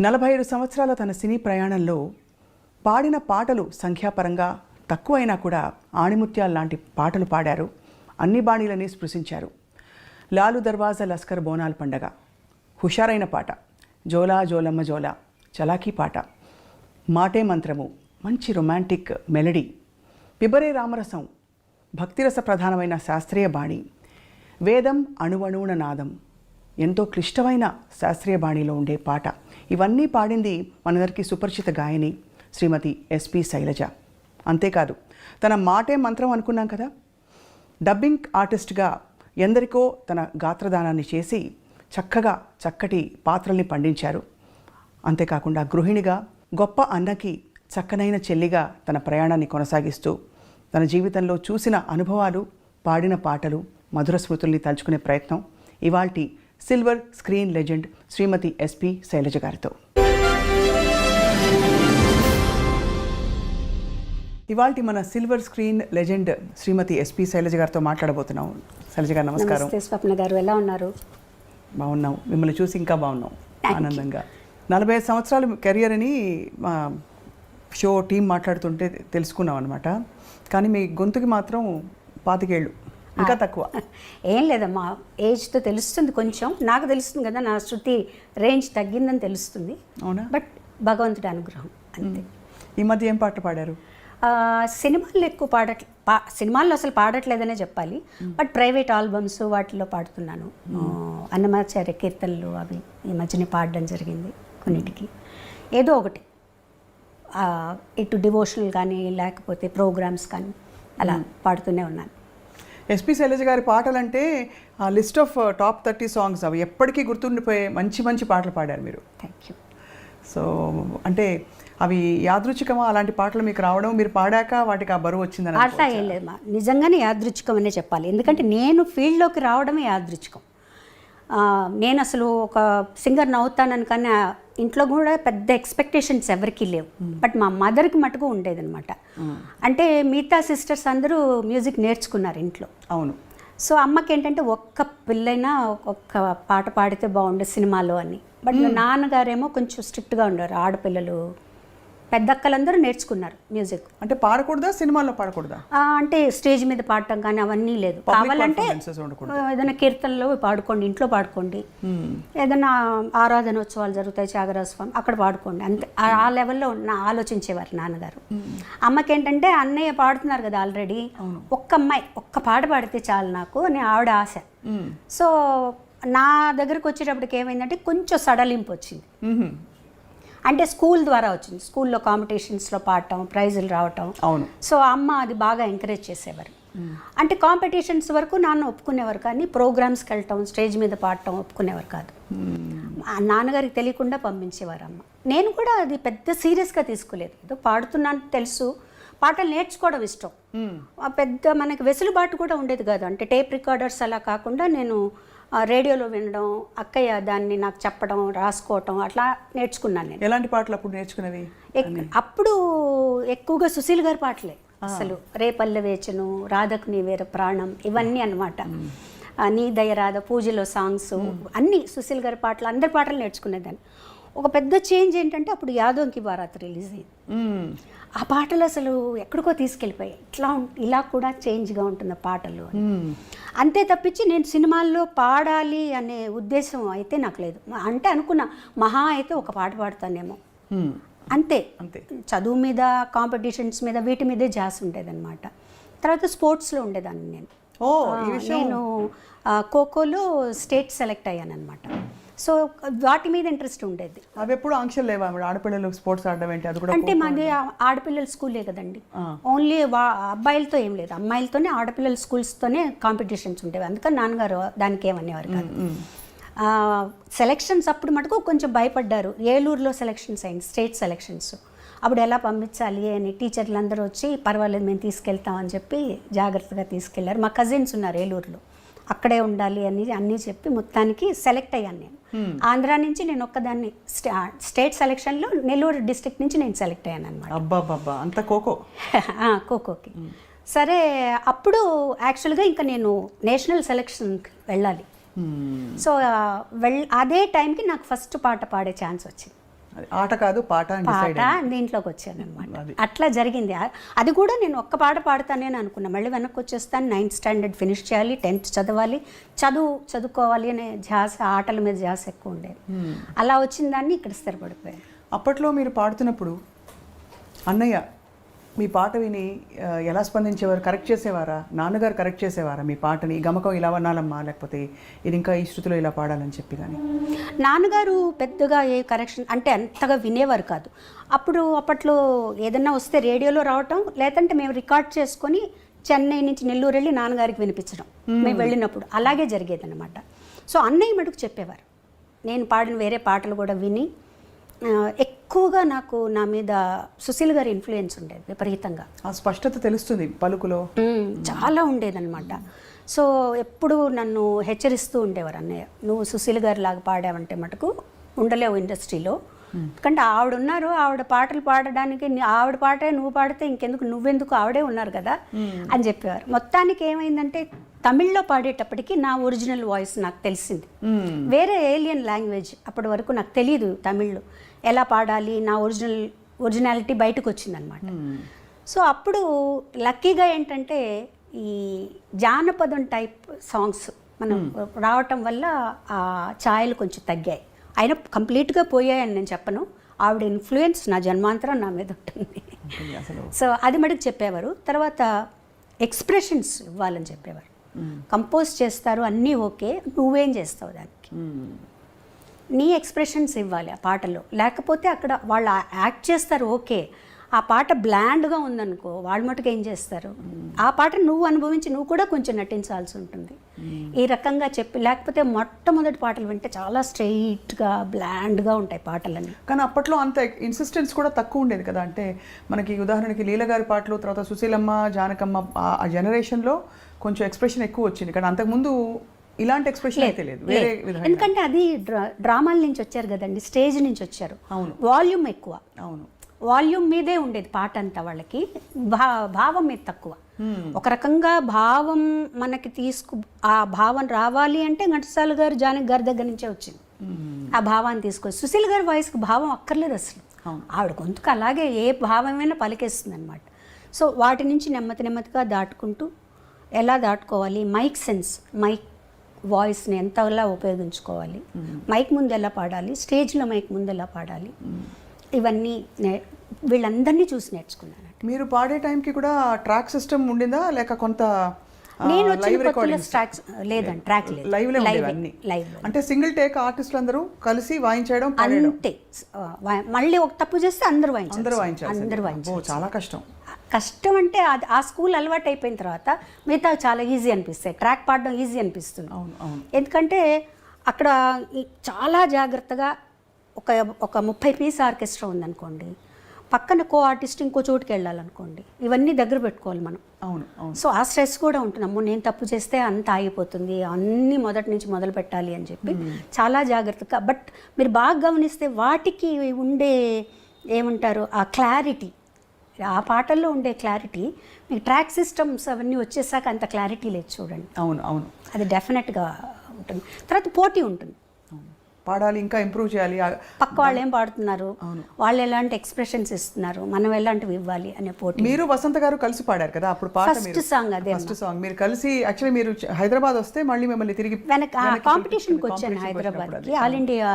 45 సంవత్సరాల తన సినీ ప్రయాణంలో పాడిన పాటలు సంఖ్యాపరంగా తక్కువైనా కూడా ఆణిముత్యాల లాంటి పాటలు పాడారు. అన్ని బాణీలని స్పృశించారు. లాలు దర్వాజా లస్కర్ బోనాల్ పండగ, హుషారైన పాట, జోలా జోలమ్మ జోలా, చలాకీ పాట, మాటే మంత్రము, మంచి రొమాంటిక్ మెలడీ, పిబరే రామరసం, భక్తిరస ప్రధానమైన శాస్త్రీయ బాణి, వేదం అణువణువున నాదం, ఎంతో క్లిష్టమైన శాస్త్రీయ బాణిలో ఉండే పాట. ఇవన్నీ పాడింది మనందరికీ సుపరిచిత గాయని శ్రీమతి ఎస్పి శైలజ. అంతేకాదు, తన మాటే మంత్రం అనుకున్నాం కదా, డబ్బింగ్ ఆర్టిస్ట్గా ఎందరికో తన గాత్రదానాన్ని చేసి చక్కటి పాత్రల్ని పండించారు. అంతేకాకుండా గృహిణిగా, గొప్ప అన్నకి చక్కనైన చెల్లిగా తన ప్రయాణాన్ని కొనసాగిస్తూ తన జీవితంలో చూసిన అనుభవాలు, పాడిన పాటలు, మధుర స్మృతుల్ని తలుచుకునే ప్రయత్నం ఇవాల్టి సిల్వర్ స్క్రీన్ లెజెండ్ శ్రీమతి ఎస్పి శైలజ గారితో. ఇవాల్టి మన సిల్వర్ స్క్రీన్ లెజెండ్ శ్రీమతి ఎస్పి శైలజ గారితో మాట్లాడబోతున్నాం. శైలజ గారు నమస్కారం. స్వప్న గారు ఎలా ఉన్నారు? బాగున్నాం, మిమ్మల్ని చూసి ఇంకా బాగున్నాం, ఆనందంగా. 45 సంవత్సరాలు కెరియర్ అని మా షో టీం మాట్లాడుతుంటే తెలుసుకున్నాం అనమాట. కానీ మీ గొంతుకి మాత్రం 25 ఏళ్ళు, ఇంకా తక్కువ. ఏం లేదమ్మా, ఏజ్తో తెలుస్తుంది, కొంచెం నాకు తెలుస్తుంది కదా, నా శృతి రేంజ్ తగ్గిందని తెలుస్తుంది. అవునా? బట్ భగవంతుడి అనుగ్రహం అంతే. ఈ మధ్య ఏం పాటలు పాడారు? సినిమాల్లో ఎక్కువ సినిమాల్లో అసలు పాడట్లేదనే చెప్పాలి. బట్ ప్రైవేట్ ఆల్బమ్స్ వాటిలో పాడుతున్నాను. అన్నమాచార్య కీర్తనలు అవి ఈ మధ్యనే పాడడం జరిగింది కొన్నిటికి. ఏదో ఒకటి ఇటు డివోషనల్ కానీ లేకపోతే ప్రోగ్రామ్స్ కానీ అలా పాడుతూనే ఉన్నాను. ఎస్పి శైలజ గారి పాటలంటే ఆ లిస్ట్ ఆఫ్ టాప్ 30 సాంగ్స్ అవి ఎప్పటికీ గుర్తుండిపోయే మంచి పాటలు పాడారు మీరు. Thank you. సో అంటే అవి యాదృచ్ఛికమా అలాంటి పాటలు మీకు రావడం, మీరు పాడాక వాటికి ఆ బరువు వచ్చిందని? అట్లా ఏం లేదు మా, నిజంగానే యాదృచ్ఛికం అనే చెప్పాలి. ఎందుకంటే నేను ఫీల్డ్లోకి రావడమే యాదృచ్ఛికం. నేను అసలు ఒక సింగర్ని అవుతానని, కానీ ఇంట్లో కూడా పెద్ద ఎక్స్పెక్టేషన్స్ ఎవరికీ లేవు. బట్ మా మదర్కి మటుకు ఉండేదన్నమాట. అంటే మిగతా సిస్టర్స్ అందరూ మ్యూజిక్ నేర్చుకున్నారు ఇంట్లో. అవును. సో అమ్మకి ఏంటంటే ఒక్క పిల్లైనా ఒక్క పాట పాడితే బాగుండే సినిమాలో అని. బట్ నాన్నగారేమో కొంచెం స్ట్రిక్ట్గా ఉండరు. ఆడపిల్లలు పెద్దక్కలందరూ నేర్చుకున్నారు మ్యూజిక్. అంటే పాడకూడదా, సినిమాల్లో పాడకూడదా? అంటే స్టేజ్ మీద పాడటం కానీ అవన్నీ లేదు. కావాలంటే ఏదైనా కీర్తనలో పాడుకోండి, ఇంట్లో పాడుకోండి, ఏదైనా ఆరాధనోత్సవాలు జరుగుతాయి, త్యాగరాజ స్వామి, అక్కడ పాడుకోండి, అంతే. ఆ లెవెల్లో ఆలోచించేవారు నాన్నగారు. అమ్మకేంటంటే అన్నయ్య పాడుతున్నారు కదా ఆల్రెడీ, ఒక్క అమ్మాయి ఒక్క పాట పాడితే చాలు నాకు అని ఆవిడ ఆశ. సో నా దగ్గరకు వచ్చేటప్పటికి ఏమైందంటే కొంచెం సడలింపు వచ్చింది. అంటే స్కూల్ ద్వారా వచ్చింది. స్కూల్లో కాంపిటీషన్స్లో పాడటం, ప్రైజులు రావటం. అవును. సో అమ్మ అది బాగా ఎంకరేజ్ చేసేవారు. అంటే కాంపిటీషన్స్ వరకు నాన్న ఒప్పుకునేవారు, కానీ ప్రోగ్రామ్స్కి వెళ్ళటం, స్టేజ్ మీద పాడటం ఒప్పుకునేవారు కాదు. నాన్నగారికి తెలియకుండా పంపించేవారు అమ్మ. నేను కూడా అది పెద్ద సీరియస్గా తీసుకోలేదు. ఏదో పాడుతున్నాను తెలుసు, పాటలు నేర్చుకోవడం ఇష్టం. పెద్ద మనకి వెసులుబాటు కూడా ఉండేది కాదు. అంటే టేప్ రికార్డర్స్ అలా కాకుండా నేను రేడియోలో వినడం, అక్కయ్య దాన్ని నాకు చెప్పడం, రాసుకోవటం, అట్లా నేర్చుకున్నాను నేను. ఎలాంటి పాటలు అప్పుడు నేర్చుకునేవి? అప్పుడు ఎక్కువగా సుశీల్ గారి పాటలే. అసలు రేపల్లె వేచను, రాధకు నీ వేర ప్రాణం, ఇవన్నీ అనమాట. నీ దయ రాధ, పూజలో సాంగ్స్ అన్నీ సుశీల్ గారి పాటలు, అందరి పాటలు నేర్చుకునేదాన్ని. ఒక పెద్ద చేంజ్ ఏంటంటే అప్పుడు యాదోంకి బారాత్ రిలీజ్ అయింది. ఆ పాటలు అసలు ఎక్కడికో తీసుకెళ్ళిపోయాయి. ఇలా కూడా చేంజ్గా ఉంటున్న పాటలు అంతే తప్పించి నేను సినిమాల్లో పాడాలి అనే ఉద్దేశం అయితే నాకు లేదు. అంటే అనుకున్నా మహా అయితే ఒక పాట పాడతానేమో, అంతే. చదువు మీద, కాంపిటీషన్స్ మీద, వీటి మీదే జాస్ ఉండేదన్నమాట. తర్వాత స్పోర్ట్స్లో ఉండేదాన్ని నేను. నేను ఖోఖోలో స్టేట్ సెలెక్ట్ అయ్యాను అనమాట. సో వాటి మీద ఇంట్రెస్ట్ ఉండేది. అవి ఎప్పుడు ఆంక్షలు లేవా ఆడపిల్లలు స్పోర్ట్స్ ఆడడం ఏంటి? అది కూడా అంటే మాది ఆడపిల్లల స్కూలే కదండి. ఓన్లీ అబ్బాయిలతో ఏం లేదు, అమ్మాయిలతోనే, ఆడపిల్లల స్కూల్స్తోనే కాంపిటీషన్స్ ఉండేవి. అందుకని నాన్నగారు దానికి ఏమనేవారు కాదు. సెలెక్షన్స్ అప్పుడు మటుకు కొంచెం భయపడ్డారు. ఏలూరులో సెలెక్షన్స్ అయింది, స్టేట్ సెలెక్షన్స్. అప్పుడు ఎలా పంపించాలి అని టీచర్లు అందరూ వచ్చి పర్వాలేదు మేము తీసుకెళ్తామని చెప్పి జాగ్రత్తగా తీసుకెళ్లారు. మా కజిన్స్ ఉన్నారు ఏలూరులో, అక్కడే ఉండాలి అని అన్నీ చెప్పి మొత్తానికి సెలెక్ట్ అయ్యాను నేను. ఆంధ్ర నుంచి నేను ఒక్కదాన్ని స్టేట్ సెలెక్షన్లో నెల్లూరు డిస్ట్రిక్ట్ నుంచి నేను సెలెక్ట్ అయ్యాను అనమాట. అంత ఖోఖోకి. సరే, అప్పుడు యాక్చువల్గా ఇంకా నేను నేషనల్ సెలెక్షన్కి వెళ్ళాలి. సో అదే టైంకి నాకు ఫస్ట్ పాట పాడే ఛాన్స్ వచ్చింది. అది ఆట కాదు పాట అని డిసైడ్ పాట దీంట్లోకి వచ్చాను అనమాట. అట్లా జరిగింది. అది కూడా నేను ఒక్క పాట పాడతానని అనుకున్నా. మళ్ళీ వెనక్కి వచ్చేస్తాను, 9th స్టాండర్డ్ ఫినిష్ చేయాలి, 10th చదవాలి, చదువుకోవాలి అనే ధ్యాస, ఆటల మీద ధ్యాస ఎక్కువ ఉండేది. అలా వచ్చిన దాన్ని ఇక్కడ స్థిరపడిపోయాను. అప్పట్లో మీరు పాడుతున్నప్పుడు అన్నయ్య మీ పాట విని ఎలా స్పందించేవారు? కరెక్ట్ చేసేవారా? నాన్నగారు కరెక్ట్ చేసేవారా మీ పాటని? గమకం ఇలా అనాలమ్మా, లేకపోతే ఇది ఇంకా ఈ శృతిలో ఇలా పాడాలని చెప్పి? కానీ నాన్నగారు పెద్దగా ఏ కరెక్షన్ అంటే అంతగా వినేవారు కాదు. అప్పట్లో ఏదన్నా వస్తే రేడియోలో రావటం, లేదంటే మేము రికార్డ్ చేసుకొని చెన్నై నుంచి నెల్లూరు వెళ్ళి నాన్నగారికి వినిపించడం మేము వెళ్ళినప్పుడు అలాగే జరిగేది అనమాట. సో అన్నయ్య మటుకు చెప్పేవారు. నేను పాడిన వేరే పాటలు కూడా విని ఎక్కువగా నా మీద సుశీల్ గారి ఇన్ఫ్లుయెన్స్ ఉండేది విపరీతంగా. ఆ స్పష్టత తెలుస్తుంది పలుకులో, చాలా ఉండేదన్నమాట. సో ఎప్పుడు నన్ను హెచ్చరిస్తూ ఉండేవారు అన్నయ్య, నువ్వు సుశీల్ గారి లాగా పాడావంటే మటుకు ఉండలేవు ఇండస్ట్రీలో. ఎందుకంటే ఆవిడ ఉన్నారు, ఆవిడ పాటలు పాడడానికి, ఆవిడ పాటే నువ్వు పాడితే నువ్వెందుకు ఆవిడే ఉన్నారు కదా అని చెప్పేవారు. మొత్తానికి ఏమైందంటే తమిళ్లో పాడేటప్పటికి నా ఒరిజినల్ వాయిస్ నాకు తెలిసింది. వేరే ఏలియన్ లాంగ్వేజ్ అప్పటి వరకు నాకు తెలియదు తమిళ్లో ఎలా పాడాలి, నా ఒరిజినాలిటీ బయటకు వచ్చిందనమాట. సో అప్పుడు లక్కీగా ఏంటంటే ఈ జానపదం టైప్ సాంగ్స్ మనం రావటం వల్ల ఆ ఛాయలు కొంచెం తగ్గాయి. అయినా కంప్లీట్గా పోయాయని నేను చెప్పను. ఆవిడ ఇన్ఫ్లుయెన్స్ నా జన్మాంతరం నా మీద ఉంటుంది. సో అది మటుకు చెప్పేవారు. తర్వాత ఎక్స్ప్రెషన్స్ ఇవ్వాలని చెప్పేవారు. కంపోజ్ చేస్తారు అన్నీ ఓకే, నువ్వేం చేస్తావు దానికి, నీ ఎక్స్ప్రెషన్స్ ఇవ్వాలి ఆ పాటలో. లేకపోతే అక్కడ వాళ్ళు యాక్ట్ చేస్తారు ఓకే, ఆ పాట బ్లాండ్గా ఉందనుకో వాళ్ళు మటుకు ఏం చేస్తారు, ఆ పాట నువ్వు అనుభవించి నువ్వు కూడా కొంచెం నటించాల్సి ఉంటుంది. ఈ రకంగా చెప్పి, లేకపోతే మొట్టమొదటి పాటలు వింటే చాలా స్ట్రెయిట్గా బ్లాండ్గా ఉంటాయి పాటలన్నీ. కానీ అప్పట్లో అంత ఇన్సిస్టెన్స్ కూడా తక్కువ ఉండేది కదా. అంటే మనకి ఉదాహరణకి లీల గారి పాటలు, తర్వాత సుశీలమ్మ, జానకమ్మ ఆ జనరేషన్లో కొంచెం ఎక్స్ప్రెషన్ ఎక్కువ వచ్చింది. కానీ అంతకుముందు ఇలాంటి ఎక్స్ప్రెషన్ అయితే లేదు, వేరే విధంగా. ఎందుకంటే అది డ్రామాల నుంచి వచ్చారు కదండి, స్టేజ్ నుంచి వచ్చారు. అవును, వాల్యూమ్ ఎక్కువ. అవును, వాల్యూమ్ మీదే ఉండేది పాట అంతా. వాళ్ళకి భావం మీద తక్కువ. ఒక రకంగా భావం మనకి ఆ భావం రావాలి అంటే ఘంటసాల గారు, జానకి గారి దగ్గర నుంచే వచ్చింది ఆ భావాన్ని తీసుకొచ్చి. సుశీల్ గారి వాయిస్కి భావం అక్కర్లేదు అసలు. ఆవిడ గొంతుకు అలాగే ఏ భావమైనా పలికేస్తుంది అనమాట. సో వాటి నుంచి నెమ్మదిగా దాటుకుంటూ ఎలా దాటుకోవాలి, మైక్ సెన్స్, మైక్ వాయిస్ని ఎంతలా ఉపయోగించుకోవాలి, మైక్ ముందు ఎలా పాడాలి, స్టేజ్లో మైక్ ముందు ఎలా పాడాలి, ఇవన్నీ వీళ్ళందరినీ చూసి నేర్చుకున్నాను. మీరు పాడే టైంకి కూడా ట్రాక్ సిస్టమ్ ఉండిందా, లేక కొంత నేను లేదండి, ట్రాక్ లేదు, లైవ్ అంటే సింగిల్ టేక్ ఆర్టిస్టులు అందరూ కలిసి వాయించడం అంతే. మళ్ళీ ఒక తప్పు చేస్తే అందరూ వాయించాలి. చాలా కష్టం అంటే అది ఆ స్కూల్ అలవాటు అయిపోయిన తర్వాత మిగతా చాలా ఈజీ అనిపిస్తాయి. ట్రాక్ పాడడం ఈజీ అనిపిస్తుంది. ఎందుకంటే అక్కడ చాలా జాగ్రత్తగా ఒక 30 పీస్ ఆర్కెస్ట్రా ఉందనుకోండి, పక్కన కో ఆర్టిస్ట్ ఇంకో చోటుకి వెళ్ళాలనుకోండి, ఇవన్నీ దగ్గర పెట్టుకోవాలి మనం. సో ఆ స్ట్రెస్ కూడా ఉంటుంది. అమ్మో నేను తప్పు చేస్తే అంత ఆగిపోతుంది, అన్నీ మొదటి నుంచి మొదలు పెట్టాలి అని చెప్పి చాలా జాగ్రత్తగా. బట్ మీరు బాగా గమనిస్తే వాటికి ఉండే ఏమంటారు ఆ క్లారిటీ, ఆ పాటల్లో ఉండే క్లారిటీ మీకు ట్రాక్ సిస్టమ్స్ అవన్నీ వచ్చేసాక అంత క్లారిటీ లేదు చూడండి. అవును, అది డెఫినెట్గా ఉంటుంది. తర్వాత పోటీ ఉంటుంది, పాడాలి, ఇంకా ఇంప్రూవ్ చేయాలి. పక్క వాళ్ళు ఏం పాడుతున్నారు, వాళ్ళు ఎలాంటి ఎక్స్ప్రెషన్స్ ఇస్తున్నారు, మనం ఎలాంటివి ఇవ్వాలి అనే పోటీ. మీరు వసంత గారు కలిసి పాడారు కదా అప్పుడు పాట, ఫస్ట్ సాంగ్ అదే. ఫస్ట్ సాంగ్ మీరు కలిసి, యాక్చువల్లీ మీరు హైదరాబాద్ వస్తే మళ్ళీ మిమ్మల్ని తిరిగి కాంపిటీషన్కి వచ్చాను హైదరాబాద్కి, all India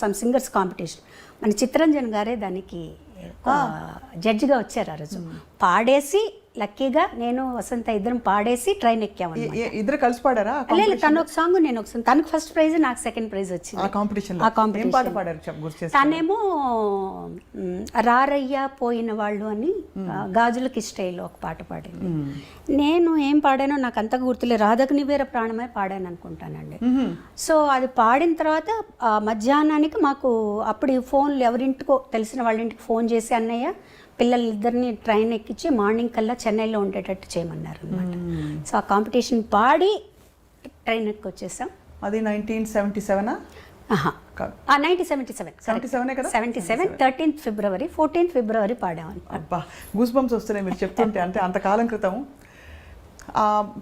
some singers competition. మన చిత్తరంజన్ గారే దానికి జడ్జిగా వచ్చారు. ఆ రోజు పాడేసి లక్కీగా నేను వసంత ఇద్దరం పాడేసి ట్రైన్ ఎక్కాము. ఇద్దరు కలిసి పాడారా? లేదు, తను ఒక సాంగ్, నేను ఒక సాంగ్. తనకు ఫస్ట్ ప్రైజ్, నాకు సెకండ్ ప్రైజ్ వచ్చింది ఆ కాంపిటీషన్. తనేమో రారయ్యా పోయిన వాళ్ళు అని గాజులకి స్టైల్లో ఒక పాట పాడింది. నేను ఏం పాడానో నాకు అంతగా గుర్తులేదు, రాధకు నీవేర ప్రాణమే పాడాను అనుకుంటానండి. సో అది పాడిన తర్వాత మధ్యాహ్నానికి మాకు అప్పుడు ఫోన్లు ఎవరింటికో తెలిసిన వాళ్ళ ఇంటికి ఫోన్ చేసి అన్నయ్య పిల్లలిద్దరిని ట్రైన్ ఎక్కించి మార్నింగ్ కల్లా చెన్నైలో ఉండేటట్టు చేయమన్నారు అనమాట. సో ఆ కాంపిటీషన్ పాడి ట్రైన్ ఎక్కి వచ్చేసాం. అది 1977 1977 13th ఫిబ్రవరి 14th ఫిబ్రవరి పాడామని. అబ్బా, గూస్ బంప్స్ వస్తున్నాయి మీరు చెప్తుంటే. అంటే అంతకాలం క్రితం.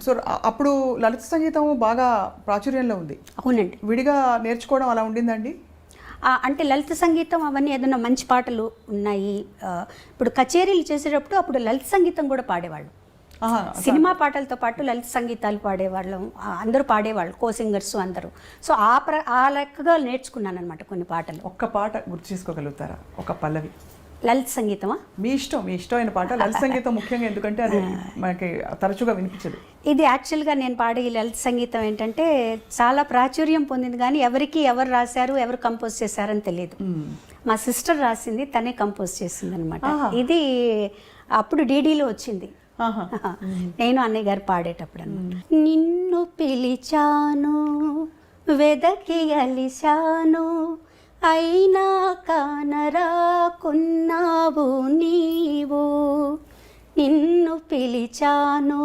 సో అప్పుడు లలిత సంగీతం బాగా ప్రాచుర్యంలో ఉంది. అవునండి. విడిగా నేర్చుకోవడం అలా ఉండిందండి? అంటే లలిత సంగీతం అవన్నీ ఏదైనా మంచి పాటలు ఉన్నాయి. ఇప్పుడు కచేరీలు చేసేటప్పుడు అప్పుడు లలిత సంగీతం కూడా పాడేవాళ్ళు. సినిమా పాటలతో పాటు లలిత సంగీతాలు పాడేవాళ్ళం, అందరూ పాడేవాళ్ళు, కో సింగర్స్ అందరూ. సో ఆ లెక్కగా నేర్చుకున్నాను అనమాట కొన్ని పాటలు. ఒక్క పాట గుర్తు చేసుకోగలుగుతారా? ఒక పల్లవి. లలిత సంగీతమా? మీ ఇష్టమైన పాట. లలిత సంగీతం ముఖ్యంగా ఎందుకంటే అది మనకి తరచుగా వినిపించదు. ఇది యాక్చువల్గా నేను పాడే ఈ లలిత సంగీతం ఏంటంటే చాలా ప్రాచుర్యం పొందింది, కానీ ఎవరు రాశారు, ఎవరు కంపోజ్ చేశారని తెలియదు. మా సిస్టర్ రాసింది, తనే కంపోజ్ చేసింది అనమాట. ఇది అప్పుడు డీడీలో వచ్చింది. నేను అన్నయ్య గారు పాడేటప్పుడు అన్నమాట. నిన్ను పిలిచాను, వెదకి అలిశాను, అయినా కానరాకున్నావు నీవు. నిన్ను పిలిచాను,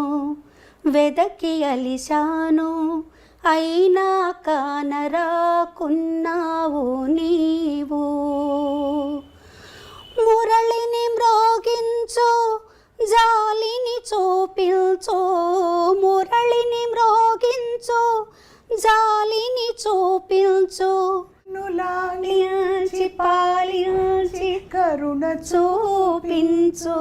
వెదకి అలిశాను, అయినా కానరాకున్నావు నీవు. మురళిని మ్రోగించు, జాలిని చూపించు, మురళిని మ్రోగించు, జాలిని చూపించు, లాలించి పాలించి కరుణ చూపించు,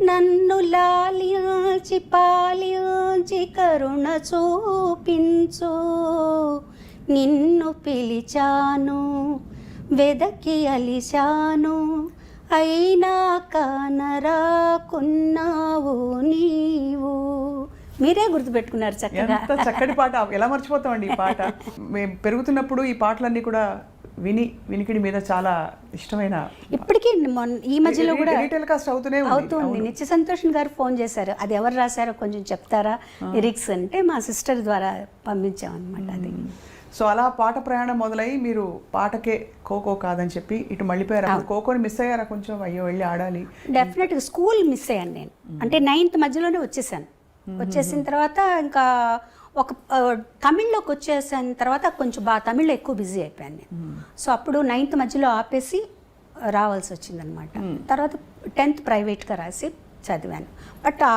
నన్ను లాలించి పాలించి కరుణ చూపించు. నిన్ను పిలిచాను, వెదకి అలిశాను, అయినా కానరాకున్నావు నీవు. మీరే గుర్తుపెట్టుకున్నారు చక్కగా. ఎంత చక్కటి పాట, ఎలా మర్చిపోతామండి ఈ పాట. మేము పెరుగుతున్నప్పుడు ఈ పాటలన్నీ కూడా వినికిడి మీద చాలా ఇష్టమైన. ఇప్పటికీ ఈ మధ్యలో కూడా టెలికాస్ట్ అవుతుంది. నిత్య సంతోష్ గారు ఫోన్ చేశారు, అది ఎవరు రాశారో కొంచెం చెప్తారా లిరిక్స్ అంటే, మా సిస్టర్ ద్వారా పంపించామన్నమాట అది. సో అలా పాట ప్రయాణం మొదలై మీరు పాటకే ఖోఖో కాదని చెప్పి ఇటు మళ్ళీపోయారు. ఖోఖోని మిస్ అయ్యారా కొంచెం? అయ్యో వెళ్ళి ఆడాలి. డెఫినెట్గా స్కూల్ మిస్ అయ్యాను నేను. అంటే 9th మధ్యలోనే వచ్చేసాను. వచ్చేసిన తర్వాత ఇంకా ఒక తమిళ్లోకి వచ్చేసిన తర్వాత కొంచెం తమిళ్లో ఎక్కువ బిజీ అయిపోయాను నేను. సో అప్పుడు 9th మధ్యలో ఆపేసి రావాల్సి వచ్చిందనమాట. తర్వాత 10th ప్రైవేట్గా రాసి చదివాను. బట్ ఆ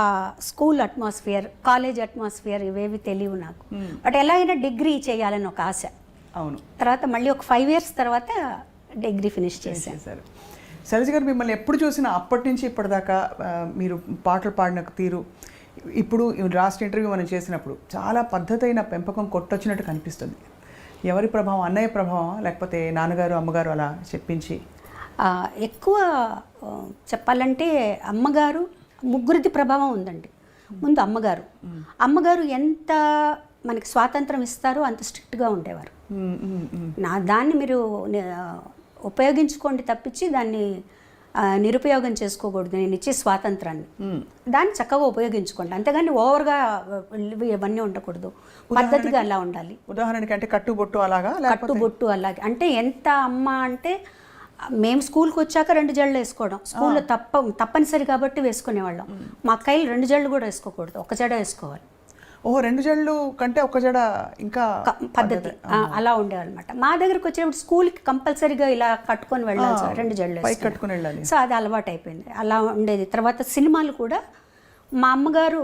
స్కూల్ అట్మాస్ఫియర్, కాలేజ్ అట్మాస్ఫియర్ ఇవేవి తెలియవు నాకు. బట్ ఎలాగైనా డిగ్రీ చేయాలని ఒక ఆశ. అవును. తర్వాత మళ్ళీ ఒక 5 years తర్వాత డిగ్రీ ఫినిష్ చేశాను. శైలజ గారు, మిమ్మల్ని ఎప్పుడు చూసినా అప్పటి నుంచి ఇప్పటిదాకా మీరు పాటలు పాడిన తీరు, ఇప్పుడు లాస్ట్ ఇంటర్వ్యూ మనం చేసినప్పుడు చాలా పద్ధతైన పెంపకం కొట్టొచ్చినట్టు కనిపిస్తుంది. ఎవరి ప్రభావం? అన్నయ్య ప్రభావం, లేకపోతే నాన్నగారు అమ్మగారు అలా చెప్పించి? ఎక్కువ చెప్పాలంటే అమ్మగారు, ముగ్గురిది ప్రభావం ఉందండి. ముందు అమ్మగారు ఎంత మనకి స్వాతంత్రం ఇస్తారో అంత స్ట్రిక్ట్గా ఉండేవారు. దాన్ని మీరు ఉపయోగించుకోండి తప్పించి దాన్ని నిరుపయోగం చేసుకోకూడదు. నేను ఇచ్చే స్వాతంత్రాన్ని దాన్ని చక్కగా ఉపయోగించుకోండి, అంతేగాని ఓవర్గా ఇవన్నీ ఉండకూడదు. పద్ధతిగా అలా ఉండాలి. ఉదాహరణకి అంటే కట్టుబొట్టు అలాగా? కట్టుబొట్టు అలాగే. అంటే ఎంత అమ్మ అంటే, మేము స్కూల్కి వచ్చాక 2 జడలు వేసుకోవడం, స్కూల్లో తప్పనిసరి కాబట్టి వేసుకునేవాళ్ళం. మా అక్కయ్యలు 2 జడలు కూడా వేసుకోకూడదు, 1 జడ వేసుకోవాలి. 2 జడలు కంటే 1 జడ ఇంకా పద్ధతి అలా ఉండేవాళ్ళమాట. మా దగ్గరకు వచ్చేటప్పుడు స్కూల్కి కంపల్సరీగా ఇలా కట్టుకొని వెళ్ళాలి, 2 జడలు కట్టుకుని వెళ్ళాలి. సో అది అలవాటు అయిపోయింది, అలా ఉండేది. తర్వాత సినిమాలు కూడా మా అమ్మగారు,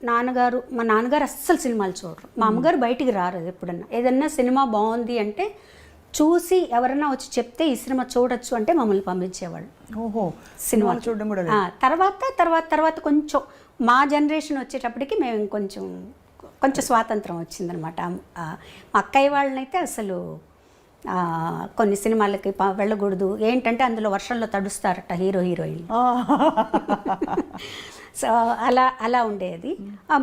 నాన్నగారు, మా నాన్నగారు అస్సలు సినిమాలు చూడరు. మా అమ్మగారు బయటికి రారు. ఎప్పుడన్నా ఏదన్నా సినిమా బాగుంది అంటే చూసి ఎవరన్నా వచ్చి చెప్తే ఈ సినిమా చూడొచ్చు అంటే మమ్మల్ని పంపించేవాళ్ళు. సినిమాలు చూడడం కూడా. తర్వాత కొంచెం మా జనరేషన్ వచ్చేటప్పటికి మేము కొంచెం స్వాతంత్రం వచ్చిందనమాట. మా అక్కయ్య వాళ్ళనైతే అసలు కొన్ని సినిమాలకి వెళ్ళకూడదు, ఏంటంటే అందులో వర్షంలో తడుస్తారట హీరో హీరోయిన్. సో అలా ఉండేది.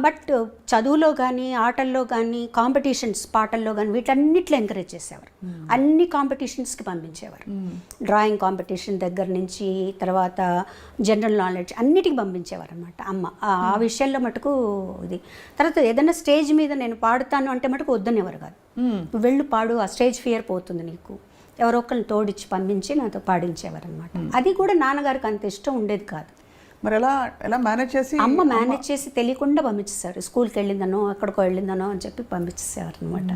బట్ చదువులో కానీ, ఆటల్లో కానీ, కాంపిటీషన్స్, పాటల్లో కానీ వీటన్నిట్లో ఎంకరేజ్ చేసేవారు. అన్ని కాంపిటీషన్స్కి పంపించేవారు. డ్రాయింగ్ కాంపిటీషన్ దగ్గర నుంచి తర్వాత జనరల్ నాలెడ్జ్ అన్నిటికీ పంపించేవారు అనమాట అమ్మ. ఆ విషయంలో మటుకు ఇది. తర్వాత ఏదైనా స్టేజ్ మీద నేను పాడుతాను అంటే మటుకు వద్దనేవారు కాదు. వెళ్ళు పాడు, ఆ స్టేజ్ ఫియర్ పోతుంది నీకు, ఎవరో ఒకరిని తోడిచ్చి పంపించి నాతో పాడించేవారు అనమాట. అది కూడా నాన్నగారికి అంత ఇష్టం ఉండేది కాదు. మరి ఎలా మేనేజ్ చేసి? అమ్మ మేనేజ్ చేసి తెలియకుండా పంపించేశారు. స్కూల్కి వెళ్ళిందనో ఎక్కడికో వెళ్ళిందనో అని చెప్పి పంపించేసేవారు అనమాట.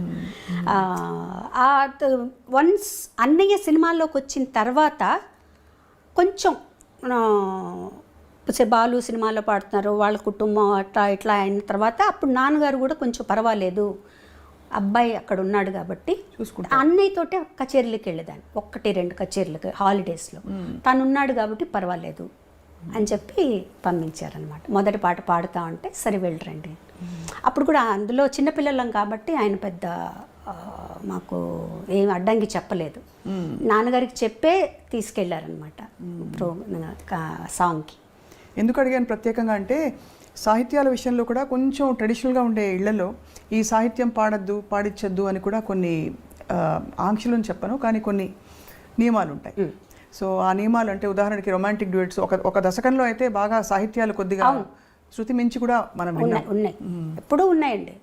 వన్స్ అన్నయ్య సినిమాల్లోకి వచ్చిన తర్వాత కొంచెం బాలు సినిమాలో పాడుతున్నారు, వాళ్ళ కుటుంబం అట్లా ఇట్లా అయిన తర్వాత అప్పుడు నాన్నగారు కూడా కొంచెం పర్వాలేదు, అబ్బాయి అక్కడ ఉన్నాడు కాబట్టి అన్నయ్యతోటే కచేరీలకు వెళ్ళేదాన్ని, 1-2 కచేరీలకు హాలిడేస్లో. తను ఉన్నాడు కాబట్టి పర్వాలేదు అని చెప్పి పంపించారనమాట. మొదటి పాట పాడుతా ఉంటే సరే వెళ్ళరండి. అప్పుడు కూడా అందులో చిన్నపిల్లలం కాబట్టి ఆయన పెద్ద మాకు ఏం అడ్డంకి చెప్పలేదు. నాన్నగారికి చెప్పే తీసుకెళ్లారనమాట సాంగ్కి. ఎందుకు అడిగాను ప్రత్యేకంగా అంటే సాహిత్యాల విషయంలో కూడా కొంచెం ట్రెడిషనల్గా ఉండే ఇళ్లలో ఈ సాహిత్యం పాడద్దు పాడించద్దు అని కూడా కొన్ని ఆంక్షలను చెప్పను, కానీ కొన్ని నియమాలు ఉంటాయి. సో ఆ నియమాలు అంటే ఉదాహరణకి రొమాంటిక్ డ్యూయట్స్ ఒక దశకంలో అయితే బాగా సాహిత్యాలు కొద్దిగా శృతి మించి కూడా మనం ఉన్నాయి, ఎప్పుడూ ఉన్నాయండి.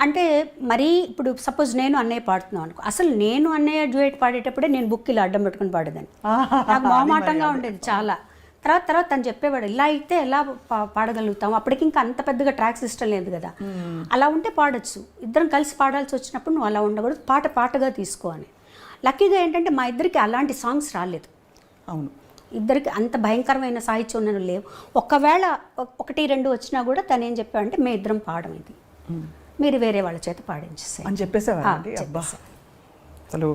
అంటే మరీ ఇప్పుడు సపోజ్ నేను అన్నయ్య పాడుతున్నాను అనుకో, అసలు నేను అన్నయ్య డ్యూయట్ పాడేటప్పుడే నేను బుక్ ఇలా అడ్డం పెట్టుకుని పాడేదాన్ని. నాకు మొహమాటంగా ఉండేది చాలా. తర్వాత తను చెప్పేవాడు ఇలా అయితే ఎలా పాడగలుగుతాం, అప్పటికి ఇంకా అంత పెద్దగా ట్రాక్ సిస్టమ్ లేదు కదా, అలా ఉంటే పాడొచ్చు, ఇద్దరం కలిసి పాడాల్సి వచ్చినప్పుడు నువ్వు అలా ఉండకూడదు, పాటగా తీసుకో అని. లక్కీగా ఏంటంటే మా ఇద్దరికి అలాంటి సాంగ్స్ రాలేదు. అవును, ఇద్దరికి అంత భయంకరమైన సాహిత్యం ఉన్నవి లేవు. ఒకవేళ 1-2 వచ్చినా కూడా తను ఏం చెప్పాడంటే మేము ఇద్దరం పాడడం ఇది, మీరు వేరే వాళ్ళ చేత పాడించేసాయి అని చెప్పేసేవారు. అసలు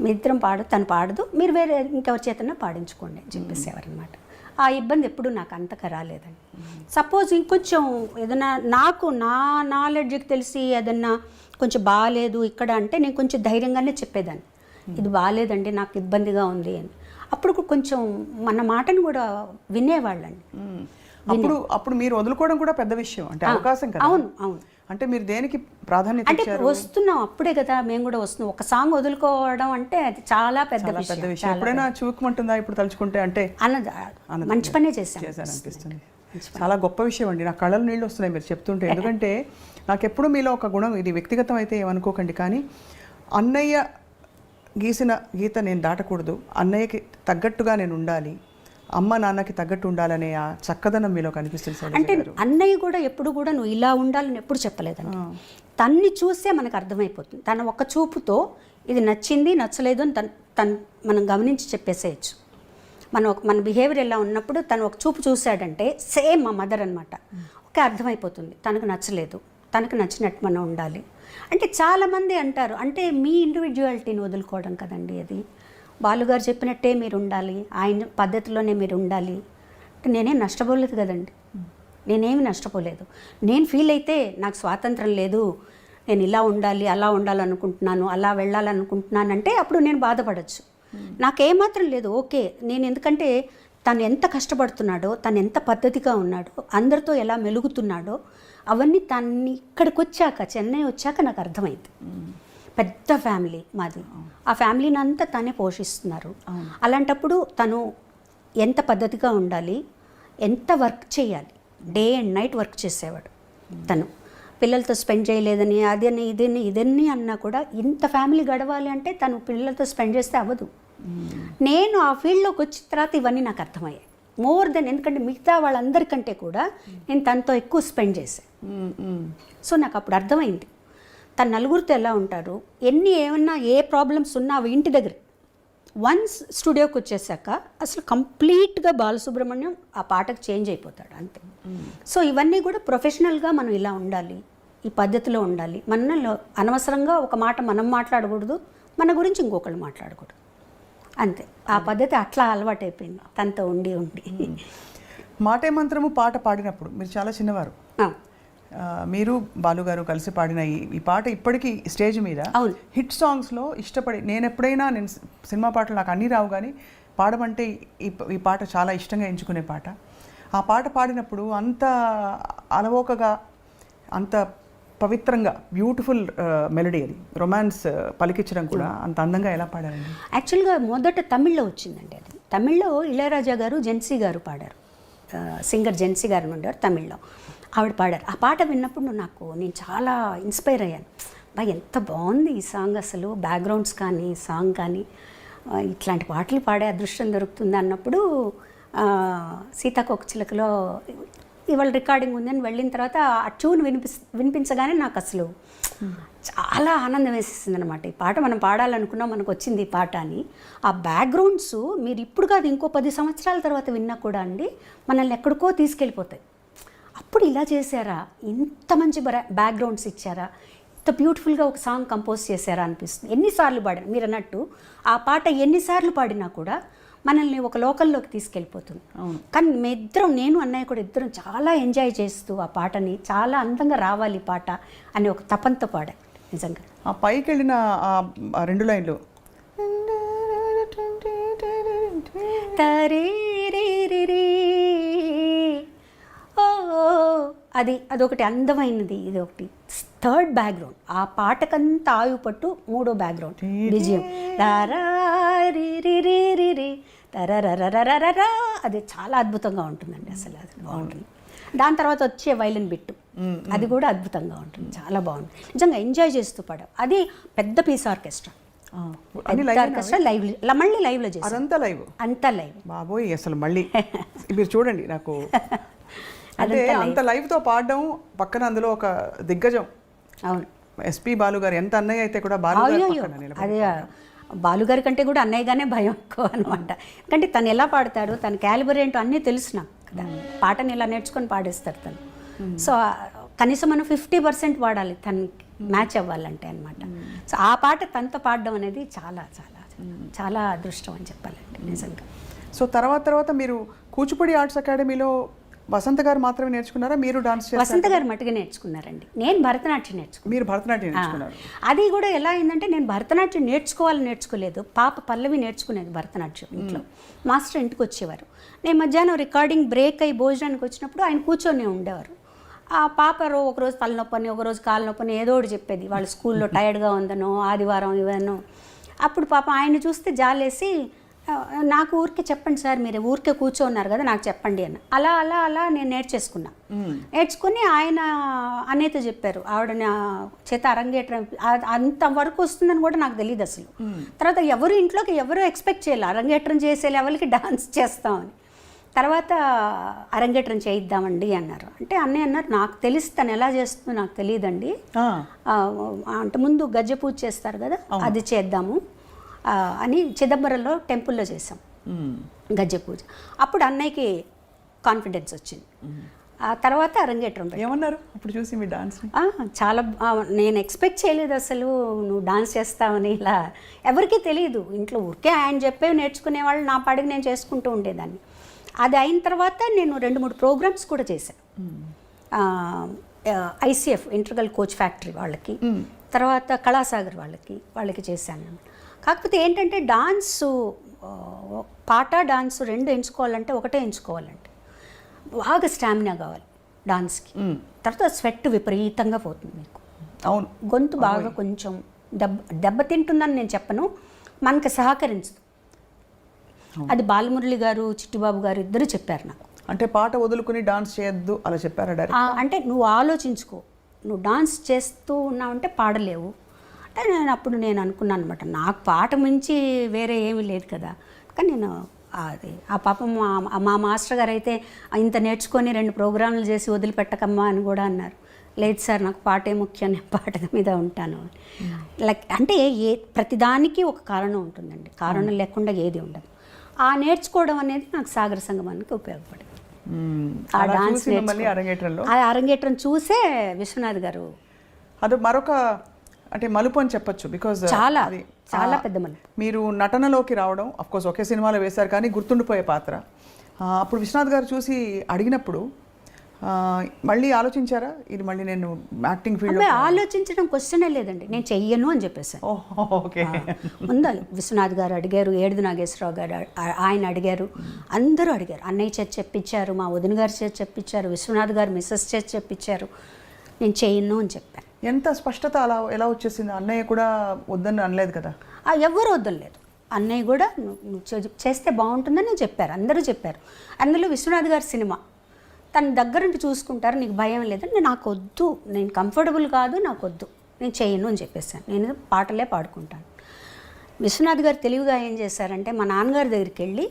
మీ ఇద్దరం తను పాడదు, మీరు వేరే ఇంకెవరి చేతన్నా పాడించుకోండి అని చెప్పేసేవారు అనమాట. ఆ ఇబ్బంది ఎప్పుడు నాకు అంతగా రాలేదండి. సపోజ్ ఇంకొంచెం ఏదైనా నాకు నా నాలెడ్జ్కి తెలిసి ఏదన్నా కొంచెం బాగాలేదు ఇక్కడ అంటే నేను కొంచెం ధైర్యంగానే చెప్పేదాన్ని, ఇది బాగాలేదండి నాకు ఇబ్బందిగా ఉంది అని. అప్పుడు కొంచెం మన మాటను కూడా వినేవాళ్ళండి. అప్పుడు మీరు వదులుకోవడం కూడా పెద్ద విషయం, అంటే అవకాశం కదా. అవును అవును. అంటే మీరు దేనికి ప్రాధాన్యత అంటే వస్తున్నాం అప్పుడే కదా మేము కూడా వస్తున్నాం. ఒక సాంగ్ వదులుకోవడం అంటే అది చాలా పెద్ద విషయం. ఎప్పుడైనా చూకమంటుందా ఇప్పుడు తలుచుకుంటే? అంటే మంచి పనే చేశాను అనిపిస్తుంది. చాలా గొప్ప విషయం అండి, నా కళ్ళలో నీళ్ళు వస్తున్నాయి మీరు చెప్తుంటే. ఎందుకంటే నాకెప్పుడు మీలో ఒక గుణం, ఇది వ్యక్తిగతం అయితే ఏమనుకోకండి, కానీ అన్నయ్య గీసిన గీత నేను దాటకూడదు, అన్నయ్యకి తగ్గట్టుగా నేను ఉండాలి, అమ్మ నాన్నకి తగ్గట్టు ఉండాలనే ఆ చక్కదనం మీలో కనిపిస్తుంది. అంటే అన్నయ్య కూడా ఎప్పుడు కూడా నువ్వు ఇలా ఉండాలని ఎప్పుడు చెప్పలేదండి. తన్ని చూసే మనకు అర్థమైపోతుంది. తన ఒక్క చూపుతో ఇది నచ్చింది నచ్చలేదు అని తను మనం గమనించి చెప్పేసేయచ్చు. మన బిహేవియర్ ఎలా ఉన్నప్పుడు తను ఒక చూపు చూశాడంటే సేమ్ మా మదర్ అనమాట, ఓకే అర్థమైపోతుంది తనకు నచ్చలేదు, తనకు నచ్చినట్టు మనం ఉండాలి. అంటే చాలామంది అంటారు అంటే మీ ఇండివిజువాలిటీని వదులుకోవడం కదండి అది, బాలుగారు చెప్పినట్టే మీరు ఉండాలి, ఆయన పద్ధతిలోనే మీరు ఉండాలి అంటే నేనేం నష్టపోలేదు కదండి. నేనేమి నష్టపోలేదు. నేను ఫీల్ అయితే నాకు స్వాతంత్రం లేదు, నేను ఇలా ఉండాలి అలా ఉండాలనుకుంటున్నాను అలా వెళ్ళాలనుకుంటున్నాను అంటే అప్పుడు నేను బాధపడచ్చు. నాకేమాత్రం లేదు, ఓకే నేను ఎందుకంటే తను ఎంత కష్టపడుతున్నాడో, తను ఎంత పద్ధతిగా ఉన్నాడో, అందరితో ఎలా మెలుగుతున్నాడో అవన్నీ తన్ని ఇక్కడికి వచ్చాక చెన్నై వచ్చాక నాకు అర్థమైంది. పెద్ద ఫ్యామిలీ మాది, ఆ ఫ్యామిలీని అంతా తనే పోషిస్తున్నారు. అలాంటప్పుడు తను ఎంత పద్ధతిగా ఉండాలి, ఎంత వర్క్ చేయాలి, డే అండ్ నైట్ వర్క్ చేసేవాడు. తను పిల్లలతో స్పెండ్ చేయలేదని అదని ఇదన్నీ అన్నా కూడా ఇంత ఫ్యామిలీ గడవాలి అంటే తను పిల్లలతో స్పెండ్ చేస్తే అవ్వదు. నేను ఆ ఫీల్డ్లోకి వచ్చిన తర్వాత ఇవన్నీ నాకు అర్థమయ్యాయి మోర్ దెన్, ఎందుకంటే మిగతా వాళ్ళందరికంటే కూడా నేను తనతో ఎక్కువ స్పెండ్ చేశాను. సో నాకు అప్పుడు అర్థమైంది తను నలుగురితో ఎలా ఉంటారు, ఏమన్నా ఏ ప్రాబ్లమ్స్ ఉన్నా అవి ఇంటి దగ్గర. వన్స్ స్టూడియోకి వచ్చేసాక అసలు కంప్లీట్గా బాలసుబ్రహ్మణ్యం ఆ పాటకు చేంజ్ అయిపోతాడు అంతే. సో ఇవన్నీ కూడా ప్రొఫెషనల్గా మనం ఇలా ఉండాలి, ఈ పద్ధతిలో ఉండాలి, మనలో అనవసరంగా ఒక మాట మనం మాట్లాడకూడదు, మన గురించి ఇంకొకళ్ళు మాట్లాడకూడదు అంతే. ఆ పద్ధతి అట్లా అలవాటైపోయింది తనతో ఉండి. మాటే మంత్రము పాట పాడినప్పుడు మీరు చాలా చిన్నవారు, మీరు బాలుగారు కలిసి పాడిన ఈ పాట ఇప్పటికీ స్టేజ్ మీద హిట్ సాంగ్స్లో ఇష్టపడి, నేను సినిమా పాటలు నాకు అన్నీ రావు కానీ పాడమంటే ఈ పాట చాలా ఇష్టంగా ఎంచుకునే పాట. ఆ పాట పాడినప్పుడు అంత అలవోకగా, అంత పవిత్రంగా, బ్యూటిఫుల్ మెలడీ, అది రొమాన్స్ పలికించడం కూడా అంత అందంగా ఎలా పాడారండి? యాక్చువల్గా మొదట తమిళ్లో వచ్చిందండి అది. తమిళ్లో ఇళయరాజా గారు జెన్సీ గారు పాడారు, సింగర్ జెన్సీ గారు ఉండేవారు తమిళ్లో, ఆవిడ పాడారు. ఆ పాట విన్నప్పుడు నేను చాలా ఇన్స్పైర్ అయ్యాను. ఎంత బాగుంది ఈ సాంగ్, అసలు బ్యాక్గ్రౌండ్స్ కానీ సాంగ్ కానీ ఇట్లాంటి పాటలు పాడే అదృష్టం దొరుకుతుంది అన్నప్పుడు సీతాకోకచిలుకలో ఇవాళ రికార్డింగ్ ఉందని వెళ్ళిన తర్వాత ఆ ట్యూన్ వినిపించగానే నాకు అసలు చాలా ఆనందం వేసేసింది అనమాట. ఈ పాట మనం పాడాలనుకున్నాం, మనకు వచ్చింది ఈ పాట అని. ఆ బ్యాక్గ్రౌండ్స్ మీరు ఇప్పుడు కాదు ఇంకో 10 సంవత్సరాల తర్వాత విన్నా కూడా అండి మనల్ని ఎక్కడికో తీసుకెళ్ళిపోతాయి. అప్పుడు ఇలా చేశారా, ఇంత మంచి బ్యాక్గ్రౌండ్స్ ఇచ్చారా, ఎంత బ్యూటిఫుల్గా ఒక సాంగ్ కంపోజ్ చేశారా అనిపిస్తుంది. ఎన్నిసార్లు పాడారు మీరు అన్నట్టు, ఆ పాట ఎన్నిసార్లు పాడినా కూడా మనల్ని ఒక లోకల్లోకి తీసుకెళ్ళిపోతుంది. కానీ నేను అన్నయ్య కూడా ఇద్దరం చాలా ఎంజాయ్ చేస్తూ ఆ పాటని చాలా అందంగా రావాలి పాట అని ఒక తపంతో పాడారు నిజంగా. ఆ పైకి వెళ్ళిన ఆ 2 లైన్లు అదొకటి అందమైనది. ఇది ఒకటి థర్డ్ బ్యాక్గ్రౌండ్. ఆ పాటకంతా ఆయువు పట్టు 3వ బ్యాక్గ్రౌండ్ బిజిఎం తరరరరరరరా. అది చాలా అద్భుతంగా ఉంటుందండి, అసలు అది బాగుంటుంది. దాని తర్వాత వచ్చే వైలిన్ బిట్టు అది కూడా అద్భుతంగా ఉంటుంది, చాలా బాగుంటుంది. నిజంగా ఎంజాయ్ చేస్తూ పాడాం. అది పెద్ద పీస్ ఆర్కెస్ట్రా, ఆర్కెస్ట్రా మళ్ళీ లైవ్లో చేసి అంతా లైవ్ బాబోయ్. అసలు మళ్ళీ మీరు చూడండి, నాకు అంటే అంత లైవ్తో పాడడం, పక్కన అందులో ఒక దిగ్గజం. అవును, ఎస్పి బాలు గారు. ఎంత అన్నయ్య అయితే కూడా బాలు అదే బాలుగారి కంటే కూడా అన్నయ్యగానే భయం ఎక్కువ అనమాట. ఎందుకంటే తను ఎలా పాడతాడు, తన క్యాలిబర్ ఏంటో అన్నీ తెలుసు నాకు కదా. పాటని ఇలా నేర్చుకొని పాడేస్తారు తను. సో కనీసం మనం 50% పాడాలి తనకి మ్యాచ్ అవ్వాలంటే అనమాట. సో ఆ పాట తనతో పాడడం అనేది చాలా చాలా చాలా అదృష్టం అని చెప్పాలంటే నిజంగా. సో తర్వాత మీరు కూచిపూడి ఆర్ట్స్ అకాడమీలో వసంత గారు మాత్రమే నేర్చుకున్నారా? మీరు డాన్స్ చేశారా? వసంత గారు మట్టుగా నేర్చుకున్నారండి. నేను భరతనాట్యం నేర్చుకున్నాను. మీరు భరతనాట్యం నేర్చుకున్నారు? అది కూడా ఎలా అయిందంటే, నేను భరతనాట్యం నేర్చుకోలేదు. పాప పల్లవి నేర్చుకునేది భరతనాట్యం ఇంట్లో. మాస్టర్ ఇంటికి వచ్చేవారు. నేను మధ్యాహ్నం రికార్డింగ్ బ్రేక్ అయ్యి భోజనానికి వచ్చినప్పుడు ఆయన కూర్చొని ఉండేవారు. ఆ పాప ఒకరోజు తలనొప్పని, ఒకరోజు కాలు నొప్పని ఏదో ఒకటి చెప్పేది. వాళ్ళ స్కూల్లో టైర్డ్గా ఉందనో, ఆదివారం ఇవన్నో. అప్పుడు పాప ఆయన చూస్తే జాలేసి, నాకు ఊరికే చెప్పండి సార్, మీరు ఊరికే కూర్చోన్నారు కదా, నాకు చెప్పండి అని. అలా నేను నేర్చుకుని ఆయన అనేత చెప్పారు. ఆవిడ నా చేత అరంగేట్రం అంతవరకు వస్తుందని కూడా నాకు తెలియదు అసలు. తర్వాత ఇంట్లోకి ఎవరు ఎక్స్పెక్ట్ చేయాలి అరంగేట్రం చేసే లెవెల్కి డాన్స్ చేస్తామని. తర్వాత అరంగేట్రం చేయిద్దామండి అన్నారు. అంటే అన్నయ్య అన్నారు, నాకు తెలిసి తను ఎలా చేస్తుందో నాకు తెలియదండి, అంటే ముందు గజ్జ పూజ చేస్తారు కదా, అది చేద్దాము అని చిదంబరంలో టెంపుల్లో చేసాం గజ్జె పూజ. అప్పుడు అన్నయ్యకి కాన్ఫిడెన్స్ వచ్చింది. ఆ తర్వాత అరంగేట్రం ఏమన్నారు అప్పుడు చూసి మీ డాన్స్? చాలా నేను ఎక్స్పెక్ట్ చేయలేదు అసలు నువ్వు డాన్స్ చేస్తావని. ఇలా ఎవరికీ తెలియదు ఇంట్లో. ఊరికే ఆయన చెప్పేవి నేర్చుకునేవాళ్ళు, నా పాడికి నేను చేసుకుంటూ ఉండేదాన్ని. అది అయిన తర్వాత నేను 2-3 ప్రోగ్రామ్స్ కూడా చేశాను. ఐసీఎఫ్ ఇంటర్గల్ కోచ్ ఫ్యాక్టరీ వాళ్ళకి, తర్వాత కళాసాగర్ వాళ్ళకి చేశాను. కాకపోతే ఏంటంటే డాన్సు, పాట డాన్సు 2 ఎంచుకోవాలంటే ఒకటే ఎంచుకోవాలంటే బాగా స్టామినా కావాలి డాన్స్కి. తర్వాత స్వెట్ విపరీతంగా పోతుంది మీకు. అవును, గొంతు బాగా కొంచెం దెబ్బతింటుందని నేను చెప్పను, మనకి సహకరించదు. అది బాలమురళి గారు, చిట్టుబాబు గారు ఇద్దరు చెప్పారు నాకు. అంటే పాట వదులుకుని డాన్స్ చేయొద్దు అలా చెప్పారా? అంటే నువ్వు ఆలోచించుకో, నువ్వు డాన్స్ చేస్తూ ఉన్నావంటే పాడలేవు అంటే నేను అనుకున్నాను అనమాట. నాకు పాట మించి వేరే ఏమీ లేదు కదా. కానీ నేను అది ఆ పాపం మా మాస్టర్ గారు అయితే ఇంత నేర్చుకొని 2 ప్రోగ్రాంలు చేసి వదిలిపెట్టకమ్మా అని కూడా అన్నారు. లేదు సార్, నాకు పాటే ముఖ్యం, నేను పాట మీద ఉంటాను. లైక్ అంటే ప్రతిదానికి ఒక కారణం ఉంటుందండి, కారణం లేకుండా ఏది ఉండదు. ఆ నేర్చుకోవడం అనేది నాకు సాగర సంగమానికి ఉపయోగపడింది. ఆ డాన్స్ అరంగేట్రం చూసే విశ్వనాథ్ గారు అది మరొక అంటే మలుపు అని చెప్పొచ్చు. బికాజ్ చాలా పెద్ద మలుపు. మీరు నటనలోకి రావడం, అఫ్కోర్స్ ఒకే సినిమాలో వేశారు కానీ గుర్తుండిపోయే పాత్ర. అప్పుడు విశ్వనాథ్ గారు చూసి అడిగినప్పుడు మళ్ళీ ఆలోచించారా, ఇది మళ్ళీ నేను యాక్టింగ్ ఫీల్డ్? ఆలోచించడం క్వశ్చనే లేదండి, నేను చెయ్యను అని చెప్పేసాను. ఓకే. ముందు విశ్వనాథ్ గారు అడిగారు, ఏడుది నాగేశ్వరరావు గారు ఆయన అడిగారు, అందరూ అడిగారు. అన్నయ్య చేతి చెప్పించారు, మా వదిన గారి చేతి చెప్పించారు, విశ్వనాథ్ గారు మిస్సెస్ చేతి చెప్పించారు. నేను చెయ్యను అని చెప్పాను. ఎంత స్పష్టత అలా ఎలా వచ్చేసింది? అన్నయ్య కూడా వద్దని అనలేదు కదా? ఎవరు వద్దలేదు. అన్నయ్య కూడా నువ్వు చేస్తే బాగుంటుందని చెప్పారు, అందరూ చెప్పారు. అందులో విశ్వనాథ్ గారి సినిమా తన దగ్గరుండి చూసుకుంటారు, నీకు భయం లేదంటే నాకు వద్దు, నేను కంఫర్టబుల్ కాదు, నాకు వద్దు, నేను చేయను అని చెప్పేసాను. నేను పాటలే పాడుకుంటాను. విశ్వనాథ్ గారు తెలివిగా ఏం చేశారంటే మా నాన్నగారి దగ్గరికి వెళ్ళి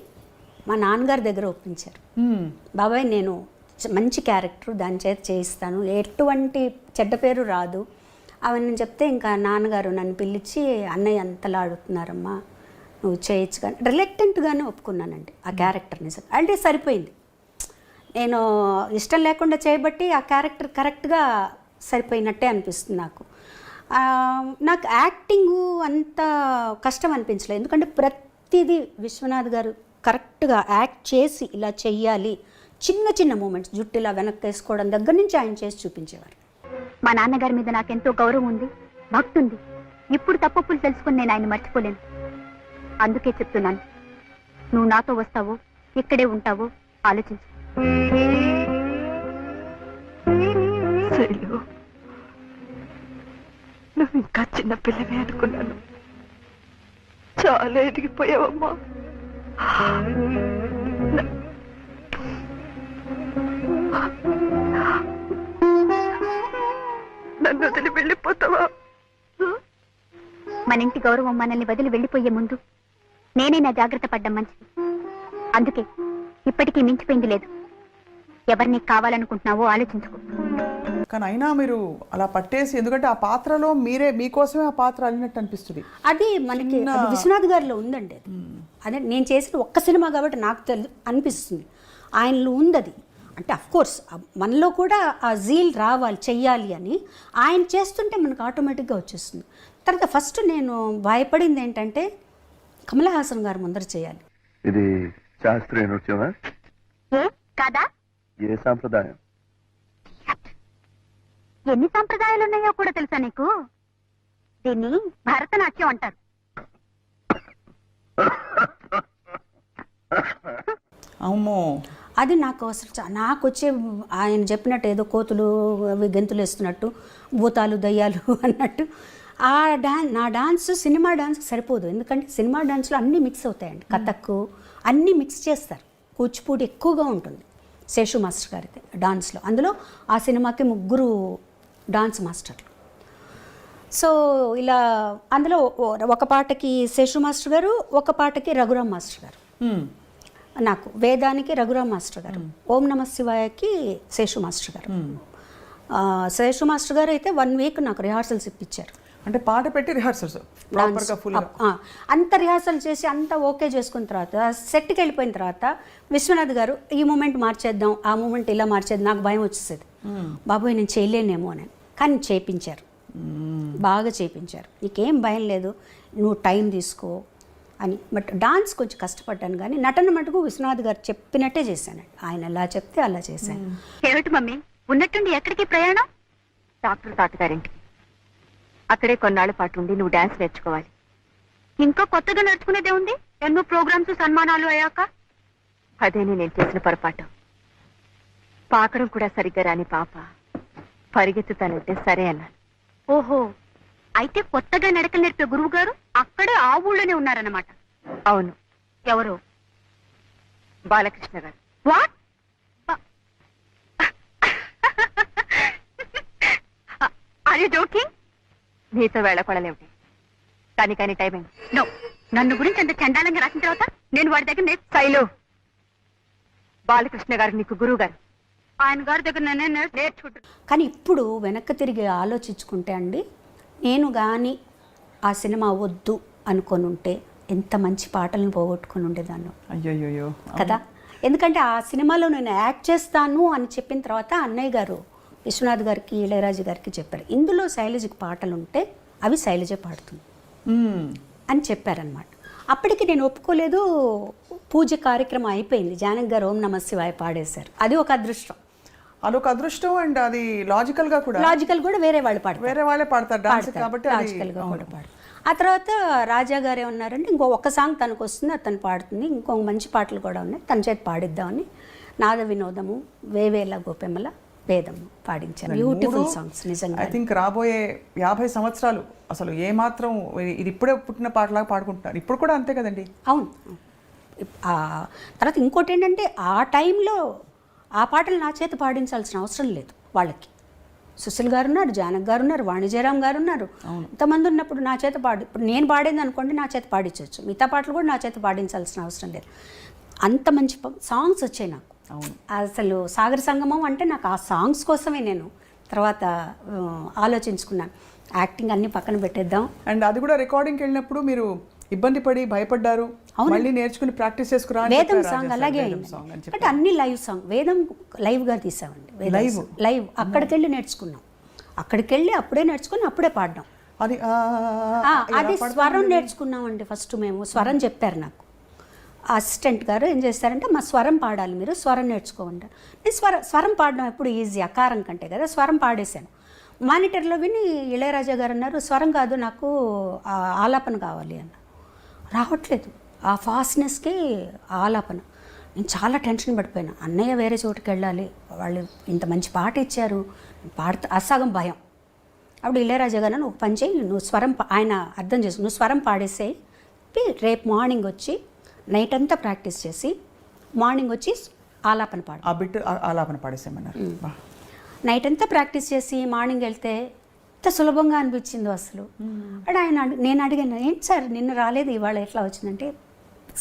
మా నాన్నగారి దగ్గర ఒప్పించారు. బాబాయ్ నేను మంచి క్యారెక్టర్, దాని చేత చేయిస్తాను, ఎటువంటి చెడ్డ పేరు రాదు అవన్నీ చెప్తే ఇంకా నాన్నగారు నన్ను పిలిచి అన్నయ్య అంతలా అడుగుతున్నారమ్మా నువ్వు చేయొచ్చు కానీ రిలక్టెంట్గానే ఒప్పుకున్నానండి ఆ క్యారెక్టర్. నిజంగా అంటే సరిపోయింది, నేను ఇష్టం లేకుండా చేయబట్టి ఆ క్యారెక్టర్ కరెక్ట్గా సరిపోయినట్టే అనిపిస్తుంది నాకు. నాకు యాక్టింగు అంత కష్టం అనిపించలేదు, ఎందుకంటే ప్రతిదీ విశ్వనాథ్ గారు కరెక్ట్గా యాక్ట్ చేసి ఇలా చెయ్యాలి, చిన్న చిన్న మూమెంట్స్ జుట్టు ఇలా వెనక్కి వేసుకోవడం దగ్గర నుంచి ఆయన చేసి చూపించేవారు. మా నాన్నగారి మీద నాకెంతో గౌరవం ఉంది, భక్తి ఉంది. ఇప్పుడు తప్పులు తెలుసుకుని నేను ఆయన మర్చిపోలేను. అందుకే చెప్తున్నాను, నువ్వు నాతో వస్తావో ఇక్కడే ఉంటావో ఆలోచించు. నువ్వు ఇంకా చిన్న పిల్లవే అనుకున్నాను. చాలా ఎదిగిపోయావమ్మా. నన్ను వదిలి వెళ్ళిపోతావా? మన ఇంటి గౌరవం మనల్ని వదిలి వెళ్ళిపోయే ముందు నేనే నా జాగ్రత్త పడ్డం మంచిది. అందుకే ఇప్పటికీ మించిపోయింది లేదు. ఎవరిని కావాలనుకుంటున్నావో ఆలోచించుకో. కానీ అయినా మీరు అలా పట్టేసి, ఎందుకంటే ఆ పాత్రలో మీకోసమే ఆ పాత్ర అల్లినట్టు అనిపిస్తుంది. అది మనకి అది విశ్వనాథ్ గారిలో ఉందండి. అదే నేను చేసిన ఒక్క సినిమా కాబట్టి నాకు అనిపిస్తుంది ఆయనలో ఉంది అది. అంటే అఫ్కోర్స్ మనలో కూడా ఆ జీల్ రావాలి, చెయ్యాలి అని ఆయన చేస్తుంటే మనకు ఆటోమేటిక్గా వచ్చేస్తుంది. తర్వాత ఫస్ట్ నేను భయపడింది ఏంటంటే కమల్ హాసన్ గారు ముందర చేయాలి. ఇది శాస్త్రీయ నృత్యమా? కాదా? ఏ సాంప్రదాయం? ఎన్ని సాంప్రదాయాలు ఉన్నాయో కూడా తెలుసా నీకు? దీన్ని భరతనాట్యం అంటారు. అమ్మో, అది నాకు అసలు నాకు వచ్చే ఆయన చెప్పినట్టు ఏదో కోతులు అవి గెంతులు వేస్తున్నట్టు, భూతాలు దయ్యాలు అన్నట్టు ఆ నా డాన్స్ సినిమా డాన్స్కి సరిపోదు. ఎందుకంటే సినిమా డాన్స్లో అన్నీ మిక్స్ అవుతాయండి. కథక్కు అన్నీ మిక్స్ చేస్తారు. కూచిపూడి ఎక్కువగా ఉంటుంది శేషు మాస్టర్ గారికి డాన్స్లో. అందులో ఆ సినిమాకి 3 డాన్స్ మాస్టర్లు. సో ఇలా అందులో ఒక పాటకి శేషు మాస్టర్ గారు, ఒక పాటకి రఘురామ్ మాస్టర్ గారు. నాకు వేదానికి రఘురామ్ మాస్టర్ గారు, ఓం నమ శివాయకి శేషు మాస్టర్ గారు. శేషు మాస్టర్ గారు అయితే 1 వీక్ నాకు రిహార్సల్స్ ఇప్పించారు. అంటే పాట పెట్టి రిహార్సల్స్ అంత రిహార్సల్ చేసి అంతా ఓకే చేసుకున్న తర్వాత సెట్కి వెళ్ళిపోయిన తర్వాత విశ్వనాథ్ గారు ఈ మూమెంట్ మార్చేద్దాం, ఆ మూమెంట్ ఇలా మార్చేద్దాం. నాకు భయం వచ్చేసేది, బాబోయ్ నేను చేయలేనేమో అని. కానీ చేయించారు, బాగా చేయించారు. నీకేం భయం లేదు, నువ్వు టైం తీసుకో అని. బట్ డాన్స్ కొంచెం కష్టపడ్డాను, కానీ నటన మటుకు విశ్వనాథ్ గారు చెప్పినట్టే చేశాను. ఆయన ఎలా చెప్తే అలా చేశాను. ఏమిటి మమ్మీ ఉన్నట్టుండి ఎక్కడికి ప్రయాణం? డాక్టర్ తాతగారింటికి. అక్కడే కొన్నాళ్ళ పాటు ఉండి నువ్వు డాన్స్ నేర్చుకోవాలి. ఇంకా కొత్తగా నేర్చుకునేదే ఉంది. ఎన్నో ప్రోగ్రామ్స్ సన్మానాలు అయ్యాక. అదేనే నేను చేసిన పొరపాటు. పాకడం కూడా సరిగ్గా రాని పాప పరిగెత్తుతానంటే సరే అన్నాను. ఓహో, అయితే కొత్తగా నడకలు నేర్పే గురువు గారు అక్కడే ఆ ఊళ్ళోనే ఉన్నారన్నమాట. అవును. ఎవరు? Balakrishna garu. What? Are you joking? నీతో వేళపడలేమిటి? కానీ టైం అయింది. నో, నన్ను గురించి అంత చండాలంగా రాసిన తర్వాత నేను వాడి దగ్గర శైలు, బాలకృష్ణ గారు నీకు గురువు గారు. ఆయన గారి దగ్గర నేనే నేర్చుకుంటాను. కానీ ఇప్పుడు వెనక్కి తిరిగి ఆలోచించుకుంటే అండి, నేను కానీ ఆ సినిమా వద్దు అనుకొని ఉంటే ఎంత మంచి పాటలను పోగొట్టుకుని ఉండేదాన్ని. అయ్యో కదా. ఎందుకంటే ఆ సినిమాలో నేను యాక్ట్ చేస్తాను అని చెప్పిన తర్వాత అన్నయ్య గారు విశ్వనాథ్ గారికి, ఇళయరాజు గారికి చెప్పారు, ఇందులో శైలజకి పాటలు ఉంటే అవి శైలజ పాడుతుంది అని చెప్పారనమాట. అప్పటికి నేను ఒప్పుకోలేదు. పూజ కార్యక్రమం అయిపోయింది, జానకి గారు ఓం నమ శివాయ పాడేశారు. అది ఒక అదృష్టం. అదొక అదృష్టం. అండ్ అది లాజికల్ కూడా వేరే వాళ్ళు పాడతారు, వేరే వాళ్ళే పాడతారు డాన్స్ కాబట్టి లాజికల్గా కూడా పాడతారు. ఆ తర్వాత రాజా గారు ఏమన్నారంటే ఒక్క సాంగ్ తనకు వస్తుంది, అది తను పాడుతుంది, ఇంకో మంచి పాటలు కూడా ఉన్నాయి, తన చేతి పాడిద్దామని నాద వినోదము, వేవేల గోపెమ్మల వేదము పాడించారు. బ్యూటిఫుల్ సాంగ్స్ నిజంగా. ఐ థింక్ రాబోయే 50 సంవత్సరాలు అసలు ఏమాత్రం ఇది ఇప్పుడే పుట్టిన పాటలాగా పాడుకుంటున్నారు. ఇప్పుడు కూడా అంతే కదండి. అవును. తర్వాత ఇంకోటి ఏంటంటే ఆ టైంలో ఆ పాటలు నా చేత పాడించాల్సిన అవసరం లేదు వాళ్ళకి. సుశీల్ గారు ఉన్నారు, జానక్ గారు ఉన్నారు, వాణిజ్యరామ్ గారు ఉన్నారు, ఇంతమంది ఉన్నప్పుడు నా చేత ఇప్పుడు నేను పాడింది అనుకోండి, నా చేత పాడించవచ్చు. మిగతా పాటలు కూడా నా చేత పాడించాల్సిన అవసరం లేదు. అంత మంచి సాంగ్స్ వచ్చాయి నాకు. అసలు సాగర సంగమం అంటే నాకు ఆ సాంగ్స్ కోసమే నేను తర్వాత ఆలోచించుకున్నాను. యాక్టింగ్ అన్ని పక్కన పెట్టేద్దాం. అండ్ అది కూడా రికార్డింగ్కి వెళ్ళినప్పుడు మీరు ఇబ్బంది పడి భయపడ్డారు, మళ్ళీ నేర్చుకుని ప్రాక్టీస్ చేసుకురా. వేదం సాంగ్ అలాగే అయింది. అంటే అన్ని లైవ్ సాంగ్, వేదం లైవ్గా తీసామండి. లైవ్ అక్కడికి వెళ్ళి నేర్చుకున్నాం. అక్కడికి వెళ్ళి అప్పుడే నేర్చుకుని అప్పుడే పాడడం. అది అది స్వరం నేర్చుకున్నామండి ఫస్ట్ మేము. స్వరం చెప్పారు నాకు అసిస్టెంట్ గారు, ఏం చేస్తారంటే మా స్వరం పాడాలి, మీరు స్వరం నేర్చుకోమంటారు. నేను స్వరం పాడడం ఎప్పుడు ఈజీ, అకారం కంటే కదా. స్వరం పాడేశాను. మానిటర్లో విని ఇళయరాజా గారు అన్నారు, స్వరం కాదు నాకు ఆలాపన కావాలి అన్న. రావట్లేదు ఆ ఫాస్ట్నెస్కి ఆలాపన. నేను చాలా టెన్షన్ పడిపోయాను. అన్నయ్య వేరే చోటుకి వెళ్ళాలి, వాళ్ళు ఇంత మంచి పాట ఇచ్చారు, పాడుతా అసగం భయం. అప్పుడు ఇళయరాజా గారు నువ్వు పని చేయి, నువ్వు స్వరం ఆయన అర్థం చేసు, నువ్వు స్వరం పాడేసేయి, రేపు మార్నింగ్ వచ్చి నైట్ అంతా ప్రాక్టీస్ చేసి మార్నింగ్ వచ్చి ఆలాపన పాడు. ఆ బిట్ ఆలాపన పాడేసేమన్నారు. నైట్ అంతా ప్రాక్టీస్ చేసి మార్నింగ్ వెళ్తే ఎంత సులభంగా అనిపించిందో అసలు. అంటే నేను అడిగాను, ఏంటి సార్ నిన్న రాలేదు ఇవాళ ఎట్లా వచ్చిందంటే,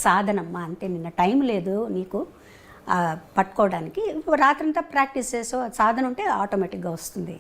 సాధనమ్మా అంతే, నిన్న టైం లేదు నీకు పట్టుకోవడానికి, రాత్రంతా ప్రాక్టీస్ చేసో సాధన ఉంటే ఆటోమేటిక్గా వస్తుంది.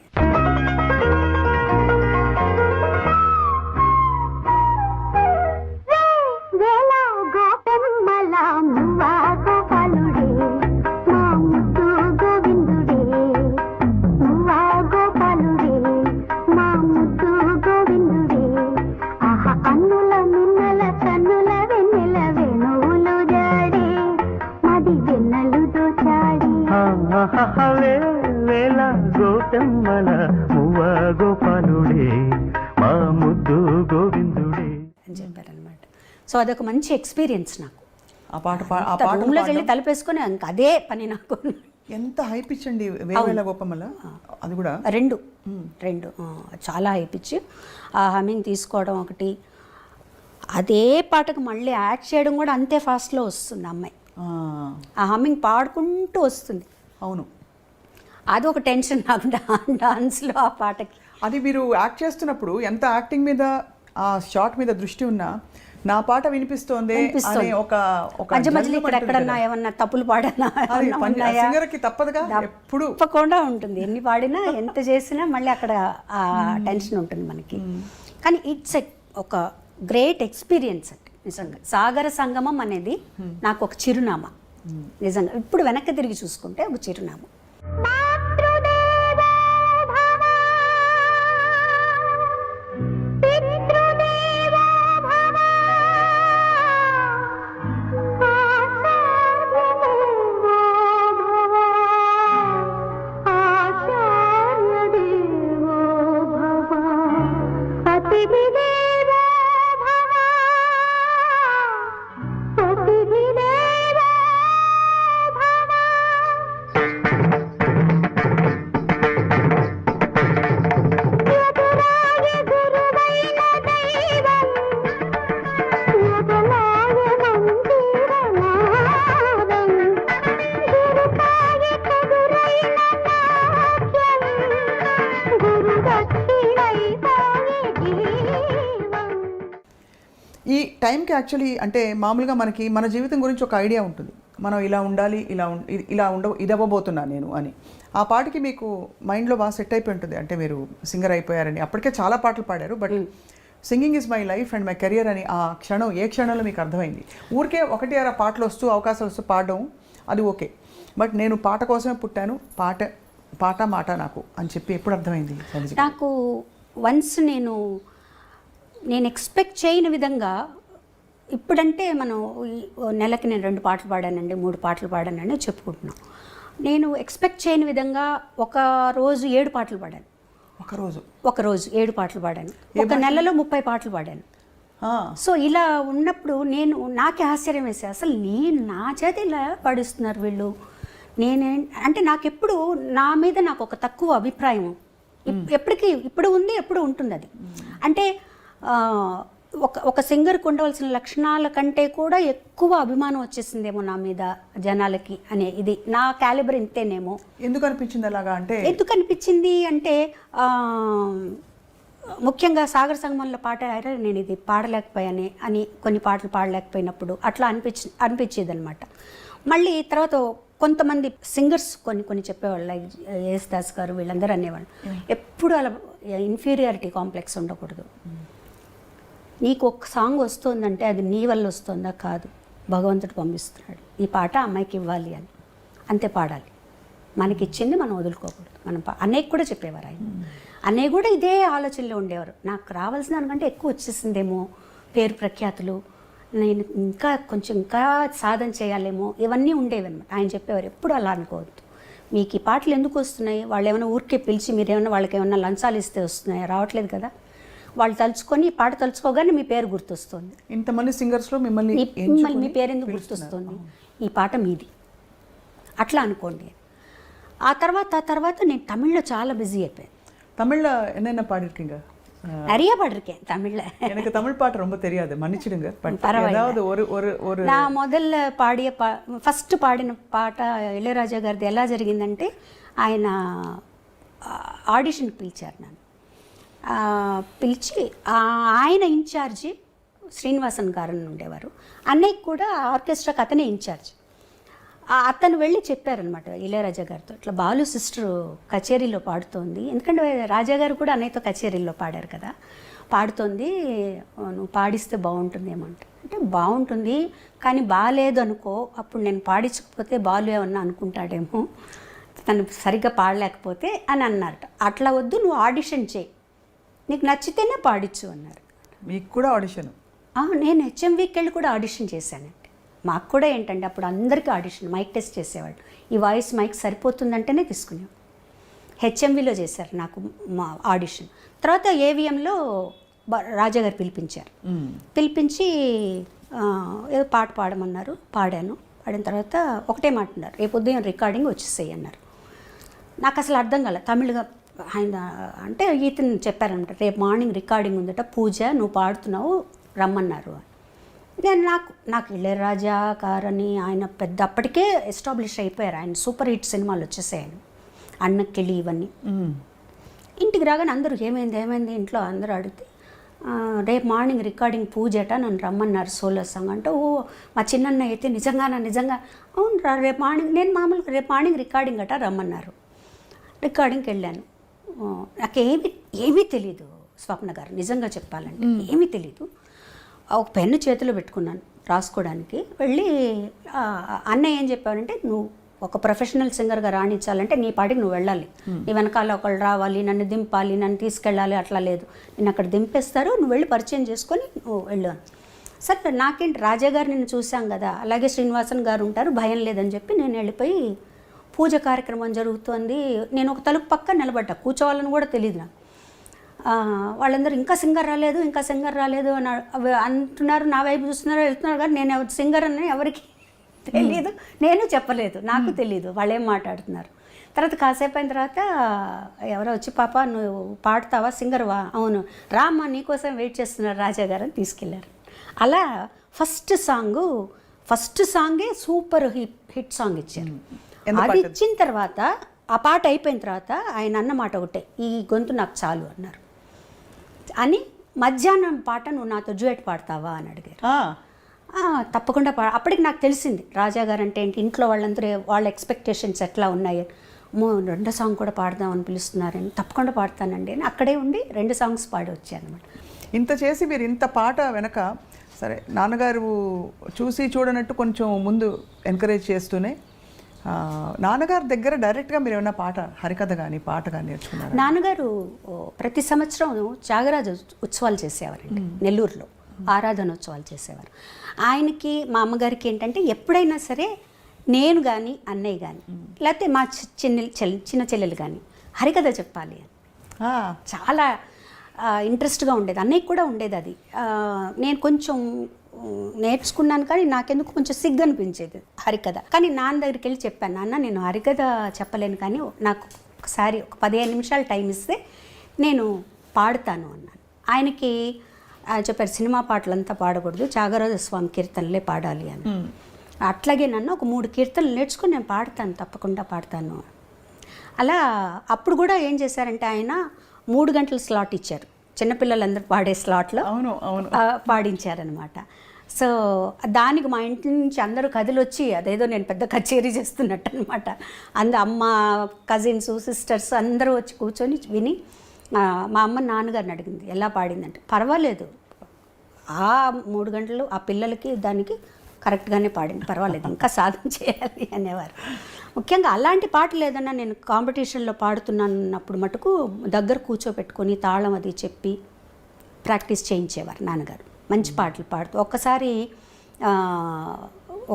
అని చెప్పారనమాట. సో అదొక మంచి ఎక్స్పీరియన్స్ నాకు. ఆ పాట రూమ్లోకి వెళ్ళి తలుపేసుకొని ఇంకా అదే పని నాకు. ఎంత హై పిచ్ అండి వేవేల గోపమ్మల, అది కూడా రెండు చాలా హై పిచ్. ఆ హమ్మింగ్ తీసుకోవడం ఒకటి, అదే పాటకు మళ్ళీ యాడ్ చేయడం కూడా అంతే ఫాస్ట్లో వస్తుంది అమ్మాయి. ఆ హమ్మింగ్ పాడుకుంటూ వస్తుంది. అవును, అది ఒక టెన్షన్ నాకు డాన్స్లో ఆ పాటకి. అది మీరు యాక్ట్ చేస్తున్నప్పుడు ఎంత యాక్టింగ్ మీద ఆ షాట్ మీద దృష్టి ఉన్నా నా పాట వినిపిస్తోంది అనే ఒక మధ్య మధ్యలో ఇక్కడ ఎక్కడన్నా ఏమన్నా తప్పులు పాడన్నా సింగర్కి తప్పదుగా, ఎప్పుడు తప్పకుండా ఉంటుంది. ఎన్ని పాడినా ఎంత చేసినా మళ్ళీ అక్కడ ఆ టెన్షన్ ఉంటుంది మనకి. కానీ ఇట్స్ ఒక గ్రేట్ ఎక్స్పీరియన్స్ అండి నిజంగా. సాగర సంగమం అనేది నాకు ఒక చిరునామా నిజంగా. ఇప్పుడు వెనక్కి తిరిగి చూసుకుంటే ఒక చిరునామా. ఈ టైంకి యాక్చువల్లీ అంటే మామూలుగా మనకి మన జీవితం గురించి ఒక ఐడియా ఉంటుంది, మనం ఇలా ఉండాలి, ఇది అవ్వబోతున్నా నేను అని. ఆ పాటకి మీకు మైండ్లో బాగా సెట్ అయిపోయి ఉంటుంది, అంటే మీరు సింగర్ అయిపోయారని. అప్పటికే చాలా పాటలు పాడారు, but singing is my life and my career అని ఆ క్షణం ఏ క్షణంలో మీకు అర్థమైంది? ఊరికే ఒకటి అర పాటలు వస్తూ అవకాశాలు వస్తూ పాడడం అది ఓకే, బట్ నేను పాట కోసమే పుట్టాను, పాట మాట నాకు అని చెప్పి ఎప్పుడు అర్థమైంది? నాకు వన్స్ నేను ఎక్స్పెక్ట్ చేయని విధంగా, ఇప్పుడంటే మనం నెలకి నేను 2 పాటలు పాడానండి, 3 పాటలు పాడానని చెప్పుకుంటున్నాం. నేను ఎక్స్పెక్ట్ చేయని విధంగా ఒక రోజు 7 పాటలు పాడాను. ఒక రోజు 7 పాటలు పాడాను. ఒక నెలలో 30 పాటలు పాడాను. సో ఇలా ఉన్నప్పుడు నాకే ఆశ్చర్యం వేసే, అసలు నా చేతి ఇలా పాడిస్తున్నారు వీళ్ళు. అంటే నాకెప్పుడు నా మీద నాకు ఒక తక్కువ అభిప్రాయం ఇప్పుడు ఉంది, ఎప్పుడు ఉంటుంది అది. అంటే ఒక సింగర్కి ఉండవలసిన లక్షణాల కంటే కూడా ఎక్కువ అభిమానం వచ్చేసిందేమో నా మీద జనాలకి అనే, ఇది నా క్యాలిబర్ ఇంతేనేమో. ఎందుకు అనిపించింది అలాగా? ఎందుకు అనిపించింది అంటే ముఖ్యంగా సాగర సంగమంలో పాట నేను ఇది పాడలేకపోయాను అని, కొన్ని పాటలు పాడలేకపోయినప్పుడు అట్లా అనిపించేది అనమాట. మళ్ళీ తర్వాత కొంతమంది సింగర్స్ కొన్ని చెప్పేవాళ్ళు, లైక్ యేసుదాస్ గారు, వీళ్ళందరూ అనేవాళ్ళు, ఎప్పుడు అలా ఇన్ఫీరియారిటీ కాంప్లెక్స్ ఉండకూడదు. నీకు ఒక సాంగ్ వస్తుందంటే అది నీ వల్ల వస్తుందా? కాదు, భగవంతుడు పంపిస్తున్నాడు, ఈ పాట అమ్మాయికి ఇవ్వాలి అని, అంతే పాడాలి. మనకి ఇచ్చింది మనం వదులుకోకూడదు. మనం అన్నయ్యకి కూడా చెప్పేవారు ఆయన. అన్నయ్య కూడా ఇదే ఆలోచనలో ఉండేవారు. నాకు రావాల్సిన దానికంటే ఎక్కువ వచ్చేసిందేమో, పేరు ప్రఖ్యాతులు, నేను ఇంకా సాధన చేయాలేమో, ఇవన్నీ ఉండేవి అనమాట. ఆయన చెప్పేవారు ఎప్పుడు అలా అనుకోవద్దు, మీకు ఈ పాటలు ఎందుకు వస్తున్నాయి, వాళ్ళు ఏమైనా ఊరికే పిలిచి మీరేమన్నా వాళ్ళకి ఏమన్నా లంచాలు ఇస్తే వస్తున్నాయి, రావట్లేదు కదా, వాళ్ళు తలుచుకొని ఈ పాట తలుచుకోగానే మీ పేరు గుర్తొస్తుంది, ఇంతమంది సింగర్స్లో మిమ్మల్ని మీ పేరు ఎందుకు గుర్తొస్తుంది, ఈ పాట మీది, అట్లా అనుకోండి. ఆ తర్వాత నేను తమిళ్లో చాలా బిజీ అయిపోయాను. தமிழ்ல என்னென்ன பாடிருக்கீங்க? நிறைய பாடிருக்கேன் தமிழில். எனக்கு தமிழ் பாட்டு ரொம்ப தெரியாது, மன்னிச்சிடுங்க. பரவாயில்ல. ஒரு నా మొదలు పాడిన ఫస్ట్ పాడిన పాట ఇళయరాజా గారిది ఎలా జరిగిందంటే, ఆయన ఆడిషన్కి పిలిచారు నన్ను. పిలిచి ఆయన ఇన్ఛార్జి శ్రీనివాసన్ గారు అని ఉండేవారు, అన్నయ్యకి కూడా ఆర్కెస్ట్రాకి అతనే ఇన్ఛార్జ్. అతను వెళ్ళి చెప్పారనమాట ఇళయరాజా గారితో, ఇట్లా బాలు సిస్టర్ కచేరీలో పాడుతోంది, ఎందుకంటే రాజా గారు కూడా అన్నయ్యతో కచేరీలో పాడారు కదా, పాడుతోంది, నువ్వు పాడిస్తే బాగుంటుందేమో అంటే బాగుంటుంది కానీ బాగాలేదు అనుకో, అప్పుడు నేను పాడించకపోతే బాలు ఏమన్నా అనుకుంటాడేమో, తను సరిగ్గా పాడలేకపోతే అని అన్నారట. అట్లా వద్దు, నువ్వు ఆడిషన్ చేయి, నీకు నచ్చితేనే పాడించు అన్నారు. మీకు కూడా ఆడిషన్? నేను హెచ్ఎంవికి వెళ్ళి కూడా ఆడిషన్ చేశానండి. మాకు కూడా ఏంటంటే అప్పుడు అందరికీ ఆడిషన్, మైక్ టెస్ట్ చేసేవాళ్ళు, ఈ వాయిస్ మైక్ సరిపోతుందంటేనే తీసుకునేవాళ్ళు. హెచ్ఎంవిలో చేశారు నాకు మా ఆడిషన్. తర్వాత ఏవిఎంలో రాజాగారు పిలిపించారు. పిలిపించి ఏదో పాట పాడమన్నారు, పాడాను. పాడిన తర్వాత ఒకటే మాట అన్నారు, రేపు ఉదయం రికార్డింగ్ వచ్చేసేయి అన్నారు. నాకు అసలు అర్థం కాలే తమిళ్గా. ఆయన అంటే ఈతను చెప్పారనమాట, రేపు మార్నింగ్ రికార్డింగ్ ఉందట, పూజ నువ్వు పాడుతున్నావు రమ్మన్నారు. నేను నాకు ఇళయరాజా గారని ఆయన పెద్ద అప్పటికే ఎస్టాబ్లిష్ అయిపోయారు, ఆయన సూపర్ హిట్ సినిమాలు వచ్చేసాయని, అన్నకిళి ఇవన్నీ. ఇంటికి రాగానే అందరూ ఏమైంది ఇంట్లో అందరూ అడిగితే, రేపు మార్నింగ్ రికార్డింగ్ పూజట, నన్ను రమ్మన్నారు సోలో సాంగ్ అంటే, ఓ మా చిన్నన్న అయితే నిజంగా అవును రేపు మార్నింగ్, నేను మామూలుగా రేపు మార్నింగ్ రికార్డింగ్ అట రమ్మన్నారు. రికార్డింగ్కి వెళ్ళాను. నాకు ఏమీ తెలీదు స్వప్న గారు, నిజంగా చెప్పాలంటే ఏమీ తెలీదు. ఒక పెన్ను చేతిలో పెట్టుకున్నాను రాసుకోవడానికి. వెళ్ళి అన్నయ్య ఏం చెప్పారంటే, నువ్వు ఒక ప్రొఫెషనల్ సింగర్గా రాణించాలంటే నీ పాటికి నువ్వు వెళ్ళాలి, నీ వెనకాల ఒకళ్ళు రావాలి, నన్ను దింపాలి, నన్ను తీసుకెళ్ళాలి, అట్లా లేదు, నేను అక్కడ దింపేస్తారు, నువ్వు వెళ్ళి పరిచయం చేసుకొని నువ్వు వెళ్ళు. సరే నాకేంటి, రాజా గారు నిన్ను చూసాం కదా, అలాగే శ్రీనివాసన్ గారు ఉంటారు, భయం లేదని చెప్పి నేను వెళ్ళిపోయి పూజ కార్యక్రమం జరుగుతోంది. నేను ఒక తలుపు పక్క నిలబడ్డా, కూర్చోవాలని కూడా తెలియదు నాకు. వాళ్ళందరూ ఇంకా సింగర్ రాలేదు అని అంటున్నారు, నా వైపు చూస్తున్నారు, వెళ్తున్నారు, కానీ నేను సింగర్ అని ఎవరికి తెలియదు, నేను చెప్పలేదు, నాకు తెలియదు వాళ్ళు ఏం మాట్లాడుతున్నారు. తర్వాత కాసేపు అయిన తర్వాత ఎవరో వచ్చి, పాప నువ్వు పాడతావా, సింగర్వా, అవును రామ్మా నీకోసం వెయిట్ చేస్తున్నారు రాజా గారు అని తీసుకెళ్ళారు. అలా ఫస్ట్ సాంగే సూపర్ హిట్ సాంగ్ ఇచ్చారు. అది ఇచ్చిన తర్వాత ఆ పాట అయిపోయిన తర్వాత ఆయన అన్న మాట ఒకటే, ఈ గొంతు నాకు చాలు అన్నారు. అని మధ్యాహ్నం పాట నువ్వు నాతో డ్యూయట్ పాడతావా అని అడిగారు. తప్పకుండా అప్పటికి నాకు తెలిసింది రాజా గారు అంటే ఏంటి, ఇంట్లో వాళ్ళందరూ వాళ్ళ ఎక్స్పెక్టేషన్స్ ఎట్లా ఉన్నాయి, రెండో సాంగ్ కూడా పాడదామని పిలుస్తున్నారని, తప్పకుండా పాడతానండి అని అక్కడే ఉండి 2 సాంగ్స్ పాడి వచ్చాను అనమాట. ఇంత చేసి మీరు ఇంత పాట వెనక, సరే నాన్నగారు చూడనట్టు కొంచెం ముందు ఎంకరేజ్ చేస్తూనే, నాన్నగారి దగ్గర డైరెక్ట్గా మీరు ఏమైనా పాట, హరికథ కానీ పాట కానీ నేర్చుకున్నారు? నాన్నగారు ప్రతి సంవత్సరం త్యాగరాజ ఉత్సవాలు చేసేవారండి నెల్లూరులో, ఆరాధనోత్సవాలు చేసేవారు. ఆయనకి మా అమ్మగారికి ఏంటంటే ఎప్పుడైనా సరే నేను కానీ అన్నయ్య కానీ లేకపోతే మా చిన్న చెల్లెలు కానీ హరికథ చెప్పాలి అని చాలా ఇంట్రెస్ట్గా ఉండేది. అన్నయ్య కూడా ఉండేది అది. నేను కొంచెం నేర్చుకున్నాను కానీ నాకెందుకు కొంచెం సిగ్గు అనిపించేది హరికథ. కానీ నాన్న దగ్గరికి వెళ్ళి చెప్పాను, నాన్న నేను హరికథ చెప్పలేను కానీ నాకు ఒకసారి ఒక 15 నిమిషాలు టైం ఇస్తే నేను పాడుతాను అన్నాను. ఆయనకి చెప్పారు, సినిమా పాటలంతా పాడకూడదు, త్యాగరాజ స్వామి కీర్తనలే పాడాలి అని. అట్లాగే నన్ను ఒక 3 కీర్తనలు నేర్చుకుని నేను పాడతాను, తప్పకుండా పాడతాను. అలా అప్పుడు కూడా ఏం చేశారంటే ఆయన 3 గంటల స్లాట్ ఇచ్చారు, చిన్నపిల్లలందరూ పాడే స్లాట్లో పాడించారనమాట. సో దానికి మా ఇంటి నుంచి అందరూ కదిలొచ్చి అదేదో నేను పెద్ద కచేరీ చేస్తున్నట్టు అనమాట. అమ్మ, కజిన్స్, సిస్టర్స్ అందరూ వచ్చి కూర్చొని విని, మా అమ్మ నాన్నగారిని అడిగింది ఎలా పాడిందంటే, పర్వాలేదు ఆ 3 గంటలు ఆ పిల్లలకి దానికి కరెక్ట్గానే పాడింది, పర్వాలేదు ఇంకా సాధన చేయాలి అనేవారు. ముఖ్యంగా అలాంటి పాటలు ఏదన్నా నేను కాంపిటీషన్లో పాడుతున్నానన్నప్పుడు మటుకు దగ్గర కూర్చోపెట్టుకొని తాళం అది చెప్పి ప్రాక్టీస్ చేయించేవారు నాన్నగారు. మంచి పాటలు పాడుతూ ఒక్కసారి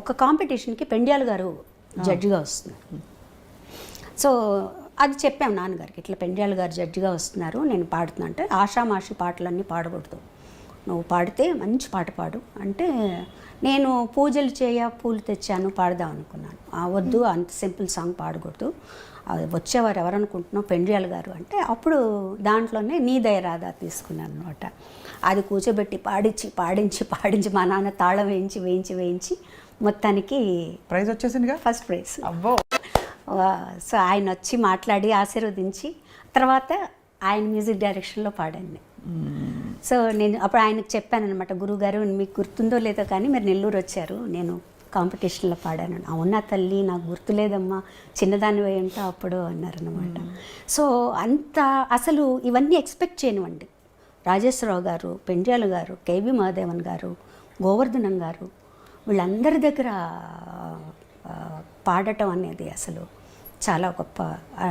ఒక కాంపిటీషన్కి పెండ్యాల గారు జడ్జిగా వస్తున్నారు. సో అది చెప్పాం నాన్నగారికి, ఇట్లా పెండ్యాల గారు జడ్జిగా వస్తున్నారు, నేను పాడుతున్నా అంటే ఆషామాషి పాటలన్నీ పాడకూడదు, నువ్వు పాడితే మంచి పాట పాడు అంటే, నేను పూజలు పూలు తెచ్చాను పాడదాం అనుకున్నాను. వద్దు, అంత సింపుల్ సాంగ్ పాడకూడదు, వచ్చేవారు ఎవరనుకుంటున్నావు పెండ్యాల గారు అంటే, అప్పుడు దాంట్లోనే నీ దయ రాదా తీసుకున్నాను అనమాట. అది కూర్చోబెట్టి పాడించి మా నాన్న తాళం వేయించి మొత్తానికి ప్రైజ్ వచ్చేసిందిగా, ఫస్ట్ ప్రైజ్. అబ్బో. సో ఆయన వచ్చి మాట్లాడి ఆశీర్వదించి తర్వాత ఆయన మ్యూజిక్ డైరెక్షన్లో పాడాను. సో నేను అప్పుడు ఆయనకు చెప్పాను అనమాట, గురువుగారు మీకు గుర్తుందో లేదో కానీ మీరు నెల్లూరు వచ్చారు, నేను కాంపిటీషన్లో పాడాను. అవునా తల్లి, నాకు గుర్తులేదమ్మా, చిన్నదాని వేయంటా అప్పుడు అన్నారనమాట. సో అంత అసలు ఇవన్నీ ఎక్స్పెక్ట్ చేయనివ్వండి. రాజేశ్వరరావు గారు, పెండ్యాల గారు, కేవి మహాదేవన్ గారు, గోవర్ధనం గారు, వీళ్ళందరి దగ్గర పాడటం అనేది అసలు చాలా గొప్ప,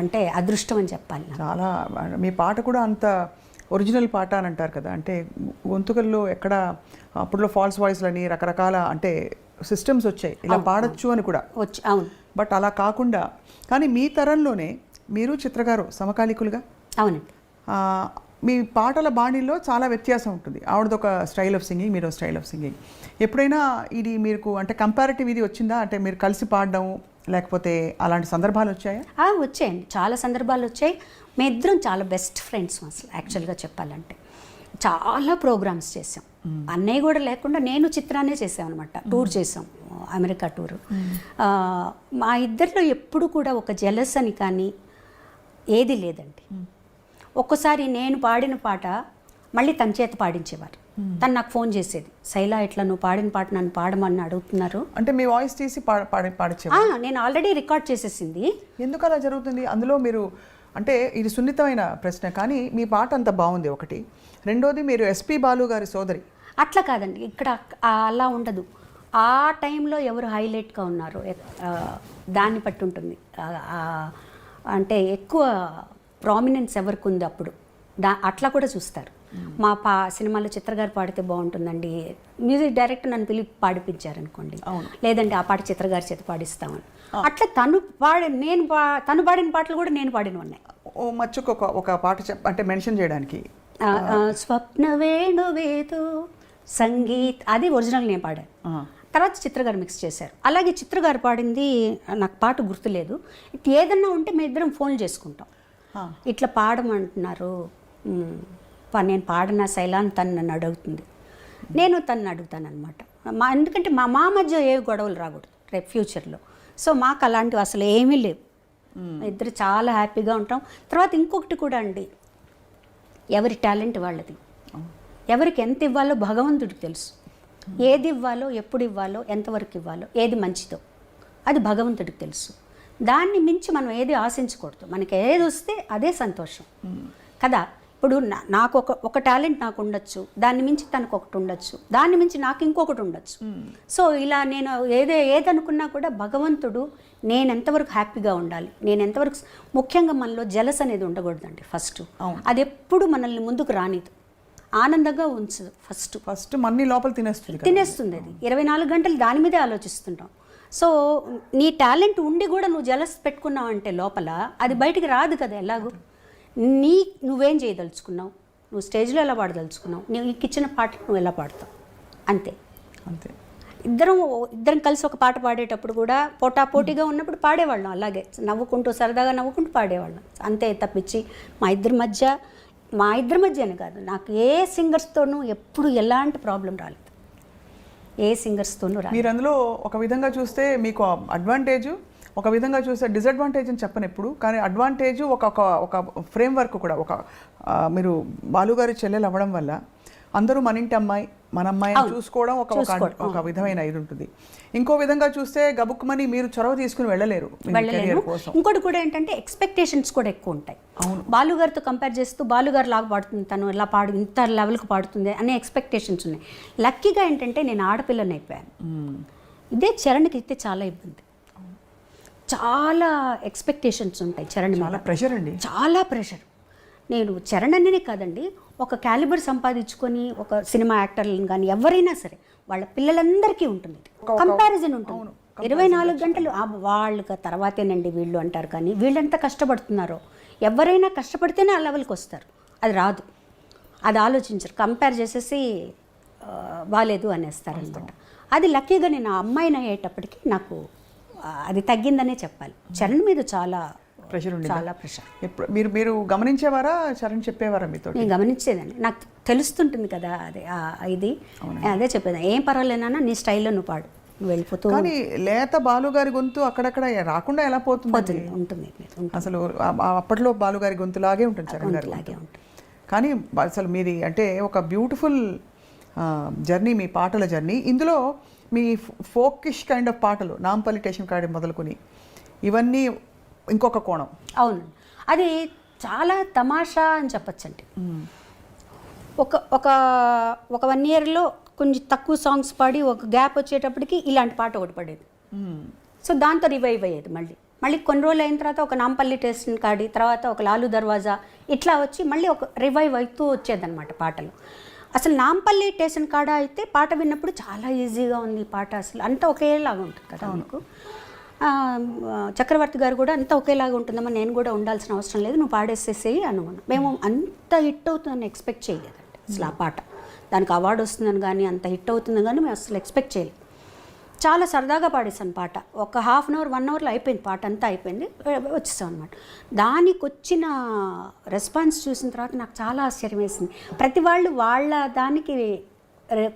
అంటే అదృష్టం అని చెప్పాలి. చాలా మీ పాట కూడా అంత ఒరిజినల్ పాట అని అంటారు కదా, అంటే గొంతుకల్లో ఎక్కడ అప్పట్లో ఫాల్స్ వాయిస్లని రకరకాల అంటే సిస్టమ్స్ వచ్చాయి, ఇలా పాడొచ్చు అని కూడా వచ్చి. అవును, బట్ అలా కాకుండా కానీ మీ తరంలోనే మీరు చిత్రగారు సమకాలికులుగా. అవునండి. మీ పాటల బాణీలో చాలా వ్యత్యాసం ఉంటుంది. ఆవిడదొక స్టైల్ ఆఫ్ సింగింగ్, మీరు స్టైల్ ఆఫ్ సింగింగ్. ఎప్పుడైనా ఇది మీకు అంటే కంపారిటివ్ ఇది వచ్చిందా, అంటే మీరు కలిసి పాడడం లేకపోతే అలాంటి సందర్భాలు వచ్చాయా? వచ్చాయండి, చాలా సందర్భాలు వచ్చాయి. మీ ఇద్దరం చాలా బెస్ట్ ఫ్రెండ్స్ అసలు యాక్చువల్గా చెప్పాలంటే. చాలా ప్రోగ్రామ్స్ చేసాం, అన్నయ్య కూడా లేకుండా నేను చిత్రాన్నే చేసాం అనమాట. టూర్ చేసాం, అమెరికా టూరు. మా ఇద్దరిలో ఎప్పుడు కూడా ఒక జెలస్ అని కానీ ఏది లేదండి. ఒక్కసారి నేను పాడిన పాట మళ్ళీ తన చేత పాడించేవారు. తను నాకు ఫోన్ చేసేది, శైలా ఇట్లా నువ్వు పాడిన పాట నన్ను పాడమని అడుగుతున్నారు అంటే మీ వాయిస్ తీసి పాడించే. నేను ఆల్రెడీ రికార్డ్ చేసేసింది. ఎందుకు అలా జరుగుతుంది? అందులో మీరు అంటే ఇది సున్నితమైన ప్రశ్న, కానీ మీ పాట అంత బాగుంది ఒకటి. రెండోది మీరు ఎస్పి బాలు గారి సోదరి. అట్లా కాదండి, ఇక్కడ అలా ఉండదు. ఆ టైంలో ఎవరు హైలైట్గా ఉన్నారు దాన్ని బట్టి ఉంటుంది. అంటే ఎక్కువ ప్రామినెన్స్ ఎవరికి ఉంది అప్పుడు అట్లా కూడా చూస్తారు. మా సినిమాలో చిత్రగారు పాడితే బాగుంటుందండి, మ్యూజిక్ డైరెక్టర్ నన్ను పిలిపి పాడిపించారనుకోండి, లేదంటే ఆ పాట చిత్రగారి చేత పాడిస్తామని. అట్లా తను పాడిన పాటలు కూడా నేను పాడిన ఉన్నాయి. ఓ మచ్చుకు ఒక పాట అంటే మెన్షన్ చేయడానికి, స్వప్న వేణువేదో సంగీత్, అది ఒరిజినల్ నేను పాడాను. తర్వాత చిత్రగారు మిక్స్ చేశారు. అలాగే చిత్రగారు పాడింది నాకు పాట గుర్తులేదు. ఏదన్నా ఉంటే మేము ఇద్దరం ఫోన్ చేసుకుంటాం, ఇట్లా పాడమంటున్నారు, నేను పాడిన శైలాన్ని తను నన్ను అడుగుతుంది, నేను తనని అడుగుతాను అనమాట. ఎందుకంటే మా మధ్య ఏ గొడవలు రాకూడదు రేపు ఫ్యూచర్లో. సో మాకు అలాంటివి అసలు ఏమీ లేవు, ఇద్దరు చాలా హ్యాపీగా ఉంటాం. తర్వాత ఇంకొకటి కూడా అండి, ఎవరి టాలెంట్ వాళ్ళది, ఎవరికి ఎంత ఇవ్వాలో భగవంతుడికి తెలుసు. ఏది ఇవ్వాలో, ఎప్పుడు ఇవ్వాలో, ఎంతవరకు ఇవ్వాలో, ఏది మంచిదో అది భగవంతుడికి తెలుసు. దాన్ని మించి మనం ఏది ఆశించకూడదు. మనకి ఏది వస్తే అదే సంతోషం కదా. ఇప్పుడు నాకు ఒక టాలెంట్ నాకు ఉండొచ్చు, దాన్ని మించి తనకు ఒకటి ఉండొచ్చు, దాన్ని మించి నాకు ఇంకొకటి ఉండొచ్చు. సో ఇలా నేను ఏదనుకున్నా కూడా భగవంతుడు నేను ఎంతవరకు హ్యాపీగా ఉండాలి, నేను ఎంతవరకు, ముఖ్యంగా మనలో జలస్ అనేది ఉండకూడదండి ఫస్ట్. అది ఎప్పుడు మనల్ని ముందుకు రానిది, ఆనందంగా ఉంచదు. ఫస్ట్ మన్ని లోపల తినేస్తుంది అది. 24 గంటలు దాని మీదే ఆలోచిస్తుంటాం. సో నీ టాలెంట్ ఉండి కూడా నువ్వు జలస్ పెట్టుకున్నావు అంటే లోపల అది బయటికి రాదు కదా. ఎలాగూ నువ్వేం చేయదలుచుకున్నావు, నువ్వు స్టేజ్లో ఎలా పాడదలుచుకున్నావు, నీకు ఇచ్చిన పాట నువ్వు ఎలా పాడతావు, అంతే. ఇద్దరం కలిసి ఒక పాట పాడేటప్పుడు కూడా పోటాపోటీగా ఉన్నప్పుడు పాడేవాళ్ళం, అలాగే నవ్వుకుంటూ సరదాగా నవ్వుకుంటూ పాడేవాళ్ళం, అంతే. తప్పించి మా ఇద్దరి మధ్య అని కాదు, నాకు ఏ సింగర్స్తోనూ ఎప్పుడు ఎలాంటి ప్రాబ్లం రాలేదు, ఏ సింగర్స్తోనూ రాలేదు. మీరు అందులో ఒక విధంగా చూస్తే మీకు అడ్వాంటేజ్, ఒక విధంగా చూస్తే డిసడ్వాంటేజ్ అని చెప్పను ఎప్పుడు, కానీ అడ్వాంటేజ్ ఒక ఫ్రేమ్వర్క్ కూడా. మీరు బాలుగారి చెల్లెలు అవ్వడం వల్ల అందరూ మన ఇంటి అమ్మాయి, మన అమ్మాయిని చూసుకోవడం ఒక విధమైన ఇది ఉంటుంది. ఇంకో విధంగా చూస్తే గబుక్కుమని మీరు చొరవ తీసుకుని వెళ్ళలేరు. ఇంకోటి కూడా ఏంటంటే ఎక్స్పెక్టేషన్స్ కూడా ఎక్కువ ఉంటాయి. బాలుగారితో కంపేర్ చేస్తూ బాలుగారు లాగా పాడుతుంది, తను ఇలా ఇంత లెవెల్కి పాడుతుంది అనే ఎక్స్పెక్టేషన్స్ ఉన్నాయి. లక్కీగా ఏంటంటే నేను ఆడపిల్లని అయిపోయాను. ఇదే చరణ్కి అయితే చాలా ఇబ్బంది, చాలా ఎక్స్పెక్టేషన్స్ ఉంటాయి చరణ్ మీద. చాలా ప్రెషర్ అండి. చాలా ప్రెషర్. నేను చరణ్ అన్ననే కాదండి, ఒక క్యాలిబర్ సంపాదించుకొని ఒక సినిమా యాక్టర్లను కానీ ఎవరైనా సరే వాళ్ళ పిల్లలందరికీ ఉంటుంది, కంపారిజన్ ఉంటుంది. 24 గంటలు వాళ్ళకి తర్వాతేనండి వీళ్ళు అంటారు, కానీ వీళ్ళెంత కష్టపడుతున్నారో. ఎవరైనా కష్టపడితేనే ఆ లెవెల్కి వస్తారు, అది రాదు, అది ఆలోచించరు, కంపేర్ చేసేసి బాలేదు అనేస్తారు అనమాట. అది లక్కీగా నేను ఆ అమ్మాయిని అయ్యేటప్పటికి నాకు అది తగ్గిందనే చెప్పాలి. చరణ్ మీద చాలా ప్రెషర్ ఉంది, చాలా ప్రెషర్. ఎప్పుడు మీరు గమనించేవారా, చరణ్ చెప్పేవారా మీతో? నేను గమనించేదాన్ని, నాకు తెలుస్తుంటుంది కదా అది ఇది, అదే చెప్పేది, ఏం పర్వాలేనా నీ స్టైల్లో నువ్వు పాడు, నువ్వు వెళ్ళిపోతూ. కానీ లేత బాలుగారి గొంతు అక్కడక్కడ రాకుండా ఎలా పోతుంది? ఉంటుంది అసలు అప్పట్లో బాలుగారి గొంతులాగే ఉంటుంది చరణ్ గారి లాగే ఉంటుంది. కానీ అసలు మీది అంటే ఒక బ్యూటిఫుల్ జర్నీ, మీ పాటల జర్నీ. ఇందులో మీ ఫోకిష్ కైండ్ ఆఫ్ పాటలు, నాంపల్లి స్టేషన్ కాడి మొదలుకొని ఇవన్నీ ఇంకొక కోణం. అవును, అది చాలా తమాషా అని చెప్పచ్చండి. ఒక ఒక ఒక 1 yearలో కొంచెం తక్కువ సాంగ్స్ పాడి ఒక గ్యాప్ వచ్చేటప్పటికి ఇలాంటి పాట ఒకటి పడేది. సో దాంతో రివైవ్ అయ్యేది. మళ్ళీ కొన్ని రోజులు అయిన తర్వాత ఒక నాంపల్లి స్టేషన్ కాడి, తర్వాత ఒక లాలు దర్వాజా, ఇట్లా వచ్చి మళ్ళీ ఒక రివైవ్ అవుతూ వచ్చేదన్నమాట పాటలు. అసలు నాంపల్లి స్టేషన్ కాడ అయితే పాట విన్నప్పుడు చాలా ఈజీగా ఉంది ఈ పాట, అసలు అంతా ఒకేలాగా ఉంటుంది కదా మనకు. చక్రవర్తి గారు కూడా అంతా ఒకేలాగా ఉంటుందమ్మా, నేను కూడా ఉండాల్సిన అవసరం లేదు, నువ్వు పాడేసేసేయి అనుకున్నాం. మేము అంత హిట్ అవుతుందని ఎక్స్పెక్ట్ చేయలేదండి అసలు ఆ పాట. దానికి అవార్డు వస్తుందని కానీ, అంత హిట్ అవుతుందని కానీ మేము అసలు ఎక్స్పెక్ట్ చేయలేదు. చాలా సరదాగా పాడేసాను పాట. ఒక 1/2 hour 1 hourలో అయిపోయింది పాట, అంతా అయిపోయింది, వచ్చేసాం అనమాట. దానికి వచ్చిన రెస్పాన్స్ చూసిన తర్వాత నాకు చాలా ఆశ్చర్యం వేసింది. ప్రతి వాళ్ళు వాళ్ళ దానికి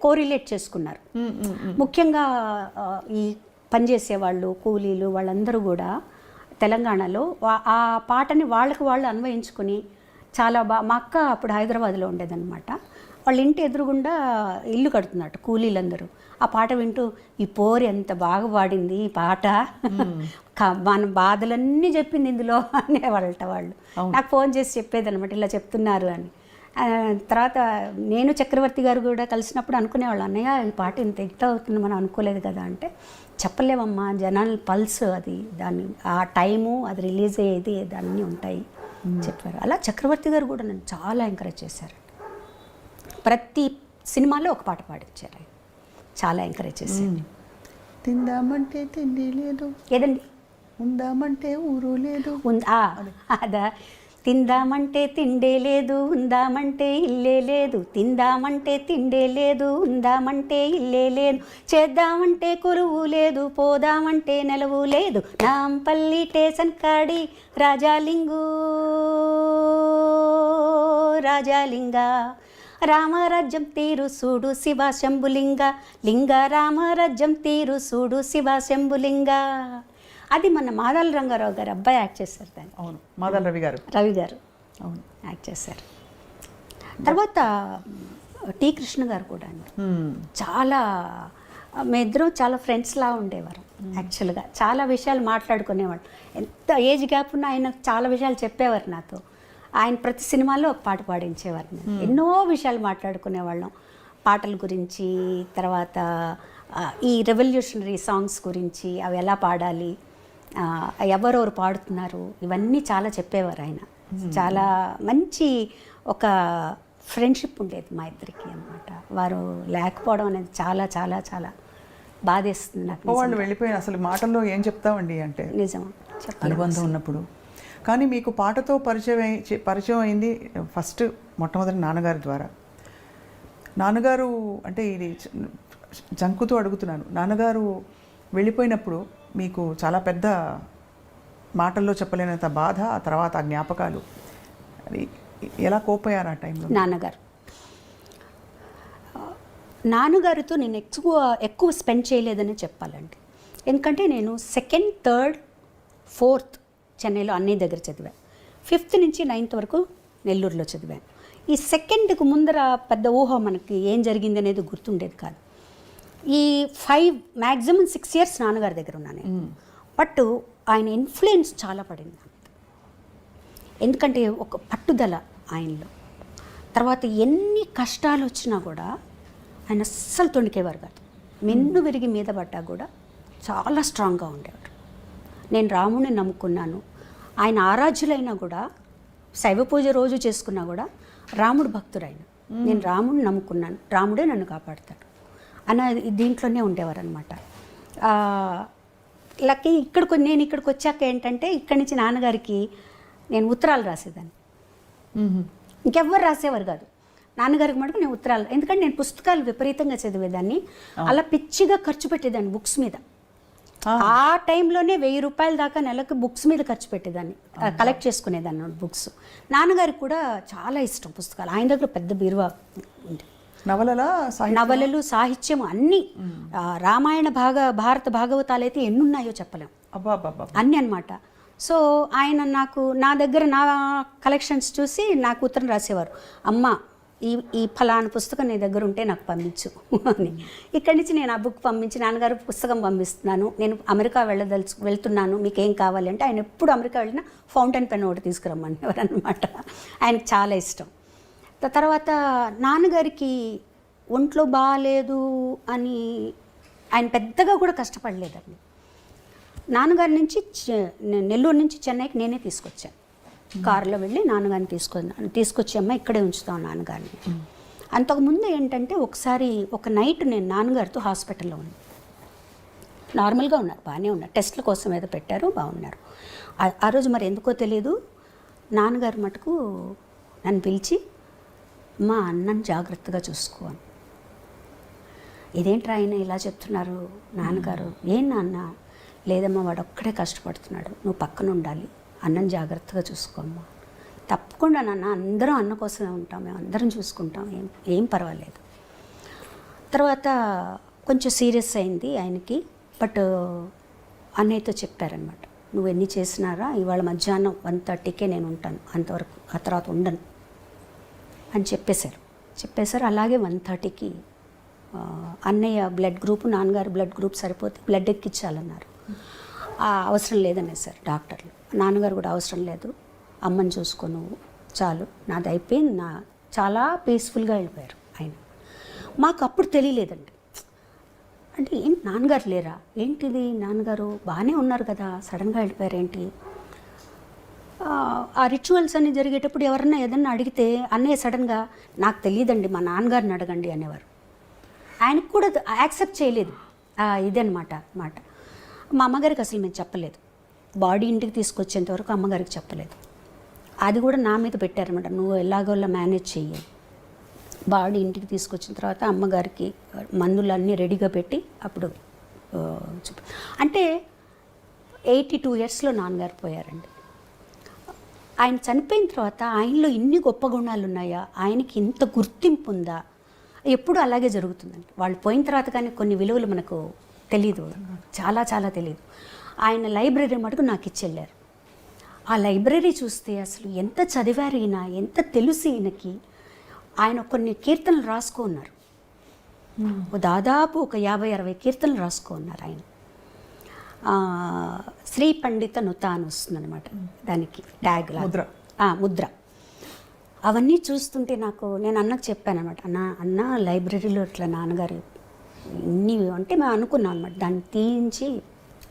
కోరిలేట్ చేసుకున్నారు. ముఖ్యంగా ఈ పనిచేసేవాళ్ళు, కూలీలు, వాళ్ళందరూ కూడా తెలంగాణలో ఆ పాటని వాళ్ళకి వాళ్ళు అన్వయించుకొని చాలా మా అక్క అప్పుడు హైదరాబాద్లో ఉండేదన్నమాట. వాళ్ళ ఇంటి ఎదురుగుండా ఇల్లు కడుతున్నట్టు కూలీలందరూ. ఆ పాట వింటూ ఈ పోరి ఎంత బాగా పాడింది ఈ పాట, మన బాధలన్నీ చెప్పింది ఇందులో అనేవాళ్ళట వాళ్ళు. నాకు ఫోన్ చేసి చెప్పేదన్నమాట, ఇలా చెప్తున్నారు అని. తర్వాత నేను చక్రవర్తి గారు కూడా కలిసినప్పుడు అనుకునేవాళ్ళు, అన్నయ్య ఈ పాట ఇంత హిట్ అవుతుంది మనం అనుకోలేదు కదా అంటే, చెప్పలేమమ్మా జనాల పల్స్ అది, దాన్ని ఆ టైము అది రిలీజ్ అయ్యేది దాన్ని ఉంటాయి చెప్పారు. అలా చక్రవర్తి గారు కూడా నన్ను చాలా ఎంకరేజ్ చేశారు. ప్రతి సినిమాలో ఒక పాట పాడించారు, చాలా ఎంకరేజ్ చేశారు. తిందామంటే తిండి లేదు, ఏదండి ఉందామంటే ఊరు లేదు, అదా, తిందామంటే తిండే లేదు, ఉందామంటే ఇల్లే లేదు, తిందామంటే తిండే లేదు, ఉందామంటే ఇల్లే లేదు, చేద్దామంటే కొలువు లేదు, పోదామంటే నెలవు లేదు, నాంపల్లి స్టేషన్ కాడి రాజాలింగు రాజాలింగ, రామరాజ్యం తీరు సూడు శివ శంభులింగ, లింగ రామరాజ్యం తీరు సూడు శివ శంభులింగ. అది మన మాదాల రంగారావు గారు అబ్బాయి యాక్ట్ చేశారు దాన్ని. అవును, మాదాల రవి గారు అవును యాక్ట్ చేశారు. తర్వాత టి కృష్ణ గారు కూడా అండి, చాలా మేమిద్దరం చాలా ఫ్రెండ్స్లా ఉండేవారు యాక్చువల్గా. చాలా విషయాలు మాట్లాడుకునేవాడు, ఎంత ఏజ్ గ్యాప్ ఉన్నా ఆయన చాలా విషయాలు చెప్పేవారు నాతో. ఆయన ప్రతి సినిమాలో ఒక పాట పాడించేవారు, ఎన్నో విషయాలు మాట్లాడుకునేవాళ్ళం, పాటల గురించి, తర్వాత ఈ రెవల్యూషనరీ సాంగ్స్ గురించి, అవి ఎలా పాడాలి, ఎవరెవరు పాడుతున్నారు, ఇవన్నీ చాలా చెప్పేవారు ఆయన. చాలా మంచి ఒక ఫ్రెండ్షిప్ ఉండేది మా ఇద్దరికి అన్నమాట. వారు లేకపోవడం అనేది చాలా చాలా చాలా బాధేస్తుంది నాకు. వాళ్ళు వెళ్ళిపోయిన అసలు మాటల్లో ఏం చెప్తామండి అంటే, నిజం అనుబంధం ఉన్నప్పుడు. కానీ మీకు పాటతో పరిచయం అయింది ఫస్ట్ మొట్టమొదటి నాన్నగారి ద్వారా. నాన్నగారు అంటే ఇది జంకుతో అడుగుతున్నాను, నాన్నగారు వెళ్ళిపోయినప్పుడు మీకు చాలా పెద్ద మాటల్లో చెప్పలేనంత బాధ, ఆ తర్వాత ఆ జ్ఞాపకాలు, అది ఎలా కోపోయారు ఆ టైంలో? నాన్నగారితో నేను ఎక్కువ స్పెండ్ చేయలేదని చెప్పాలండి. ఎందుకంటే నేను 2nd, 3rd, 4th చెన్నైలో అన్నయ్య దగ్గర చదివాను. 5th నుంచి 9th వరకు నెల్లూరులో చదివాను. ఈ 2ndకు ముందర పెద్ద ఊహ మనకి ఏం జరిగింది అనేది గుర్తుండేది కాదు. ఈ 5 6 years నాన్నగారి దగ్గర ఉన్నాను. బట్ ఆయన ఇన్ఫ్లుయెన్స్ చాలా పడింది నా మీద. ఎందుకంటే ఒక పట్టుదల ఆయనలో. తర్వాత ఎన్ని కష్టాలు వచ్చినా కూడా ఆయన అస్సలు తొణికేవారు కాదు. మెన్ను విరిగి మీద పడ్డా కూడా చాలా స్ట్రాంగ్గా ఉండేవారు. నేను రాముడిని నమ్ముకున్నాను, ఆయన ఆరాధ్యులైనా కూడా, శైవ పూజ రోజు చేసుకున్నా కూడా రాముడు భక్తుడైన, నేను రాముడిని నమ్ముకున్నాను, రాముడే నన్ను కాపాడుతాడు అన్న దీంట్లోనే ఉండేవారు అనమాట. లక్కీ నేను ఇక్కడికి వచ్చాక ఏంటంటే ఇక్కడి నుంచి నాన్నగారికి నేను ఉత్తరాలు రాసేదాన్ని. ఇంకెవ్వరు రాసేవారు కాదు, నాన్నగారికి మటుకు నేను ఉత్తరాలు, ఎందుకంటే నేను పుస్తకాలు విపరీతంగా చదివేదాన్ని, అలా పిచ్చిగా ఖర్చు పెట్టేదాన్ని బుక్స్ మీద. ఆ టైంలోనే 1000 రూపాయల దాకా నెలకు బుక్స్ మీద ఖర్చు పెట్టేదాన్ని, కలెక్ట్ చేసుకునేదాన్ని బుక్స్. నాన్నగారికి కూడా చాలా ఇష్టం పుస్తకాలు, ఆయన దగ్గర పెద్ద బీరువా ఉంది. నవలలు, సాహిత్యం అన్నీ, రామాయణ భారత భాగవతాలు అయితే ఎన్నున్నాయో చెప్పలేం, అన్నీ అన్నమాట. సో ఆయన నా దగ్గర నా కలెక్షన్స్ చూసి నాకు ఉత్తరం రాసేవారు, అమ్మ ఈ ఫలానా పుస్తకం నీ దగ్గర ఉంటే నాకు పంపించు అని. ఇక్కడి నుంచి నేను ఆ బుక్ పంపించి, నాన్నగారు పుస్తకం పంపిస్తున్నాను, నేను అమెరికా వెళ్తున్నాను, మీకు ఏం కావాలి అంటే, ఆయన ఎప్పుడు అమెరికా వెళ్ళినా ఫౌంటైన్ పెన్ ఒకటి తీసుకురమ్మనేవారు అనమాట. ఆయనకు చాలా ఇష్టం. తర్వాత నాన్నగారికి ఒంట్లో బాగాలేదు అని ఆయన పెద్దగా కూడా కష్టపడలేదండి. నాన్నగారి నుంచి నెల్లూరు నుంచి చెన్నైకి నేనే తీసుకొచ్చాను, కారులో వెళ్ళి నాన్నగారిని తీసుకొచ్చి అమ్మ ఇక్కడే ఉంచుతాం నాన్నగారిని. అంతకుముందు ఏంటంటే ఒకసారి ఒక నైట్ నేను నాన్నగారితో హాస్పిటల్లో ఉన్నాను, నార్మల్గా ఉన్నారు, బాగానే ఉన్నారు, టెస్ట్ల కోసం ఏదో పెట్టారు, బాగున్నారు. ఆ రోజు మరి ఎందుకో తెలియదు, నాన్నగారు మటుకు నన్ను పిలిచి, మా అన్నని జాగ్రత్తగా చూసుకోవాలి. ఇదేంట్రా ఆయన ఇలా చెప్తున్నారు నాన్నగారు, ఏం నాన్న? లేదమ్మా వాడు ఒక్కడే కష్టపడుతున్నాడు, నువ్వు పక్కన ఉండాలి, అన్నం జాగ్రత్తగా చూసుకోమ్మా. తప్పకుండా నాన్న, అందరం అన్న కోసమే ఉంటాం, మేము అందరం చూసుకుంటాం, ఏం పర్వాలేదు. తర్వాత కొంచెం సీరియస్ అయింది ఆయనకి, బట్ అన్నయ్యతో చెప్పారనమాట, నువ్వు ఎన్ని చేసినారా ఇవాళ మధ్యాహ్నం 1:30కే నేను ఉంటాను, అంతవరకు ఆ తర్వాత ఉండను అని చెప్పేశారు. అలాగే 1:30కి అన్నయ్య బ్లడ్ గ్రూప్, నాన్నగారు బ్లడ్ గ్రూప్ సరిపోతే బ్లడ్ ఎక్కించాలన్నారు. అవసరం లేదనేసారు డాక్టర్లు. నాన్నగారు కూడా అవసరం లేదు, అమ్మని చూసుకో నువ్వు చాలు, నాది అయిపోయింది, చాలా పీస్ఫుల్గా వెళ్ళిపోయారు ఆయన. మాకు అప్పుడు తెలియలేదండి, అంటే ఏంటి నాన్నగారు లేరా ఏంటిది, నాన్నగారు బాగానే ఉన్నారు కదా, సడన్గా వెళ్ళిపోయారు ఏంటి. ఆ రిచువల్స్ అన్నీ జరిగేటప్పుడు ఎవరన్నా ఏదన్నా అడిగితే అన్నయ్య సడన్గా నాకు తెలియదండి మా నాన్నగారిని అడగండి అనేవారు. ఆయనకు కూడా యాక్సెప్ట్ చేయలేదు ఇదన్నమాట మాట. మా అమ్మగారికి అసలు మేము చెప్పలేదు, బాడీ ఇంటికి తీసుకొచ్చేంత వరకు అమ్మగారికి చెప్పలేదు. అది కూడా నా మీద పెట్టారన్నమాట, నువ్వు ఎలాగోలా మేనేజ్ చెయ్యి. బాడీ ఇంటికి తీసుకొచ్చిన తర్వాత అమ్మగారికి మందులు అన్నీ రెడీగా పెట్టి అప్పుడు అంటే 82 yearsలో నాన్నగారు పోయారండి. ఆయన చనిపోయిన తర్వాత ఆయనలో ఇన్ని గొప్ప గుణాలు ఉన్నాయా, ఆయనకి ఇంత గుర్తింపు ఉందా, ఎప్పుడు అలాగే జరుగుతుందండి. వాళ్ళు పోయిన తర్వాత కానీ కొన్ని విలువలు మనకు తెలీదు, చాలా చాలా తెలీదు. ఆయన లైబ్రరీ మటుకు నాకు ఇచ్చెళ్ళారు. ఆ లైబ్రరీ చూస్తే అసలు ఎంత చదివారు ఈయన, ఎంత తెలుసు ఈయనకి. ఆయన కొన్ని కీర్తనలు రాసుకున్నారు, దాదాపు ఒక 50-60 కీర్తనలు రాసుకున్నారు ఆయన. శ్రీ పండిత నుత అని వస్తుందన్నమాట దానికి ట్యాగ్ ముద్ర. అవన్నీ చూస్తుంటే నేను అన్నకు చెప్పాను అనమాట, అన్న లైబ్రరీలో ఇట్లా నాన్నగారు ఇన్ని అంటే మేము అనుకున్నాం అనమాట, దాన్ని తీయించి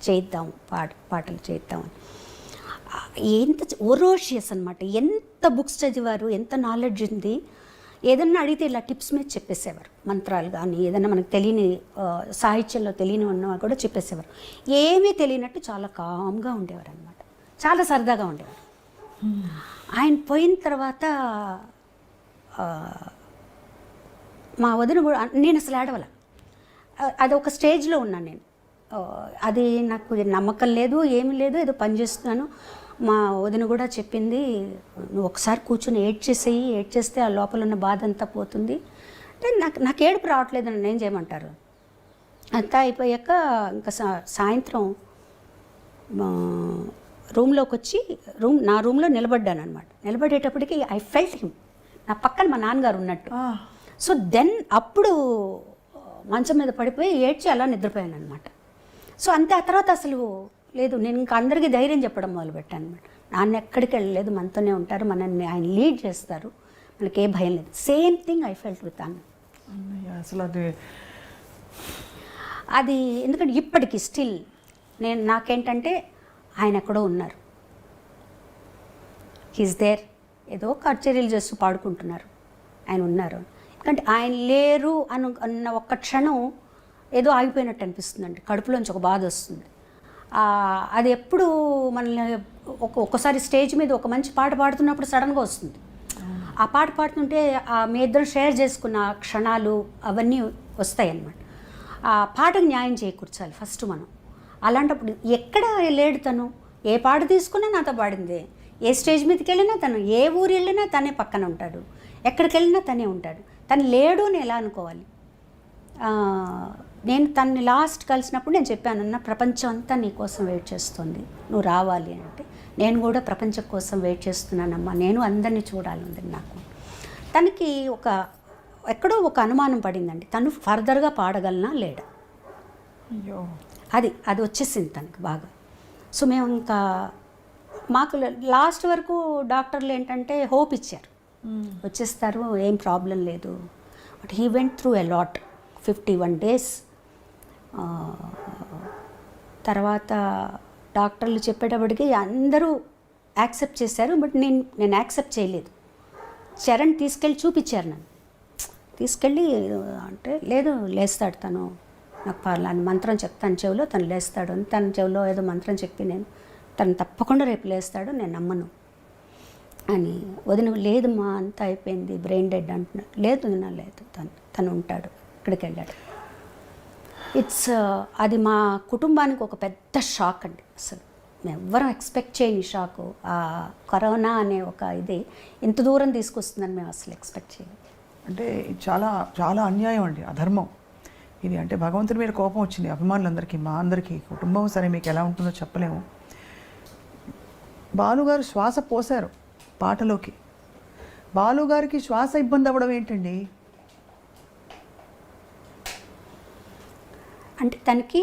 చేద్దాం, పాటలు చేద్దామని. ఎంత ఓరోషియస్ అనమాట, ఎంత బుక్స్ చదివారు, ఎంత నాలెడ్జ్ ఉంది. ఏదన్నా అడిగితే ఇలా టిప్స్ మీద చెప్పేసేవారు, మంత్రాలు కానీ ఏదన్నా మనకు తెలియని సాహిత్యంలో తెలియని ఉన్నా కూడా చెప్పేసేవారు. ఏమీ తెలియనట్టు చాలా కామ్గా ఉండేవారు అనమాట, చాలా సరదాగా ఉండేవారు. ఆయన పోయిన తర్వాత మా వదిన కూడా, నేను అసలు ఆడవల, అది ఒక స్టేజ్లో ఉన్నాను నేను, అది నాకు నమ్మకం లేదు, ఏమీ లేదు, ఏదో పని చేస్తున్నాను. మా వదిన కూడా చెప్పింది, నువ్వు ఒకసారి కూర్చొని ఏడ్చేస్తే ఆ లోపల ఉన్న బాధ అంతా పోతుంది అంటే, నాకు ఏడుపు రావట్లేదు, నన్ను ఏం చేయమంటారు. అంతా అయిపోయాక ఇంకా సాయంత్రం రూమ్లోకి వచ్చి నా రూమ్లో నిలబడ్డాను అనమాట. నిలబడేటప్పటికి ఐ ఫెల్ట్ హిమ్, నా పక్కన మా నాన్నగారు ఉన్నట్టు. సో దెన్ అప్పుడు మంచం మీద పడిపోయి ఏడ్చి అలా నిద్రపోయాను అనమాట. సో అంతే. ఆ తర్వాత అసలు లేదు, నేను ఇంకా అందరికీ ధైర్యం చెప్పడం మొదలుపెట్టాను అనమాట. నాన్న ఎక్కడికి వెళ్ళలేదు, మనతోనే ఉంటారు, మనల్ని ఆయన లీడ్ చేస్తారు, మనకి ఏ భయం లేదు. Same thing I felt with అన్న. అసలు అది అది ఎందుకంటే ఇప్పటికి స్టిల్ నాకేంటంటే ఆయన ఎక్కడో ఉన్నారు, హీస్ దేర్, ఏదో కచేరీలు చేస్తూ పాడుకుంటున్నారు, ఆయన ఉన్నారు. ఎందుకంటే ఆయన లేరు అన్న ఒక్క క్షణం ఏదో ఆగిపోయినట్టు అనిపిస్తుందండి, కడుపులోంచి ఒక బాధ వస్తుంది. అది ఎప్పుడు మనల్ని ఒక్కసారి స్టేజ్ మీద ఒక మంచి పాట పాడుతున్నప్పుడు సడన్గా వస్తుంది. ఆ పాట పాడుతుంటే మీ ఇద్దరు షేర్ చేసుకున్న క్షణాలు అవన్నీ వస్తాయి అన్నమాట. ఆ పాటకు న్యాయం చేకూర్చాలి ఫస్ట్ మనం. అలాంటప్పుడు ఎక్కడ లేడు తను, ఏ పాట తీసుకున్నా నాతో పాడిందే, ఏ స్టేజ్ మీదకి వెళ్ళినా తను, ఏ ఊరు వెళ్ళినా తనే పక్కన ఉంటాడు, ఎక్కడికి వెళ్ళినా తనే ఉంటాడు. తను లేడు అని ఎలా అనుకోవాలి? నేను తనని లాస్ట్ కలిసినప్పుడు నేను చెప్పాను, అన్న ప్రపంచం అంతా నీ కోసం వెయిట్ చేస్తుంది, నువ్వు రావాలి అంటే. నేను కూడా ప్రపంచం కోసం వెయిట్ చేస్తున్నానమ్మా, నేను అందరినీ చూడాలి ఉంది నాకు. తనకి ఎక్కడో ఒక అనుమానం పడిందండి, తను ఫర్దర్గా పాడగలనా లేడా, అయ్యో అది వచ్చేసింది తనకి బాగా. సో మేము ఇంకా మాకు లాస్ట్ వరకు డాక్టర్లు ఏంటంటే హోప్ ఇచ్చారు, వచ్చేస్తారు, ఏం ప్రాబ్లం లేదు. But he went through a lot, 51 days. తర్వాత డాక్టర్లు చెప్పేటప్పటికి అందరూ యాక్సెప్ట్ చేశారు, బట్ నేను యాక్సెప్ట్ చేయలేదు. చరణ్ తీసుకెళ్ళి చూపించారు నన్ను, తీసుకెళ్ళి అంటే లేదు లేస్తాడు తను, నాకు పర్లేదు మంత్రం చెప్తాను చెవిలో, తను లేస్తాడు అని తన చెవిలో ఏదో మంత్రం చెప్పి నేను తను తప్పకుండా రేపు లేస్తాడు, నేను నమ్మను అని. వదిన లేదమ్మా అంతా అయిపోయింది, బ్రెయిన్ డెడ్ అంటున్నాడు. లేదు వదిన లేదు, తను ఉంటాడు, ఇక్కడికి వెళ్ళాడు. అది మా కుటుంబానికి ఒక పెద్ద షాక్ అండి. అసలు మేము ఎవ్వరం ఎక్స్పెక్ట్ చేయని షాకు. ఆ కరోనా అనే ఒక ఇది ఇంత దూరం తీసుకొస్తుందని మేము అసలు ఎక్స్పెక్ట్ చేయలేదు. అంటే చాలా చాలా అన్యాయం అండి, అధర్మం ఇది. అంటే భగవంతుడి మీద కోపం వచ్చింది అభిమానులందరికీ, మా అందరికీ. కుటుంబం సరే మీకు ఎలా ఉంటుందో చెప్పలేము. బాలుగారు శ్వాస పోశారు పాటలోకి. బాలుగారికి శ్వాస ఇబ్బంది అవ్వడం ఏంటండి? అంటే తనకి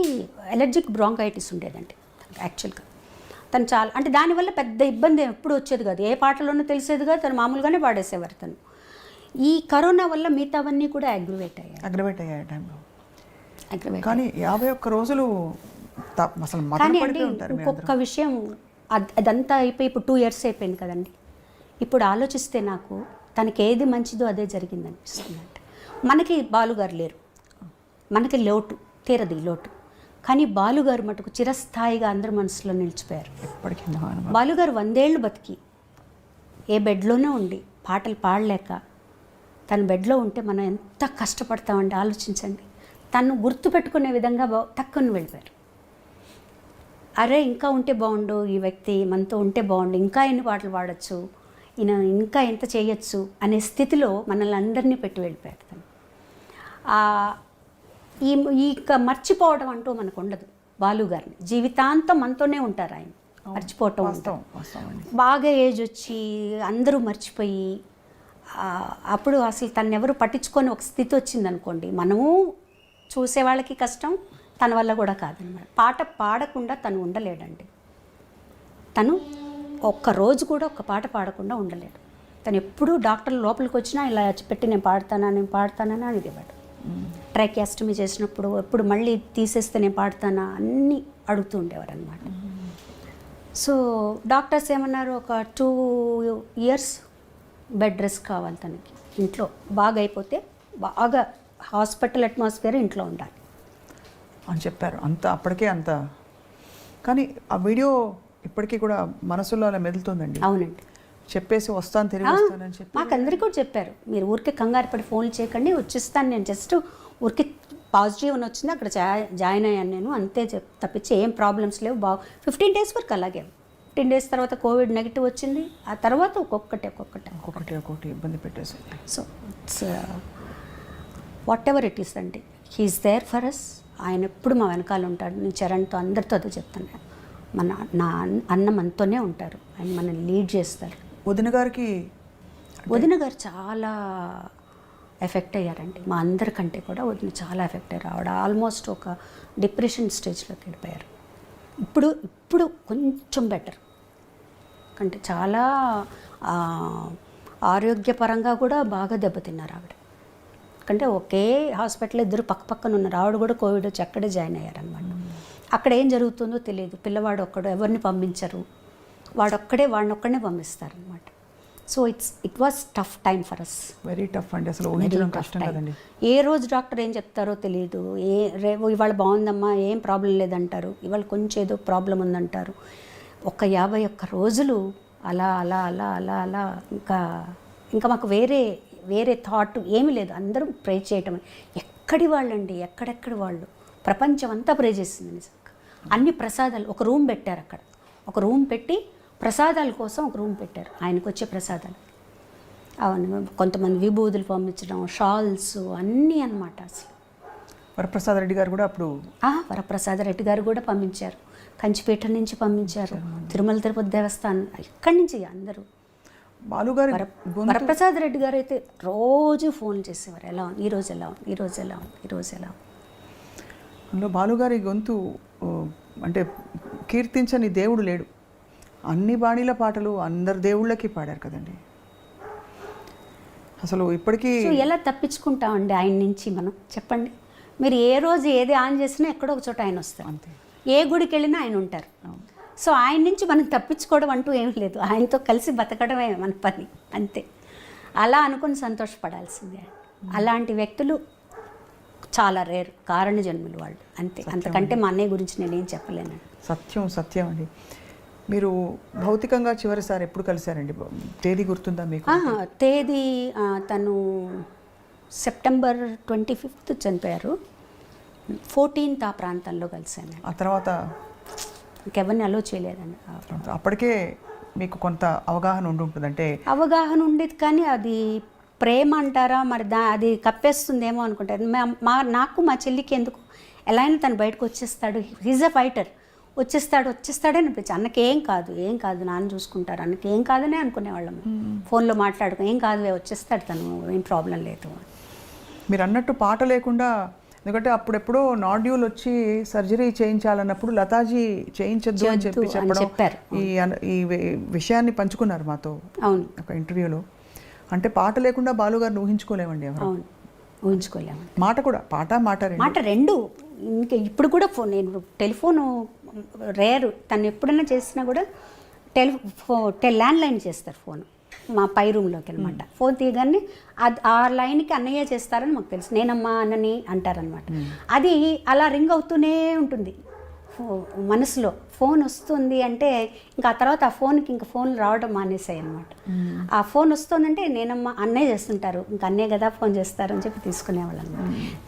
ఎలర్జిక్ బ్రాంకైటిస్ ఉండేదండి యాక్చువల్గా. తను చాలా అంటే దానివల్ల పెద్ద ఇబ్బంది ఎప్పుడు వచ్చేది కాదు, ఏ పాటలోనూ తెలిసేది కాదు, తను మామూలుగానే పాడేసేవారు. తను ఈ కరోనా వల్ల మిగతావన్నీ కూడా అగ్రివేట్ అయ్యాయి టైంలో. అగ్రివేట్ కానీ 51 రోజులు అసలు కానీ అండి ఇంకొక విషయం, అదంతా అయిపోయి ఇప్పుడు 2 years అయిపోయింది కదండి. ఇప్పుడు ఆలోచిస్తే నాకు తనకి ఏది మంచిదో అదే జరిగింది అనిపిస్తుంది. అంటే మనకి బాలుగారు లేరు, మనకి లోటు తీరది లోటు, కానీ బాలుగారు మటుకు చిరస్థాయిగా అందరి మనసులో నిలిచిపోయారు. ఎప్పటికీ బాలుగారు 100 ఏళ్ళు బతికి ఏ బెడ్లోనే ఉండి పాటలు పాడలేక తన బెడ్లో ఉంటే మనం ఎంత కష్టపడతామండి ఆలోచించండి. తను గుర్తుపెట్టుకునే విధంగా తక్కువని వెళ్ళిపోయారు. అరే ఇంకా ఉంటే బాగుండు, ఈ వ్యక్తి మనతో ఉంటే బాగుండు, ఇంకా ఎన్ని పాటలు పాడచ్చు, ఈయన ఇంకా ఎంత చేయొచ్చు అనే స్థితిలో మనల్ని అందరినీ పెట్టి వెళ్ళిపోయారు తను. ఇక మర్చిపోవడం అంటూ మనకు ఉండదు. బాలుగారిని జీవితాంతం మనతోనే ఉంటారు, ఆయన మర్చిపోవటం ఉంటాం. బాగా ఏజ్ వచ్చి అందరూ మర్చిపోయి అప్పుడు అసలు తను ఎవరు పట్టించుకొని ఒక స్థితి వచ్చిందనుకోండి, మనము చూసే వాళ్ళకి కష్టం, తన వల్ల కూడా కాదనమాట. పాట పాడకుండా తను ఉండలేడండి. తను ఒక్కరోజు కూడా ఒక పాట పాడకుండా ఉండలేడు. తను ఎప్పుడూ డాక్టర్లు లోపలికి వచ్చినా ఇలా పెట్టి నేను పాడతానని అడిగేవాడు. ట్రైకాస్టమీ చేసినప్పుడు ఎప్పుడు మళ్ళీ తీసేస్తే నేను పాడతానా అన్నీ అడుగుతూ ఉండేవారు అనమాట. సో డాక్టర్స్ ఏమన్నారు, ఒక 2 years బెడ్ రెస్ట్ కావాలి తనకి, ఇంట్లో బాగా అయిపోతే బాగా హాస్పిటల్ అట్మాస్ఫియర్ ఇంట్లో ఉండాలి అని చెప్పారు. అప్పటికే అంత. కానీ ఆ వీడియో ఇప్పటికీ కూడా మనసులో అలా మెదులుతుందండి. అవునండి, చెప్పేసి వస్తాను తిరిగి వస్తానని చెప్పి మాకు అందరికీ కూడా చెప్పారు, మీరు ఊరికే కంగారు పడి ఫోన్లు చేయకండి, వచ్చేస్తాను నేను, జస్ట్ ఊరికి పాజిటివ్ అని వచ్చింది అక్కడ జాయిన్ అయ్యాను నేను అంతే తప్పించి ఏం ప్రాబ్లమ్స్ లేవు. 15 days వరకు అలాగే. 15 days తర్వాత కోవిడ్ నెగిటివ్ వచ్చింది, ఆ తర్వాత ఒక్కొక్కటి ఇబ్బంది పెట్టేసి. So it's what ever it is అండి, హీఈస్ దేర్ ఫర్ అస్. ఆయన ఎప్పుడు మా వెనకాల ఉంటాడు. నేను చరణ్తో అందరితో అదే చెప్తాను, నా అన్న మనతోనే ఉంటారు, ఆయన మనల్ని లీడ్ చేస్తారు. వదిన గారు చాలా ఎఫెక్ట్ అయ్యారండి, మా అందరికంటే కూడా వదిన చాలా ఎఫెక్ట్ అయ్యారు. ఆవిడ ఆల్మోస్ట్ ఒక డిప్రెషన్ స్టేజ్లోకి వెళ్ళిపోయారు. ఇప్పుడు కొంచెం బెటర్, అంటే చాలా ఆరోగ్యపరంగా కూడా బాగా దెబ్బతిన్నారు ఆవిడ. ఎందుకంటే ఒకే హాస్పిటల్ ఇద్దరు పక్క పక్కన ఉన్నారు. ఆవిడ కూడా కోవిడ్ వచ్చి అక్కడే జాయిన్ అయ్యారనమాట. అక్కడ ఏం జరుగుతుందో తెలియదు. పిల్లవాడు ఒక్కడు, ఎవరిని పంపించరు, వాడిని ఒక్కడనే పంపిస్తారనమాట. So it was tough time for us. Very tough అండి, అసలు ఊహించడం కష్టం కదండి. ఏ రోజు డాక్టర్ ఏం చెప్తారో తెలియదు. ఇవాళ బాగుందమ్మా, ఏం ప్రాబ్లం లేదంటారు, ఇవాళ కొంచెం ఏదో ప్రాబ్లం ఉందంటారు. ఒక 51 రోజులు అలా అలా అలా అలా అలా ఇంకా మాకు వేరే థాట్ ఏమీ లేదు. అందరం ప్రే చేయటం. ఎక్కడి వాళ్ళండి, ఎక్కడెక్కడి వాళ్ళు, ప్రపంచం అంతా ప్రే చేసింది నిజంగా. అన్ని ప్రసాదాలు, ఒక రూమ్ పెట్టారు అక్కడ, ఒక రూమ్ పెట్టి ప్రసాదాల కోసం ఒక రూమ్ పెట్టారు. ఆయనకు వచ్చే ప్రసాదాలు అవును, కొంతమంది విభూతులు పంపించడం, షాల్స్ అన్నీ అన్నమాట. అసలు వరప్రసాద్ రెడ్డి గారు కూడా అప్పుడు వరప్రసాద్ రెడ్డి గారు కూడా పంపించారు, కంచిపేట నుంచి పంపించారు, తిరుమల తిరుపతి దేవస్థానం, ఇక్కడి నుంచి అందరూ. బాలుగారి వరప్రసాద్ రెడ్డి గారు అయితే రోజు ఫోన్ చేసేవారు, ఎలా ఉంది ఈరోజు, ఎలా ఉంది ఈరోజు, ఎలా ఉంది ఈరోజు, ఎలా ఉంది. అందులో బాలుగారి గొంతు అంటే కీర్తించని దేవుడు లేడు. అన్ని బాణీల పాటలు అందరు దేవుళ్ళకి పాడారు కదండి. అసలు ఇప్పటికీ ఎలా తప్పించుకుంటామండి ఆయన నుంచి మనం, చెప్పండి. మీరు ఏ రోజు ఏది ఆన్ చేసినా ఎక్కడో ఒక చోట ఆయన వస్తారు, అంతే. ఏ గుడికి వెళ్ళినా ఆయన ఉంటారు. సో ఆయన నుంచి మనం తప్పించుకోవడం అంటూ ఏం లేదు, ఆయనతో కలిసి బతకడమే మన పని, అంతే. అలా అనుకుని సంతోషపడాల్సిందే. అలాంటి వ్యక్తులు చాలా రేరు, కారణ జన్ములు వాళ్ళు, అంతే. అంతకంటే మా అన్నయ్య గురించి నేనేం చెప్పలేను. సత్యం అండి. మీరు భౌతికంగా చివరిసారి ఎప్పుడు కలిశారండి? తేదీ గుర్తుందా మీకు? తేదీ తను సెప్టెంబర్ 25 చనిపోయారు. 14th ఆ ప్రాంతంలో కలిశాను. ఆ తర్వాత ఇంకెవరిని అలో చేయలేదండి. అప్పటికే మీకు కొంత అవగాహన ఉంటుంది, అంటే అవగాహన ఉండేది, కానీ అది ప్రేమ అంటారా మరి, అది కప్పేస్తుందేమో అనుకుంటారు. నాకు మా చెల్లికి ఎందుకు ఎలా అయినా తను బయటకు వచ్చేస్తాడు, హీజ్ అ ఫైటర్, వచ్చేస్తాడే అనిపించి, అన్నకి ఏం కాదు నాన్న చూసుకుంటారు, అన్నకి ఏం కాదనే అనుకునేవాళ్ళం. ఫోన్లో మాట్లాడుకో, ఏం కాదు వచ్చేస్తాడు తను, ఏం ప్రాబ్లం లేదు. మీరు అన్నట్టు పాట లేకుండా, ఎందుకంటే అప్పుడెప్పుడో నాడ్యూల్ వచ్చి సర్జరీ చేయించాలన్నప్పుడు లతాజీ చేయించొద్దు అని చెప్పారు. ఈ విషయాన్ని పంచుకున్నారు మాతో ఒక ఇంటర్వ్యూలో. అంటే పాట లేకుండా బాలుగారిని ఊహించుకోలేమండి ఎవరు, ఊహించుకోలేము. మాట రెండు. ఇంకా ఇప్పుడు కూడా నేను టెలిఫోను రేరు, తను ఎప్పుడైనా చేసినా కూడా ల్యాండ్ లైన్ చేస్తారు ఫోన్, మా పై రూమ్లోకి అనమాట. ఫోన్ తీయగానే ఆ లైన్కి అన్నయ్య చేస్తారని మాకు తెలుసు, నేనమ్మా అన్నని అంటారనమాట. అది అలా రింగ్ అవుతూనే ఉంటుంది మనసులో. ఫోన్ వస్తుంది అంటే ఇంకా ఆ తర్వాత ఆ ఫోన్కి ఇంకా ఫోన్లు రావడం మానేసాయి అనమాట. ఆ ఫోన్ వస్తుందంటే నేనమ్మా అన్నయ్య చేస్తుంటారు, ఇంకా అన్నయ్య కదా ఫోన్ చేస్తారు అని చెప్పి తీసుకునేవాళ్ళు అనమాట.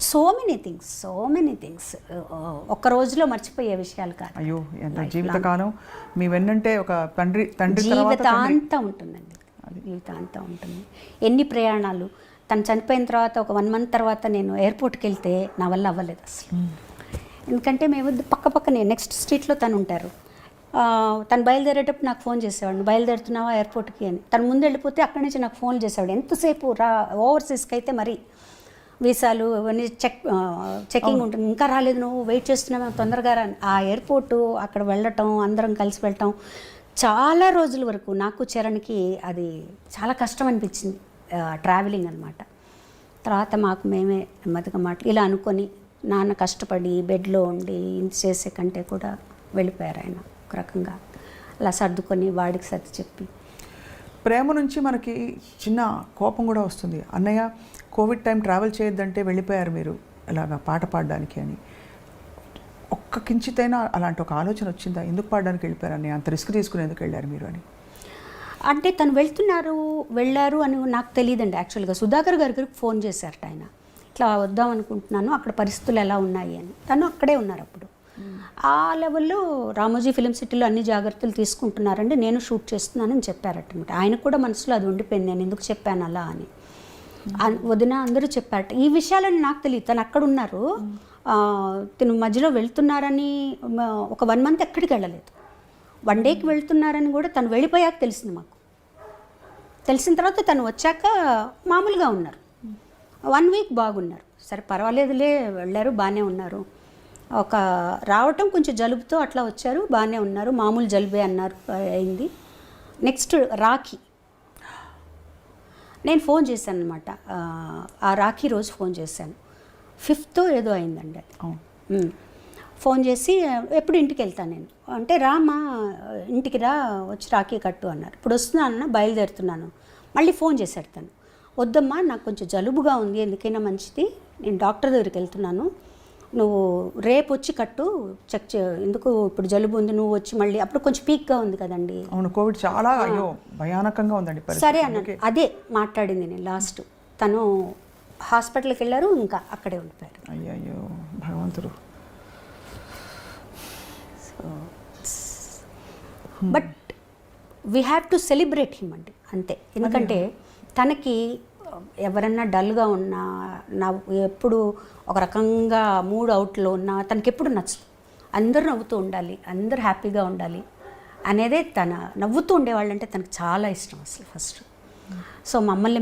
సో మెనీ థింగ్స్ ఒక్క రోజులో మర్చిపోయే విషయాలు కాదు. అయ్యో, ఎంత జీవితకాలం మీ వెన్నంటే ఒక తండ్రి జీవితాంతం ఉంటుందండి, జీవితాంతం ఉంటుంది. ఎన్ని ప్రయాణాలు. తను చనిపోయిన తర్వాత ఒక 1 month తర్వాత నేను ఎయిర్పోర్ట్కి వెళ్తే నా వల్ల అవ్వలేదు అసలు. ఎందుకంటే మేము పక్కనే నెక్స్ట్ స్ట్రీట్లో తను ఉంటారు. తను బయలుదేరేటప్పుడు నాకు ఫోన్ చేసేవాడు, బయలుదేరుతున్నావా ఎయిర్పోర్ట్కి అని. తను ముందు వెళ్ళిపోతే అక్కడి నుంచి నాకు ఫోన్ చేసేవాడు. ఎంతసేపు ఓవర్సీస్కి అయితే మరి వీసాలు అవన్నీ చెకింగ్ ఉంటుంది, ఇంకా రాలేదు, నువ్వు వెయిట్ చేస్తున్నావు తొందరగా రా. ఆ ఎయిర్పోర్టు అక్కడ వెళ్ళటం, అందరం కలిసి వెళ్ళటం, చాలా రోజుల వరకు నాకు చరణ్కి అది చాలా కష్టం అనిపించింది, ట్రావెలింగ్ అనమాట. తర్వాత మాకు మేమే నెమ్మదిగా ఇలా అనుకొని, నాన్న కష్టపడి బెడ్లో ఉండి ఇంత చేసే కంటే కూడా వెళ్ళిపోయారు ఆయన ఒక రకంగా. అలా సర్దుకొని వాడికి సర్ది చెప్పి. ప్రేమ నుంచి మనకి చిన్న కోపం కూడా వస్తుంది. అన్నయ్య కోవిడ్ టైం ట్రావెల్ చేయొద్దంటే వెళ్ళిపోయారు మీరు ఇలాగా పాట పాడడానికి అని. ఒక్క కించితైనా అలాంటి ఒక ఆలోచన వచ్చిందా, ఎందుకు పాడడానికి వెళ్ళిపోయారు అన్నయ్య, అంత రిస్క్ తీసుకుని ఎందుకు వెళ్ళారు మీరు అని? అంటే తను వెళ్ళారు అని నాకు తెలియదండి. యాక్చువల్గా సుధాకర్ గారికి ఫోన్ చేశారట ఆయన, ఇట్లా వద్దాం అనుకుంటున్నాను, అక్కడ పరిస్థితులు ఎలా ఉన్నాయి అని. తను అక్కడే ఉన్నారు అప్పుడు. ఆ లెవెల్లో రామోజీ ఫిలిం సిటీలో అన్ని జాగ్రత్తలు తీసుకుంటున్నారండి, నేను షూట్ చేస్తున్నానని చెప్పారట. ఆయన కూడా మనసులో అది ఉండిపోయింది, నేను ఎందుకు చెప్పాను అలా అని. వదిన అందరూ చెప్పారట. ఈ విషయాలని నాకు తెలియదు, తను అక్కడ ఉన్నారు, తను మధ్యలో వెళ్తున్నారని. ఒక 1 month ఎక్కడికి వెళ్ళలేదు, 1 dayకి వెళ్తున్నారని కూడా తను వెళ్ళిపోయాక తెలిసింది మాకు. తెలిసిన తర్వాత తను వచ్చాక మామూలుగా ఉన్నారు, 1 week బాగున్నారు. సరే పర్వాలేదులే, వెళ్ళారు, బాగానే ఉన్నారు. రావటం కొంచెం జలుబుతో అట్లా వచ్చారు, బాగానే ఉన్నారు, మామూలు జలుబే అన్నారు, అయింది. నెక్స్ట్ నేను ఫోన్ చేశాను అనమాట. ఆ రాఖీ రోజు ఫోన్ చేశాను. 5th ఏదో అయిందండి అది. ఫోన్ చేసి ఎప్పుడు ఇంటికి వెళ్తాను నేను అంటే, రామా ఇంటికి రా, వచ్చి రాఖీ కట్టు అన్నారు. ఇప్పుడు వస్తున్నానన్న, బయలుదేరుతున్నాను. మళ్ళీ ఫోన్ చేశాడు తను, వద్దమ్మా నాకు కొంచెం జలుబుగా ఉంది, ఎందుకైనా మంచిది, నేను డాక్టర్ దగ్గరికి వెళ్తున్నాను, నువ్వు రేపు వచ్చి కట్టు, చెక్ ఎందుకు ఇప్పుడు జలుబు ఉంది, నువ్వు వచ్చి మళ్ళీ అప్పుడు కొంచెం పీక్గా ఉంది కదండి. అవును, కోవిడ్ చాలా అయ్యో భయానకంగా ఉందండి పరిస్థితి. సరే అన్నాడు. అదే మాట్లాడింది నేను లాస్ట్. తను హాస్పిటల్కి వెళ్ళారు, ఇంకా అక్కడే ఉండిపోయారు. అయ్యో భగవంతుడు. But we have to celebrate him అండి, అంతే. ఎందుకంటే తనకి ఎవరన్నా డల్గా ఉన్నా, నా ఎప్పుడు ఒక రకంగా మూడ్ అవుట్లో ఉన్నా తనకి ఎప్పుడు నచ్చదు. అందరూ నవ్వుతూ ఉండాలి, అందరూ హ్యాపీగా ఉండాలి అనేదే తన. నవ్వుతూ ఉండేవాళ్ళంటే తనకు చాలా ఇష్టం అసలు ఫస్ట్. సో మమ్మల్ని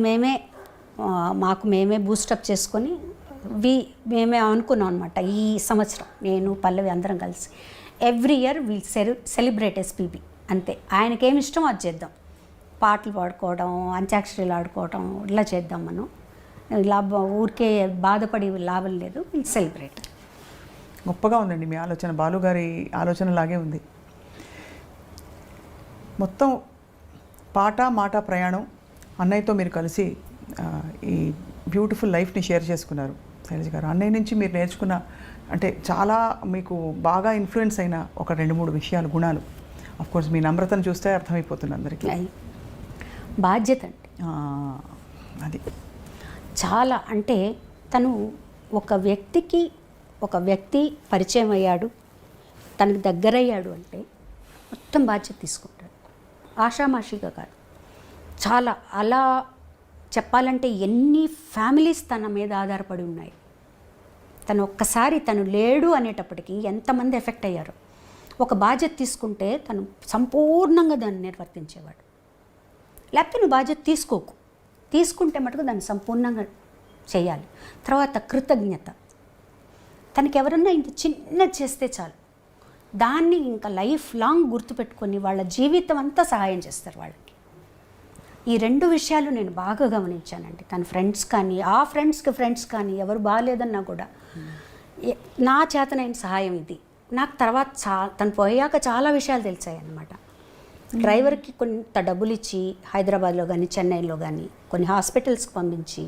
మాకు మేమే బూస్టప్ చేసుకొని మేమే అనుకున్నాం అనమాట. ఈ సంవత్సరం నేను పల్లవి అందరం కలిసి every year will celebrate SPB, అంతే. ఆయనకేమి ఇష్టం అది చేద్దాం, పాటలు పాడుకోవడం, అంత్యాక్షరీలు ఆడుకోవడం, ఇలా చేద్దాం మనం. ఇలా ఊరికే బాధపడి లాభం లేదు, విల్ సెలబ్రేట్. గొప్పగా ఉందండి మీ ఆలోచన, బాలుగారి ఆలోచనలాగే ఉంది. మొత్తం పాట మాట ప్రయాణం అన్నయ్యతో మీరు కలిసి ఈ బ్యూటిఫుల్ లైఫ్ని షేర్ చేసుకున్నారు శైలజ గారు. అన్నయ్య నుంచి మీరు నేర్చుకున్న, అంటే చాలా మీకు బాగా ఇన్ఫ్లుయెన్స్ అయిన ఒక 2-3 విషయాలు, గుణాలు. అఫ్కోర్స్ మీ నమ్రతను చూస్తే అర్థమైపోతుంది అందరికీ. బాధ్యత అండి అది చాలా. అంటే తను ఒక వ్యక్తి పరిచయం అయ్యాడు, తనకు దగ్గరయ్యాడు అంటే మొత్తం బాధ్యత తీసుకుంటాడు, ఆషామాషిగా కాదు. చాలా అలా చెప్పాలంటే ఎన్ని ఫ్యామిలీస్ తన మీద ఆధారపడి ఉన్నాయి. తను లేడు అనేటప్పటికీ ఎంతమంది ఎఫెక్ట్ అయ్యారు. ఒక బాధ్యత తీసుకుంటే తను సంపూర్ణంగా దాన్ని నిర్వర్తించేవాడు. లేకపోతే నువ్వు బాధ్యత తీసుకుంటే మటుకు దాన్ని సంపూర్ణంగా చేయాలి. తర్వాత కృతజ్ఞత. తనకి ఎవరన్నా ఇంత చిన్నది చేస్తే చాలు, దాన్ని ఇంకా లైఫ్ లాంగ్ గుర్తుపెట్టుకొని వాళ్ళ జీవితం అంతా సహాయం చేస్తారు వాళ్ళకి. ఈ 2 విషయాలు నేను బాగా గమనించానండి. తన ఫ్రెండ్స్ కానీ, ఆ ఫ్రెండ్స్ కానీ ఎవరు బాగాలేదన్నా కూడా నా చేతనైన సహాయం ఇది. నాకు తర్వాత తను పోయాక చాలా విషయాలు తెలిసాయి అన్నమాట. డ్రైవర్కి కొంత డబ్బులు ఇచ్చి హైదరాబాద్లో కానీ చెన్నైలో కానీ కొన్ని హాస్పిటల్స్కి పంపించి,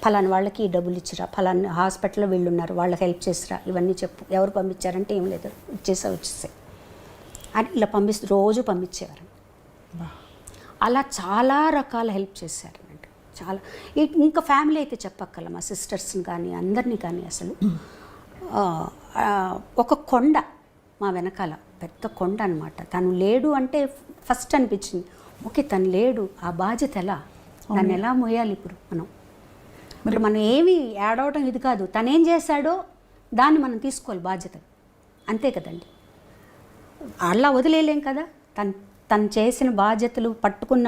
ఫలానా వాళ్ళకి ఈ డబ్బులు ఇచ్చిరా, ఫలానా హాస్పిటల్లో వీళ్ళు ఉన్నారు వాళ్ళకి హెల్ప్ చేసిరా, ఇవన్నీ చెప్పు. ఎవరు పంపించారంటే ఏం లేదు, వచ్చేసాయి అని ఇలా రోజు పంపించేవారు. అలా చాలా రకాల హెల్ప్ చేశారన్నమాట. చాలా. ఇంకా ఫ్యామిలీ అయితే చెప్పక్కల, మా సిస్టర్స్ని కానీ అందరినీ కానీ. అసలు ఒక కొండ మా వెనకాల, పెద్ద కొండ అనమాట. తను లేడు అంటే ఫస్ట్ అనిపించింది, ఓకే తను లేడు, ఆ బాధ్యత ఎలా, దాన్ని ఎలా మోయాలి ఇప్పుడు మనం ఏమి యాడ్ అవడం ఇది కాదు, తనేం చేశాడో దాన్ని మనం తీసుకోవాలి బాధ్యత, అంతే కదండి. అలా వదిలేయలేం కదా. తను చేసిన బాధ్యతలు పట్టుకున్న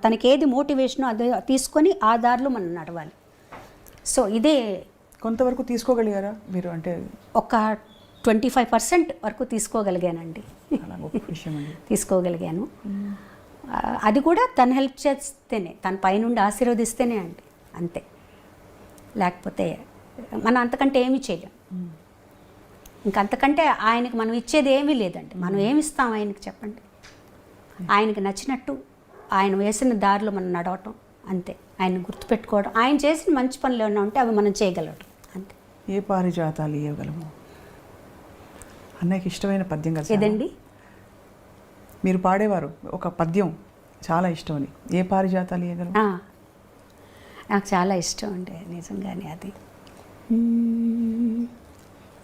తనకి ఏది మోటివేషనో అదే తీసుకొని ఆ దారిలో మనం నడవాలి. సో ఇదే. కొంతవరకు తీసుకోగలిగారా మీరు? అంటే ఒక 25% వరకు తీసుకోగలిగానండి. తీసుకోగలిగాను. అది కూడా తను హెల్ప్ చేస్తేనే, తన పైనుండి ఆశీర్వదిస్తేనే అండి, అంతే. లేకపోతే మనం అంతకంటే ఏమీ చేయలేం. ఇంకంతకంటే ఆయనకి మనం ఇచ్చేది ఏమీ లేదండి. మనం ఏమి ఇస్తాం ఆయనకి చెప్పండి? ఆయనకి నచ్చినట్టు ఆయన వేసిన దారిలో మనం నడవటం, అంతే. ఆయన గుర్తుపెట్టుకోవడం, ఆయన చేసిన మంచి పనులు ఏమైనా ఉంటే అవి మనం చేయగలగడం, అంతే. ఏ పారిజాతాలు ఇవ్వగలము? అన్నయ్యకి ఇష్టమైన పద్యం కదా ఏదండి? మీరు పాడేవారు ఒక పద్యం చాలా ఇష్టం అని. ఏ పారిజాతాలు ఇవ్వగలము? నాకు చాలా ఇష్టం అండి నిజంగానే. అది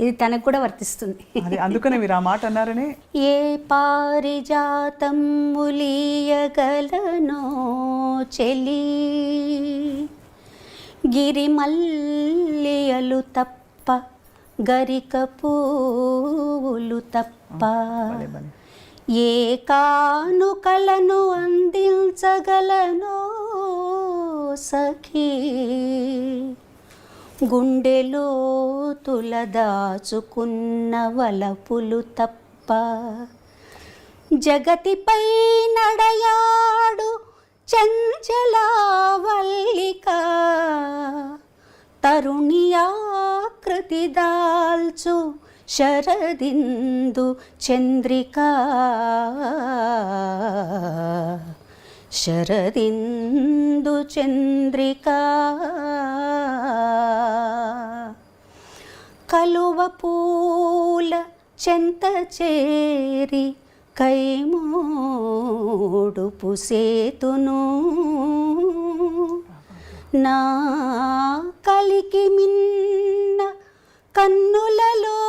ఇది తనకు కూడా వర్తిస్తుంది. అది అందుకనే మీరు ఆ మాట అన్నారనే. ఏ పారిజాతం ములియగలనో చెలి, గిరిమల్లియలు తప్ప, గరిక పూలు తప్ప, ఏ కానుకలను అందించగలనో సఖీ, గుండెలో తులదాచుకున్న వలపులు తప్ప, జగతిపై నడయాడు చంచలావల్లిక తరుణియాకృతి దాల్చు శరదిందు చంద్రికా శరదిందు చంద్రికా కలువ పూల చెంత చేరి కైమోడు పుసేతును నా కలికి మిన్న కన్నులలో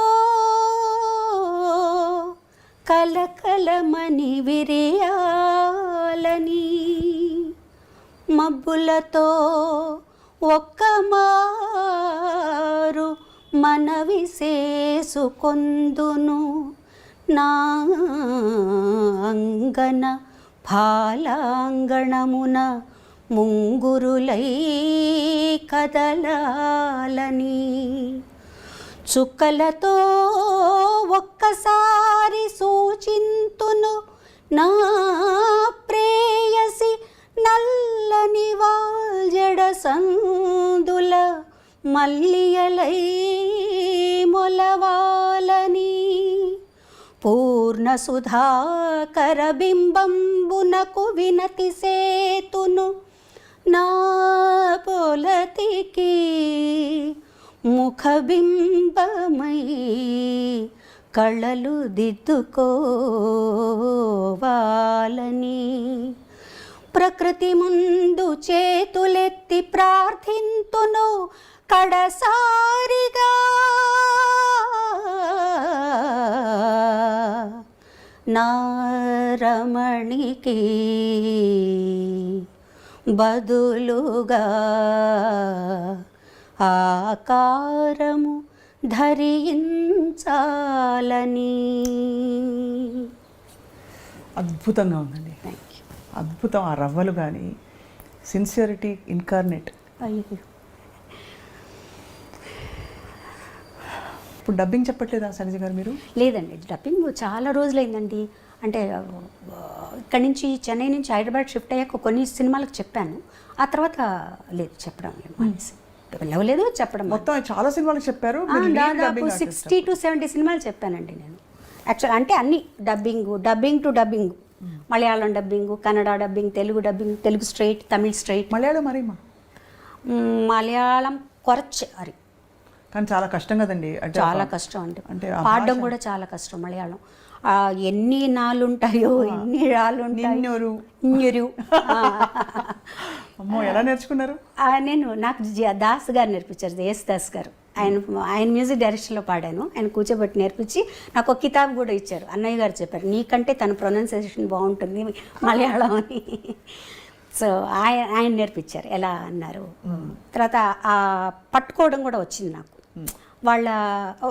కలకలమని విరియాలని మబ్బులతో ఒక్క మారు మనవి చేసుకొందును నా అంగన ఫాలాంగణమున ముంగురులై కదలాలని చుక్కలతో ఒక్కసారి సూచింతును నా ప్రేయసి నల్లని వాల్జడ సందుల మల్లియలై మొలవాలని పూర్ణ సుధాకర బింబంబునకు వినతి సేతును నా పొలతికి ముఖబింబమై కళలు దిద్దుకోవాలని ప్రకృతి ముందు చేతులెత్తి ప్రార్థింతును కడసారిగా నా రమణికి బదులుగా ఆకారము ధరించాలని. అద్భుతంగా ఉందండి, అద్భుతం. ఆ రవ్వలు కానీ సిన్సియరిటీ ఇన్కార్నేట్. అయ్యో, ఇప్పుడు డబ్బింగ్ చెప్పట్లేదా సనిజ గారు మీరు? లేదండి, డబ్బింగ్ చాలా రోజులైందండి. అంటే ఇక్కడి నుంచి చెన్నై నుంచి హైదరాబాద్ షిఫ్ట్ అయ్యాక కొన్ని సినిమాలకు చెప్పాను. ఆ తర్వాత లేదు, చెప్పడం లేదు, మానేసి వెళ్ళలేదు చెప్పడం. మొత్తం చాలా సినిమాలకు చెప్పారు. దాదాపు 60 to 70 సినిమాలు చెప్పానండి నేను. యాక్చువల్ అంటే అన్ని dubbing to dubbing, Malayalam dubbing, Kannada dubbing, Telugu dubbing, Telugu straight, Tamil straight. Malayalam మరి మలయాళం కొరచ్ అరి, కానీ చాలా కష్టం కదండి. చాలా కష్టం అండి, పాడడం కూడా చాలా కష్టం మలయాళం. ఎన్ని నాళ్ళు ఉంటాయో, ఎన్ని రాళ్ళు ఉంటాయో. అమ్మో, ఎలా నేర్చుకున్నారు? నాకు దాస్ గారు నేర్పించారు, జయస్ దాస్ గారు. ఆయన మ్యూజిక్ డైరెక్షన్లో పాడాను. ఆయన కూర్చోబెట్టి నేర్పించి నాకు ఒక కితాబ్ కూడా ఇచ్చారు. అన్నయ్య గారు చెప్పారు, నీకంటే తన ప్రొనౌన్సియేషన్ బాగుంటుంది మలయాళం అని. సో ఆయన నేర్పించారు ఎలా అన్నారు. తర్వాత ఆ పట్టుకోవడం కూడా వచ్చింది నాకు. వాళ్ళ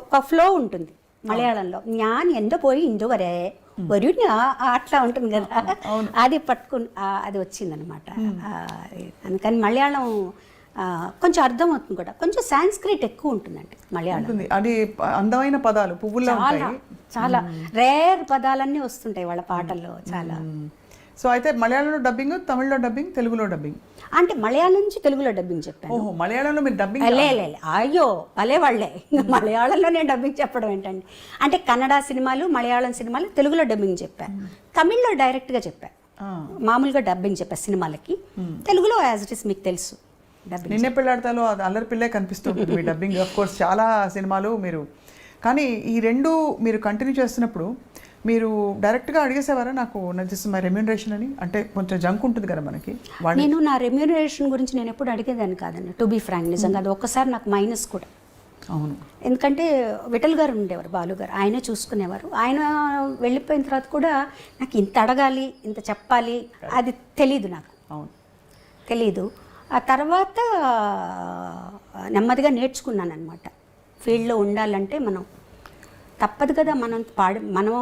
ఒక ఫ్లో ఉంటుంది మలయాళంలో, జ్ఞాన్ ఎందు పోయి ఇందు వరే వరు అట్లా ఉంటుంది కదా, అది పట్టుకుని అది వచ్చిందనమాట. అందుకని మలయాళం కొంచెం అర్థం అవుతుంది కూడా. కొంచెం సాంస్క్రిట్ ఎక్కువ ఉంటుందండి మలయాళం. అది అందమైన పదాలు, పువ్వుల్లో చాలా రేర్ పదాలన్నీ వస్తుంటాయి వాళ్ళ పాటల్లో చాలా. సో అయితే మలయాళంలో డబ్బింగ్, తమిళ్లో డబ్బింగ్, తెలుగులో డబ్బింగ్. అంటే మలయాళం నుంచి తెలుగులో డబ్బింగ్ చెప్పాను. ఓహో, మలయాళంలో మీరు డబ్బింగ్? అయ్యో భలే వాళ్ళే, మలయాళంలో నేను డబ్బింగ్ చెప్పడం ఏంటండి. అంటే కన్నడ సినిమాలు, మలయాళం సినిమాలు తెలుగులో డబ్బింగ్ చెప్పాను. తమిళ్లో డైరెక్ట్గా చెప్పాను, మామూలుగా డబ్బింగ్ చెప్పాను సినిమాలకి. తెలుగులో యాజ్ ఇట్ ఇస్ మీకు తెలుసు డబ్బింగ్. నిన్నే పెళ్ళాడతాలో అది అల్లరి పిల్లే కనిపిస్తుంది మీ డబ్బింగ్. ఆఫ్ కోర్స్ చాలా సినిమాలు మీరు, కానీ ఈ రెండు మీరు కంటిన్యూ చేస్తున్నప్పుడు మీరు డైరెక్ట్గా అడిగేసేవారా నాకు జస్ట్ మై రెమ్యూనరేషన్ అని? అంటే కొంచెం జంక్ ఉంటుంది కదా మనకి. నేను నా రెమ్యూనరేషన్ గురించి నేను ఎప్పుడు అడిగేదాన్ని కాదండి, టు బీ ఫ్రాంక్. నిజంగా అది ఒక్కసారి నాకు మైనస్ కూడా. అవును, ఎందుకంటే విఠల్ గారు ఉండేవారు, బాలు గారు, ఆయనే చూసుకునేవారు. ఆయన వెళ్ళిపోయిన తర్వాత కూడా నాకు ఇంత అడగాలి, ఇంత చెప్పాలి, అది తెలీదు నాకు. అవును, తెలీదు. ఆ తర్వాత నెమ్మదిగా నేర్చుకున్నాను అనమాట. ఫీల్డ్లో ఉండాలంటే మనం తప్పదు కదా, మనం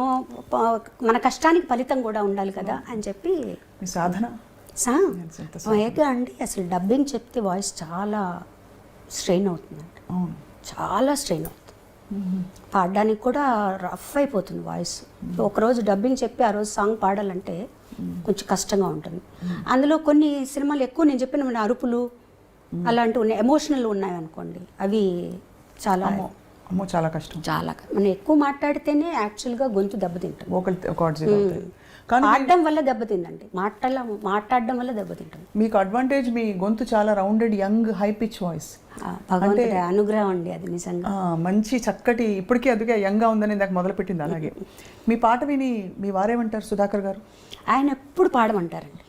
మన కష్టానికి ఫలితం కూడా ఉండాలి కదా అని చెప్పి. మీ సాధన వేగా అండి. అసలు డబ్బింగ్ చెప్తే వాయిస్ చాలా స్ట్రెయిన్ అవుతుందండి. అవును, చాలా స్ట్రెయిన్ అవుతుంది. పాడడానికి కూడా రఫ్ అయిపోతుంది వాయిస్. ఒకరోజు డబ్బింగ్ చెప్పి ఆ రోజు సాంగ్ పాడాలంటే కొంచెం కష్టంగా ఉంటుంది. అందులో కొన్ని సినిమాలు ఎక్కువ నేను చెప్పిన మన అరుపులు అలాంటివి ఉన్నాయి, ఎమోషనల్ ఉన్నాయి అనుకోండి, అవి చాలా అమ్మో చాలా కష్టం. చాలా మనం ఎక్కువ మాట్లాడితేనే యాక్చువల్గా గొంతు దెబ్బతింటుంది. వోకల్ కార్డ్స్ అవుతాయి. కానీ పాడడం వల్ల దెబ్బతిందండి, మాట్లాడడం వల్ల దెబ్బతింటుంది. మీకు అడ్వాంటేజ్ మీ గొంతు చాలా rounded, young, high pitch voice. భగవంతుడి అనుగ్రహం అండి అది నిజంగా. మంచి చక్కటి, ఇప్పటికీ అందుకే యంగ్గా ఉందని ఇందాక మొదలుపెట్టింది. అలాగే మీ పాట విని మీ వారేమంటారు సుధాకర్ గారు? ఆయన ఎప్పుడు పాడమంటారండి.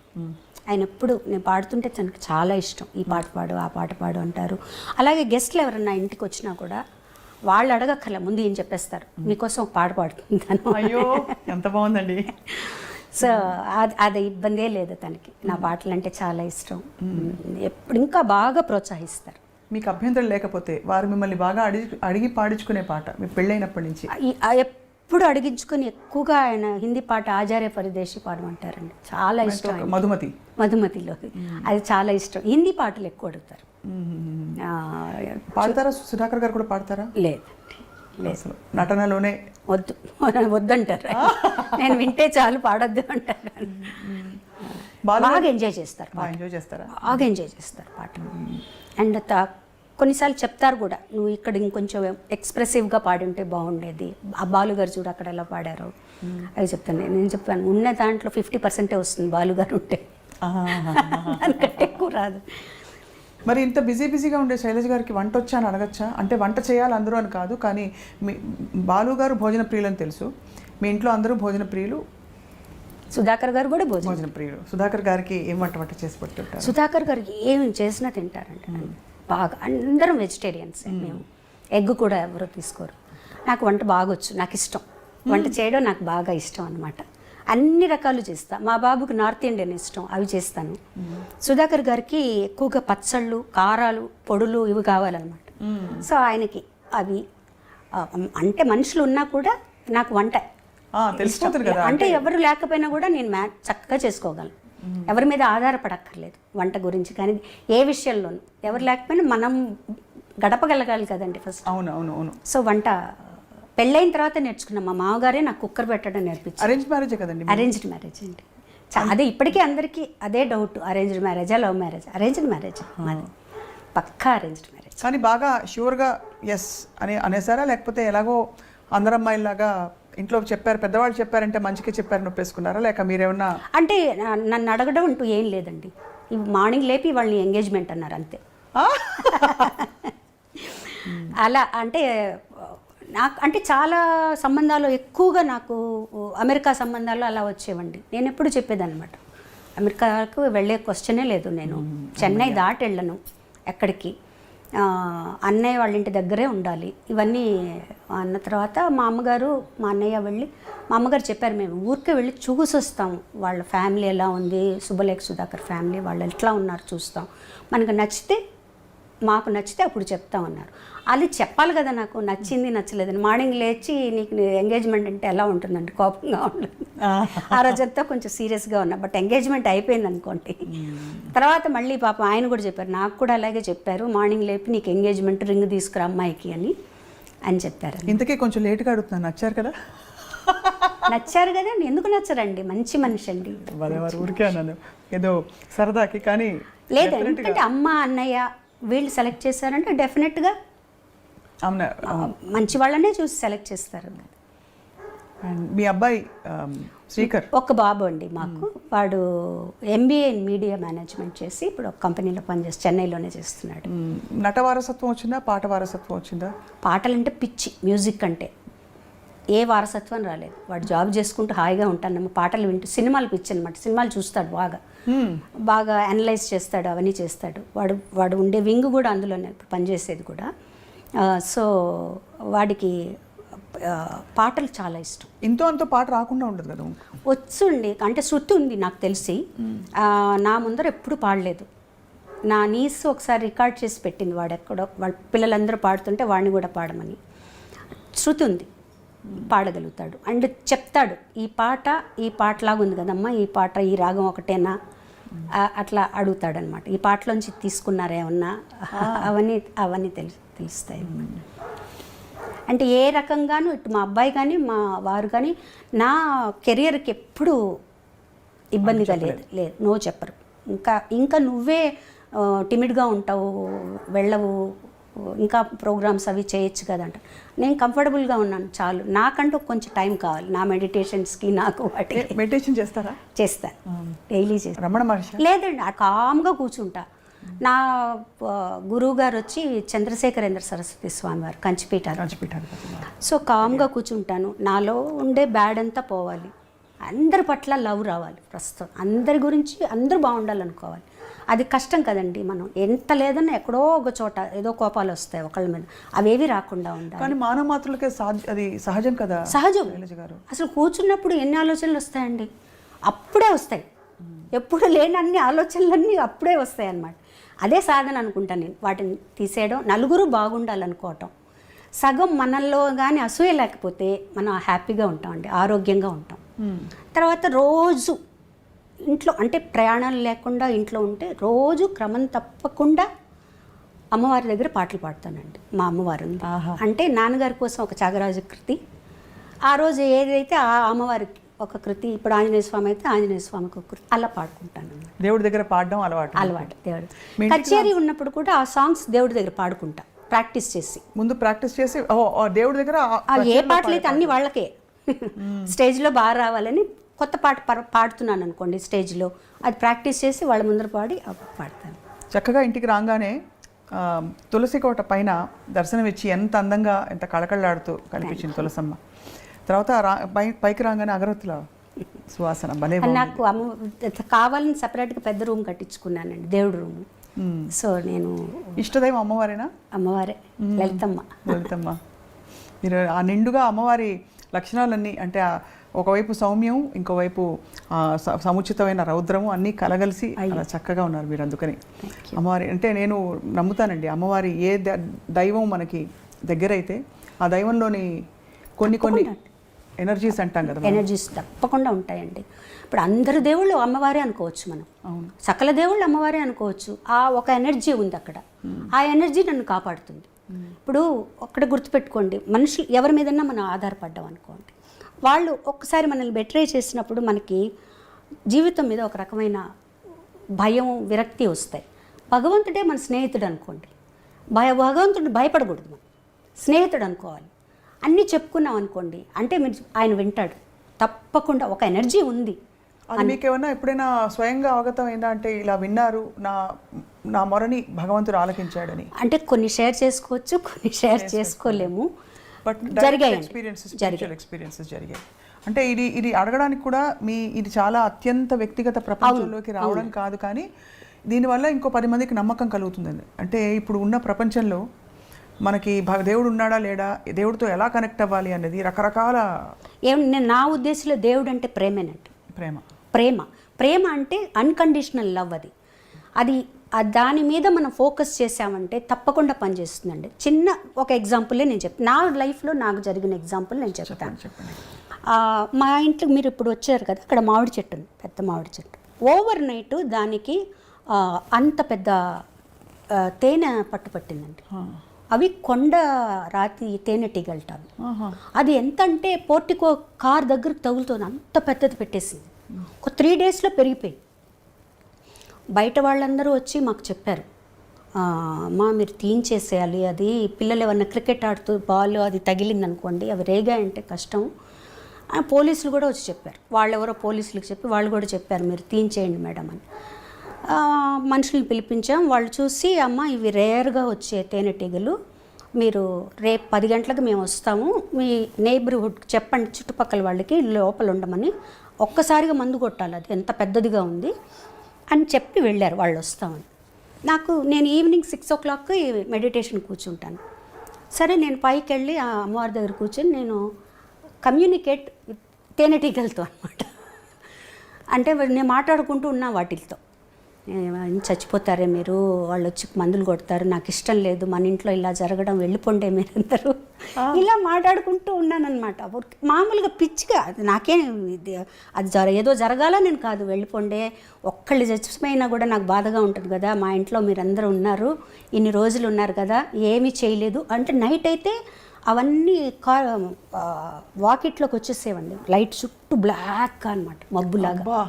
ఆయన ఎప్పుడు నేను పాడుతుంటే తనకు చాలా ఇష్టం, ఈ పాట పాడు ఆ పాట పాడు అంటారు. అలాగే గెస్ట్లు ఎవరన్నా ఇంటికి వచ్చినా కూడా వాళ్ళు అడగక్కర్లే, ముందు ఏం చెప్పేస్తారు, మీకోసం ఒక పాట పాడుతుంటాను. అయ్యో ఎంత బాగుందండి. సో అది ఇబ్బందే లేదు తనకి. నా పాటలు అంటే చాలా ఇష్టం. ఎప్పుడు ఇంకా బాగా ప్రోత్సహిస్తారు. మీకు అభ్యంతరం లేకపోతే వారు మిమ్మల్ని బాగా అడిగి పాడించుకునే పాట మీ పెళ్ళైనప్పటి నుంచి? ఎప్పుడు అడిగించుకొని ఎక్కువగా ఆయన హిందీ పాట ఆచార్య పరిదేశి పాడమంటారండి, చాలా ఇష్టం. మధుమతిలో అది చాలా ఇష్టం. హిందీ పాటలు ఎక్కువ అడుగుతారు. పాడతారా? సుధాకర్ గారు కూడా పాడతారా? లేదండి, అసలు నటనలోనే వద్దంటారు. నేను వింటే చాలు, పాడొద్దు అంటారు. బాగా ఎంజాయ్ చేస్తారు, బాగా ఎంజాయ్ చేస్తారు పాటలు. అండ్ కొన్నిసార్లు చెప్తారు కూడా, నువ్వు ఇక్కడ ఇంకొంచెం ఎక్స్ప్రెసివ్గా పాడి ఉంటే బాగుండేది, ఆ బాలుగారు చూడు అక్కడ ఎలా పాడారో అవి చెప్తాను. నేను చెప్పాను, ఉన్న దాంట్లో 50% వస్తుంది బాలుగారు ఉంటే, దానికంటే ఎక్కువ రాదు. మరి ఇంత బిజీగా ఉండే శైలజ గారికి వంట వచ్చా అని అడగచ్చా? అంటే వంట చేయాలి అందరూ అని కాదు, కానీ మీ బాలు గారు భోజన ప్రియులు అని తెలుసు, మీ ఇంట్లో అందరూ భోజన ప్రియులు. సుధాకర్ గారు కూడా భోజన ప్రియులు. సుధాకర్ గారికి ఏం వంట చేసి పెట్టుంటారు? సుధాకర్ గారికి ఏమి చేసినా తింటారండి బాగా. అందరం వెజిటేరియన్స్ మేము, ఎగ్ కూడా ఎవరు తీసుకోరు. నాకు వంట బాగా వచ్చు, నాకు ఇష్టం వంట చేయడం, నాకు బాగా ఇష్టం అనమాట. అన్ని రకాలు చేస్తా. మా బాబుకి నార్త్ ఇండియన్ ఇష్టం, అవి చేస్తాను. సుధాకర్ గారికి ఎక్కువగా పచ్చళ్ళు, కారాలు, పొడులు ఇవి కావాలన్నమాట. సో ఆయనకి అవి అంటే మనుషులు ఉన్నా కూడా నాకు వంట అంటే ఎవరు లేకపోయినా కూడా నేను చక్కగా చేసుకోగలను. ఎవరి మీద ఆధారపడక్కర్లేదు వంట గురించి. కానీ ఏ విషయంలోనూ ఎవరు లేకపోయినా మనం గడపగలగాలి కదండి ఫస్ట్. అవును. సో వంట పెళ్ళైన తర్వాత నేర్చుకున్నాం. మా మామగారే నాకు కుక్కర్ పెట్టడం నేర్పించారు. అరేంజ్ మ్యారేజే కదండి? అరేంజ్డ్ మ్యారేజ్ అండి. అదే ఇప్పటికీ అందరికీ అదే డౌట్, అరేంజ్డ్ మ్యారేజా లవ్ మ్యారేజ్? అరేంజ్డ్ మ్యారేజ్, మాది పక్కా అరేంజ్డ్ మ్యారేజ్. కానీ బాగా ష్యూర్గా ఎస్ అనేసారా, లేకపోతే ఎలాగో అందరు అమ్మాయిలాగా ఇంట్లో చెప్పారు, పెద్దవాళ్ళు చెప్పారంటే మంచిగా చెప్పారని ఒప్పేసుకున్నారా, లేక మీరేమన్నా? అంటే నన్ను అడగడం అంటూ ఏం లేదండి. మార్నింగ్ లేపి వాళ్ళని ఎంగేజ్మెంట్ అన్నారు అంతే. అలా అంటే నాకు అంటే చాలా సంబంధాలు ఎక్కువగా నాకు అమెరికా సంబంధాలు అలా వచ్చేవండి. నేను ఎప్పుడు చెప్పేదన్నమాట, అమెరికాకు వెళ్ళే క్వశ్చనే లేదు, నేను చెన్నై దాటి వెళ్ళను ఎక్కడికి, అన్నయ్య వాళ్ళ ఇంటి దగ్గరే ఉండాలి. ఇవన్నీ అన్న తర్వాత మా అమ్మగారు మా అన్నయ్య వెళ్ళి, మా అమ్మగారు చెప్పారు, మేము ఊరికే వెళ్ళి చూసి వస్తాం, వాళ్ళ ఫ్యామిలీ ఎలా ఉంది, శుభలేఖ సుధాకర్ ఫ్యామిలీ వాళ్ళు ఎట్లా ఉన్నారు చూస్తాం, మనకు నచ్చితే మాకు నచ్చితే అప్పుడు చెప్తామన్నారు. అది చెప్పాలి కదా, నాకు నచ్చింది నచ్చలేదని. మార్నింగ్ లేచి నీకు ఎంగేజ్మెంట్ అంటే ఎలా ఉంటుందండి, కోపంగా ఉంటుంది. ఆ రోజంతా కొంచెం సీరియస్గా ఉన్నా. బట్ ఎంగేజ్మెంట్ అయిపోయింది అనుకోండి. తర్వాత మళ్ళీ పాప ఆయన కూడా చెప్పారు, నాకు కూడా అలాగే చెప్పారు, మార్నింగ్ లేపి నీకు ఎంగేజ్మెంట్ రింగ్ తీసుకురా అమ్మాయికి అని చెప్పారు. ఇంతకీ కొంచెం లేట్గా అడుగుతున్నాను, నచ్చారు కదా? నచ్చారు కదా, ఎందుకు నచ్చరండి, మంచి మనిషి అండి. ఊరికే అన్నాను ఏదో సరదాకి. కానీ లేదు, ఎందుకంటే అమ్మ అన్నయ్య వీళ్ళు సెలెక్ట్ చేశారంటే డెఫినెట్గా మంచి వాళ్ళనే చూసి సెలెక్ట్ చేస్తారు. మీ అబ్బాయి శ్రీకర్? ఒక బాబు అండి మాకు. వాడు MBA ఇన్ మీడియా మేనేజ్మెంట్ చేసి ఇప్పుడు ఒక కంపెనీలో పనిచేసి చెన్నైలోనే చేస్తున్నాడు. నట వారసత్వం వచ్చిందా, పాట వారసత్వం వచ్చిందా? పాటలంటే పిచ్చి, మ్యూజిక్ అంటే ఏ వారసత్వం రాలేదు. వాడు జాబ్ చేసుకుంటూ హాయిగా ఉంటాను, పాటలు వింటూ. సినిమాలు పిచ్చి అనమాట, సినిమాలు చూస్తాడు, బాగా అనలైజ్ చేస్తాడు, అవన్నీ చేస్తాడు. వాడు ఉండే వింగ్ కూడా అందులోనే పనిచేసేది కూడా. సో వాడికి పాటలు చాలా ఇష్టం. ఇంతో అంతో పాట రాకుండా ఉండదు కదా? వచ్చండి, అంటే శృతి ఉంది నాకు తెలిసి. నా ముందర ఎప్పుడు పాడలేదు. నా నీస్ ఒకసారి రికార్డ్ చేసి పెట్టింది, వాడెక్కడో వాళ్ళ పిల్లలందరూ పాడుతుంటే వాడిని కూడా పాడమని. శృతి ఉంది, పాడగలుగుతాడు. అండ్ చెప్తాడు, ఈ పాటలాగా ఉంది కదమ్మా, ఈ పాట ఈ రాగం ఒకటేనా, అట్లా అడుగుతాడనమాట. ఈ పాటలోంచి తీసుకున్నారేమన్నా, అవన్నీ తెలుస్తాయి. అంటే ఏ రకంగానూ ఇటు మా అబ్బాయి కానీ మా వారు కానీ నా కెరియర్కి ఎప్పుడు ఇబ్బందిగా లేదు లేదు, నో చెప్పరు. ఇంకా నువ్వే టిమిడ్గా ఉంటావు, వెళ్ళవు, ఇంకా ప్రోగ్రామ్స్ అవి చేయొచ్చు కదా అంట. నేను కంఫర్టబుల్గా ఉన్నాను చాలు, నాకంటూ కొంచెం టైం కావాలి నా మెడిటేషన్స్కి, నాకు వాటి మెడిటేషన్ చేస్తారా? చేస్తాను, డైలీ చేస్తాను. రమణ మహర్షి లేదండి, కామ్గా కూర్చుంటా. నా గురువు గారు వచ్చి చంద్రశేఖరేంద్ర సరస్వతి స్వామి వారు, కంచిపీఠాలు. సో కామ్గా కూర్చుంటాను, నాలో ఉండే బ్యాడ్ అంతా పోవాలి, అందరి పట్ల లవ్ రావాలి, ప్రస్తుతం అందరి గురించి అందరూ బాగుండాలనుకోవాలి. అది కష్టం కదండి, మనం ఎంత లేదన్నా ఎక్కడో ఒక చోట ఏదో కోపాలు వస్తాయి ఒకళ్ళ మీద, అవేవి రాకుండా ఉండాలి. కానీ మానవ మాత్రులకే అది సహజం కదా. సహజం గారు. అసలు కూర్చున్నప్పుడు ఎన్ని ఆలోచనలు వస్తాయండి, అప్పుడే వస్తాయి, ఎప్పుడు లేని అన్ని ఆలోచనలన్నీ అప్పుడే వస్తాయి అన్నమాట. అదే సాధన అనుకుంటాను నేను, వాటిని తీసేయడం, నలుగురు బాగుండాలనుకోవటం. సగం మనల్లో కానీ అసూయ లేకపోతే మనం హ్యాపీగా ఉంటామండి, ఆరోగ్యంగా ఉంటాం. తర్వాత రోజు ఇంట్లో అంటే ప్రయాణాలు లేకుండా ఇంట్లో ఉంటే రోజు క్రమం తప్పకుండా అమ్మవారి దగ్గర పాటలు పాడతానండి. మా అమ్మవారు ఉంది, అంటే నాన్నగారి కోసం ఒక త్యాగరాజ కృతి, ఆ రోజు ఏదైతే ఆ అమ్మవారికి ఒక కృతి, ఇప్పుడు ఆంజనేయ స్వామి అయితే ఆంజనేయ స్వామికి ఒక కృతి, అలా పాడుకుంటాను. దేవుడి దగ్గర పాడడం అలవాటు. దేవుడు కచేరీ ఉన్నప్పుడు కూడా ఆ సాంగ్స్ దేవుడి దగ్గర పాడుకుంటా, ప్రాక్టీస్ చేసి, ముందు ప్రాక్టీస్ చేసి దేవుడి దగ్గర ఏ పాటలు అయితే అన్ని వాళ్ళకే స్టేజ్లో బాగా రావాలని కొత్త పాట పాడుతున్నాను అనుకోండి స్టేజ్లో, అది ప్రాక్టీస్ చేసి వాళ్ళ ముందర పాడి పాడతాను. చక్కగా ఇంటికి రాగానే తులసి కోట పైన దర్శనమిచ్చి ఎంత అందంగా ఎంత కళకళలాడుతూ కనిపించింది తులసమ్మ. తర్వాత పైకి రాగానే అగరత్తుల సువాసన భలే. నాకు కావాలని సపరేట్గా పెద్ద రూమ్ కట్టించుకున్నానండి, దేవుడు రూమ్. సో నేను ఇష్టదైవం అమ్మవారేనా? అమ్మవారే, లలితమ్మ. లలితమ్మ, మీరు ఆ నిండుగా అమ్మవారి లక్షణాలన్నీ, అంటే ఒకవైపు సౌమ్యం, ఇంకోవైపు సముచితమైన రౌద్రము అన్నీ కలగలిసి అలా చక్కగా ఉన్నారు మీరు. అందుకని అమ్మవారి అంటే నేను నమ్ముతానండి, అమ్మవారి ఏ దైవం మనకి దగ్గరైతే ఆ దైవంలోని కొన్ని ఎనర్జీస్ అంటాం కదా, ఎనర్జీస్ తప్పకుండా ఉంటాయండి. ఇప్పుడు అందరు దేవుళ్ళు అమ్మవారే అనుకోవచ్చు మనం, సకల దేవుళ్ళు అమ్మవారే అనుకోవచ్చు. ఆ ఒక ఎనర్జీ ఉంది అక్కడ, ఆ ఎనర్జీ నన్ను కాపాడుతుంది. ఇప్పుడు ఒక్కడ గుర్తుపెట్టుకోండి, మనుషులు ఎవరి మీదన్నా మనం ఆధారపడ్డాం అనుకోండి, వాళ్ళు ఒక్కసారి మనల్ని బెట్రే చేసినప్పుడు మనకి జీవితం మీద ఒక రకమైన భయం, విరక్తి వస్తాయి. భగవంతుడే మన స్నేహితుడు అనుకోండి, భగవంతుడు భయపడకూడదు, మనం స్నేహితుడు అనుకోవాలి. అన్నీ చెప్పుకున్నాం అనుకోండి, అంటే మీరు ఆయన వింటాడు తప్పకుండా. ఒక ఎనర్జీ ఉంది. అది మీకేమన్నా ఎప్పుడైనా స్వయంగా అవగతం అయిందా, అంటే ఇలా విన్నారు, నా మొరని భగవంతుడు ఆలకించాడని? అంటే కొన్ని షేర్ చేసుకోవచ్చు, కొన్ని షేర్ చేసుకోలేము. బట్ ఎక్స్పీరియన్సెస్ జరిగాయి. అంటే ఇది అడగడానికి కూడా ఇది చాలా అత్యంత వ్యక్తిగత ప్రపంచంలోకి రావడం కాదు, కానీ దీనివల్ల ఇంకో 10 మందికి నమ్మకం కలుగుతుందండి. అంటే ఇప్పుడు ఉన్న ప్రపంచంలో మనకి దేవుడు ఉన్నాడా లేడా, దేవుడితో ఎలా కనెక్ట్ అవ్వాలి అనేది రకరకాల. నా ఉద్దేశంలో దేవుడు అంటే ప్రేమేనండి. ప్రేమ అంటే అన్కండిషనల్ లవ్. అది దాని మీద మనం ఫోకస్ చేసామంటే తప్పకుండా పనిచేస్తుందండి. చిన్న ఒక ఎగ్జాంపులే నేను చెప్తాను, నా లైఫ్లో నాకు జరిగిన ఎగ్జాంపుల్ నేను చెప్తాను. మా ఇంట్లో మీరు ఇప్పుడు వచ్చారు కదా, అక్కడ మామిడి చెట్టు ఉంది, పెద్ద మామిడి చెట్టు. ఓవర్ నైట్ దానికి అంత పెద్ద తేనె పట్టిందండి. అవి కొండ రాతి తేనెటీగలట. అది ఎంత అంటే పోర్టికో కార్ దగ్గరకు తగులుతుంది, అంత పెద్దది పెట్టేసింది. ఒక 3 daysలో పెరిగిపోయింది. బయట వాళ్ళందరూ వచ్చి మాకు చెప్పారు, అమ్మా మీరు తీయించేసేయాలి, అది పిల్లలు ఏమన్నా క్రికెట్ ఆడుతూ బాల్ అది తగిలింది అనుకోండి, అవి రేగాయంటే కష్టం. పోలీసులు కూడా వచ్చి చెప్పారు, వాళ్ళెవరో పోలీసులకు చెప్పి వాళ్ళు కూడా చెప్పారు మీరు తీయించేయండి మేడం అని. మనుషుల్ని పిలిపించాం, వాళ్ళు చూసి అమ్మ ఇవి రేర్గా వచ్చే తేనెటీగలు, మీరు రేపు 10 గంటలకు మేము వస్తాము, మీ నైబర్హుడ్ చెప్పండి చుట్టుపక్కల వాళ్ళకి లోపల ఉండమని, ఒక్కసారిగా మందు కొట్టాలి, అది ఎంత పెద్దదిగా ఉంది అని చెప్పి వెళ్ళారు. వాళ్ళు వస్తామని. నేను ఈవినింగ్ 6 o'clockకి మెడిటేషన్ కూర్చుంటాను. సరే నేను పైకి వెళ్ళి ఆ అమ్మవారి దగ్గర కూర్చొని నేను కమ్యూనికేట్ తేనెటీగలతో అనమాట. అంటే నేను మాట్లాడుకుంటూ ఉన్నా వాటితో, చచ్చిపోతారే మీరు, వాళ్ళు వచ్చి మందులు కొడతారు, నాకు ఇష్టం లేదు, మన ఇంట్లో ఇలా జరగడం, వెళ్ళిపోండే మీరందరూ, ఇలా మాట్లాడుకుంటూ ఉన్నానన్నమాట. మామూలుగా పిచ్చిగా, నాకేం అది ఏదో జరగాల నేను కాదు, వెళ్ళిపోండే, ఒక్కళ్ళు చచ్చిపోయినా కూడా నాకు బాధగా ఉంటుంది కదా, మా ఇంట్లో మీరందరూ ఉన్నారు, ఇన్ని రోజులు ఉన్నారు కదా, ఏమీ చేయలేదు అంటే. నైట్ అయితే అవన్నీ వాకిట్లోకి వచ్చేసేవండి, లైట్ చుట్టూ బ్లాక్ అనమాట, మబ్బులాగా అబ్బా.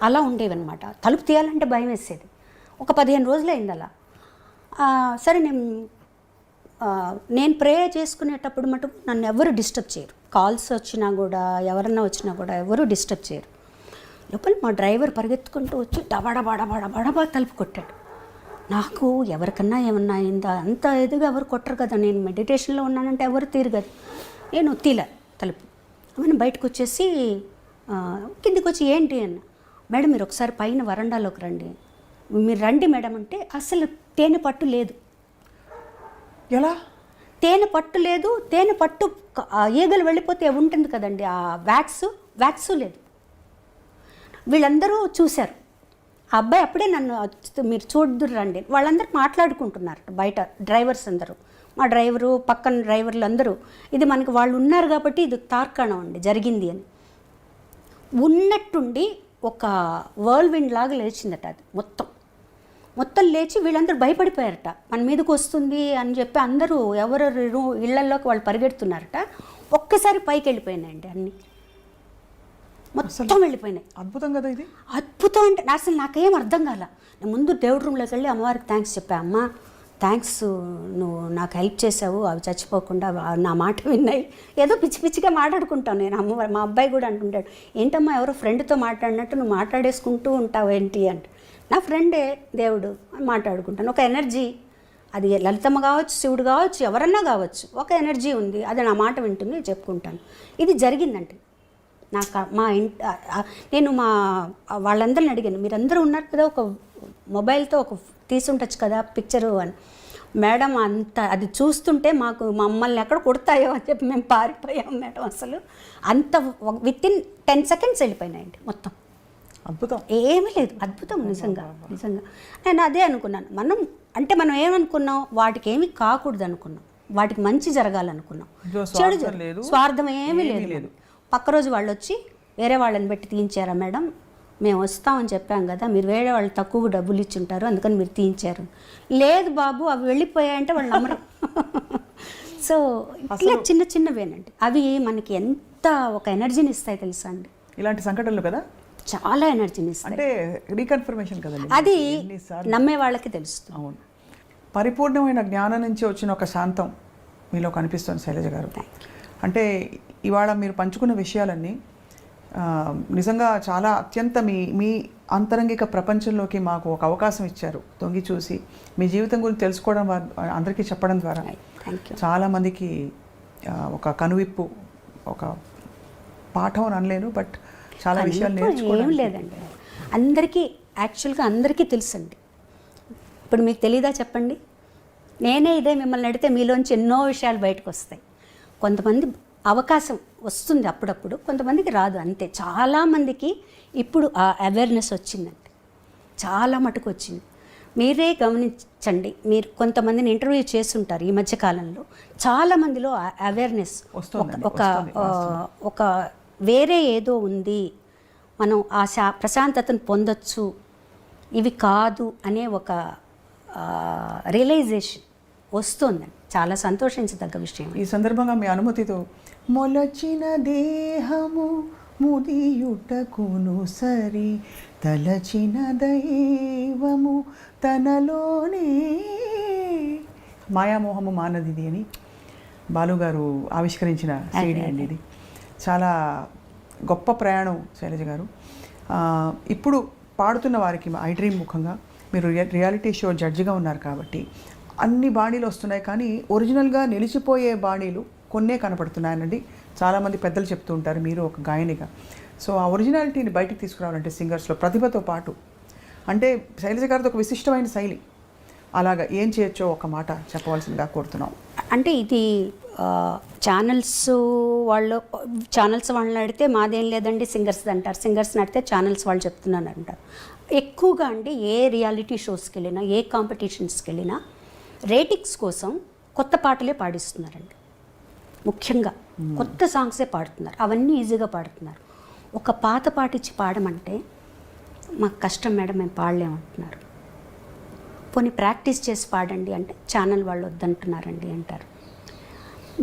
అలా ఉండేవన్నమాట. తలుపు తీయాలంటే భయం వేసేది. ఒక 15 రోజులు అయింది అలా. సరే నేను ప్రే చేసుకునేటప్పుడు మటుకు నన్ను ఎవరు డిస్టర్బ్ చేయరు. కాల్స్ వచ్చినా కూడా, ఎవరన్నా వచ్చినా కూడా ఎవరు డిస్టర్బ్ చేయరు. లోపల మా డ్రైవర్ పరిగెత్తుకుంటూ వచ్చి డబడబడబడబడబా తలుపు కొట్టాడు. నాకు ఎవరికన్నా ఏమన్నా అయిందా, అంత ఎదుగా ఎవరు కొట్టరు కదా, నేను మెడిటేషన్లో ఉన్నానంటే ఎవరు తీరు కదా. నేను తీల తలుపు. ఆమె బయటకు వచ్చేసి కిందికి వచ్చి ఏంటి అన్న, మేడం మీరు ఒకసారి పైన వరండాలోకి రండి. మీరు రండి మేడం అంటే అసలు తేనె పట్టు లేదు. ఎలా? తేనె పట్టు లేదు. తేనె పట్టు ఈగలు వెళ్ళిపోతే ఉంటుంది కదండి, ఆ వ్యాక్స్ లేదు. వీళ్ళందరూ చూశారు. ఆ అబ్బాయి అప్పుడే నన్ను మీరు చూద్దురు రండి. వాళ్ళందరూ మాట్లాడుకుంటున్నారు బయట, డ్రైవర్స్ అందరూ, మా డ్రైవరు పక్కన డ్రైవర్లు అందరూ. ఇది మనకి వాళ్ళు ఉన్నారు కాబట్టి ఇది తార్కాణం అండి జరిగింది అని. ఉన్నట్టుండి ఒక వర్ల్విండ్ లాగా లేచిందట అది మొత్తం లేచి వీళ్ళందరూ భయపడిపోయారట, మన మీదకి వస్తుంది అని చెప్పి అందరూ ఎవరెవరు ఇళ్లలోకి వాళ్ళు పరిగెడుతున్నారట. ఒక్కసారి పైకి వెళ్ళిపోయినాయండి అన్నీ, మొత్తం వెళ్ళిపోయినాయి. అద్భుతం కదా ఇది. అద్భుతం అంటే అసలు నాకేం అర్థం కాల. నేను ముందు దేవుడి రూమ్లోకి వెళ్ళి అమ్మవారికి థ్యాంక్స్ చెప్పా. అమ్మ థ్యాంక్స్, నువ్వు నాకు హెల్ప్ చేసావు, అవి చచ్చిపోకుండా నా మాట విన్నాయి. ఏదో పిచ్చి పిచ్చిగా మాట్లాడుకుంటాను నేను. అమ్మవారు మా అబ్బాయి కూడా అంటుంటాడు, ఏంటమ్మా ఎవరో ఫ్రెండ్తో మాట్లాడినట్టు నువ్వు మాట్లాడేసుకుంటూ ఉంటావు ఏంటి అంటే, నా ఫ్రెండే దేవుడు అని మాట్లాడుకుంటాను. ఒక ఎనర్జీ, అది లలితమ్మ కావచ్చు, శివుడు కావచ్చు, ఎవరన్నా కావచ్చు, ఒక ఎనర్జీ ఉంది, అది నా మాట వింటుంది, చెప్పుకుంటాను. ఇది జరిగిందంటే నాకు మా నేను వాళ్ళందరిని అడిగాను, మీరందరూ ఉన్నారు కదా, ఒక మొబైల్తో ఒక తీసుంటచ్చు కదా పిక్చరు అని. మేడం అంత అది చూస్తుంటే మమ్మల్ని ఎక్కడ కొడతాయో అని చెప్పి మేము పారిపోయాం మేడం. అసలు అంత వితిన్ 10 seconds వెళ్ళిపోయినాయండి మొత్తం. అద్భుతం. ఏమీ లేదు, అద్భుతం నిజంగా. నేను అదే అనుకున్నాను. మనం ఏమనుకున్నాం, వాటికి ఏమీ కాకూడదు అనుకున్నాం, వాటికి మంచి జరగాలనుకున్నాం. చెడు స్వార్థం ఏమీ లేదు. పక్క రోజు వాళ్ళు వచ్చి వేరే వాళ్ళని పెట్టి తీయించారా మేడం, మేము వస్తామని చెప్పాం కదా, మీరు వేరే వాళ్ళు తక్కువ డబ్బులు ఇచ్చి ఉంటారు అందుకని మీరు తీయించారు. లేదు బాబు అవి వెళ్ళిపోయాయంటే వాళ్ళు నమ్మరు. సో ఇట్లా చిన్నవేనండి, అవి మనకి ఎంత ఒక ఎనర్జీని ఇస్తాయి తెలుసా అండి. ఇలాంటి సంఘటనలు కదా చాలా ఎనర్జీని ఇస్తాయి. అంటే రీకన్ఫర్మేషన్ కదండి, అది నమ్మే వాళ్ళకి తెలుస్తుంది. అవును. పరిపూర్ణమైన జ్ఞానం నుంచి వచ్చిన ఒక శాంతం మీలో కనిపిస్తుంది శైలజ గారు. అంటే ఇవాళ మీరు పంచుకున్న విషయాలన్నీ నిజంగా చాలా అత్యంత మీ అంతరంగిక ప్రపంచంలోకి మాకు ఒక అవకాశం ఇచ్చారు. తొంగి చూసి మీ జీవితం గురించి తెలుసుకోవడం, అందరికీ చెప్పడం ద్వారా చాలామందికి ఒక కనువిప్పు, ఒక పాఠం అని అనలేను, బట్ చాలా విషయాలు నేర్చుకోవడం. లేదండి, యాక్చువల్గా అందరికీ తెలుసండి. ఇప్పుడు మీకు తెలీదా చెప్పండి, నేనే ఇదే మిమ్మల్ని అడిగితే మీలోంచి ఎన్నో విషయాలు బయటకు వస్తాయి. కొంతమంది అవకాశం వస్తుంది అప్పుడప్పుడు, కొంతమందికి రాదు అంతే. చాలామందికి ఇప్పుడు ఆ అవేర్నెస్ వచ్చిందండి, చాలా మటుకు వచ్చింది. మీరే గమనించండి, మీరు కొంతమందిని ఇంటర్వ్యూ చేస్తుంటారు ఈ మధ్యకాలంలో, చాలామందిలో అవేర్నెస్ ఒక వేరే ఏదో ఉంది, మనం ఆ ప్రశాంతతను పొందొచ్చు, ఇవి కాదు అనే ఒక రియలైజేషన్ వస్తుందండి. చాలా సంతోషించదగ్గ విషయం. ఈ సందర్భంగా మీ అనుమతితో, మొలచిన దేహము ముదియుటకును సరి, తలచిన దైవము తనలోనే, మాయామోహము మానదిది అని బాలుగారు ఆవిష్కరించిన సీడీ అండి ఇది. చాలా గొప్ప ప్రయాణం శైలజ గారు. ఇప్పుడు పాడుతున్న వారికి ఐ డ్రీమ్ ముఖంగా మీరు రియాలిటీ షో జడ్జిగా ఉన్నారు కాబట్టి అన్ని బాణీలు వస్తున్నాయి, కానీ ఒరిజినల్గా నిలిచిపోయే బాణీలు కొన్నే కనపడుతున్నాయనండి చాలామంది పెద్దలు చెప్తూ ఉంటారు, మీరు ఒక గాయనిగా. సో ఆ ఒరిజినాలిటీని బయటికి తీసుకురావాలంటే సింగర్స్లో ప్రతిభతో పాటు, అంటే శైలజ గారితో ఒక విశిష్టమైన శైలి, అలాగా ఏం చేయొచ్చో ఒక మాట చెప్పవలసిందిగా కోరుతున్నాం. అంటే ఇది ఛానల్స్ వాళ్ళని అడిగితే మాదేం లేదండి సింగర్స్ అంటారు, సింగర్స్ని అడిగితే ఛానల్స్ వాళ్ళు చెప్తున్నాను అంటారు. ఎక్కువగా అండి ఏ రియాలిటీ షోస్కి వెళ్ళినా, ఏ కాంపిటీషన్స్కి వెళ్ళినా రేటింగ్స్ కోసం కొత్త పాటలే పాడిస్తున్నారండి. ముఖ్యంగా కొత్త సాంగ్సే పాడుతున్నారు, అవన్నీ ఈజీగా పాడుతున్నారు. ఒక పాత పాట ఇచ్చి పాడమంటే మాకు కష్టం మేడం, మేము పాడలేమంటున్నారు. పోనీ ప్రాక్టీస్ చేసి పాడండి అంటే ఛానల్ వాళ్ళు వద్దంటున్నారండి అంటారు.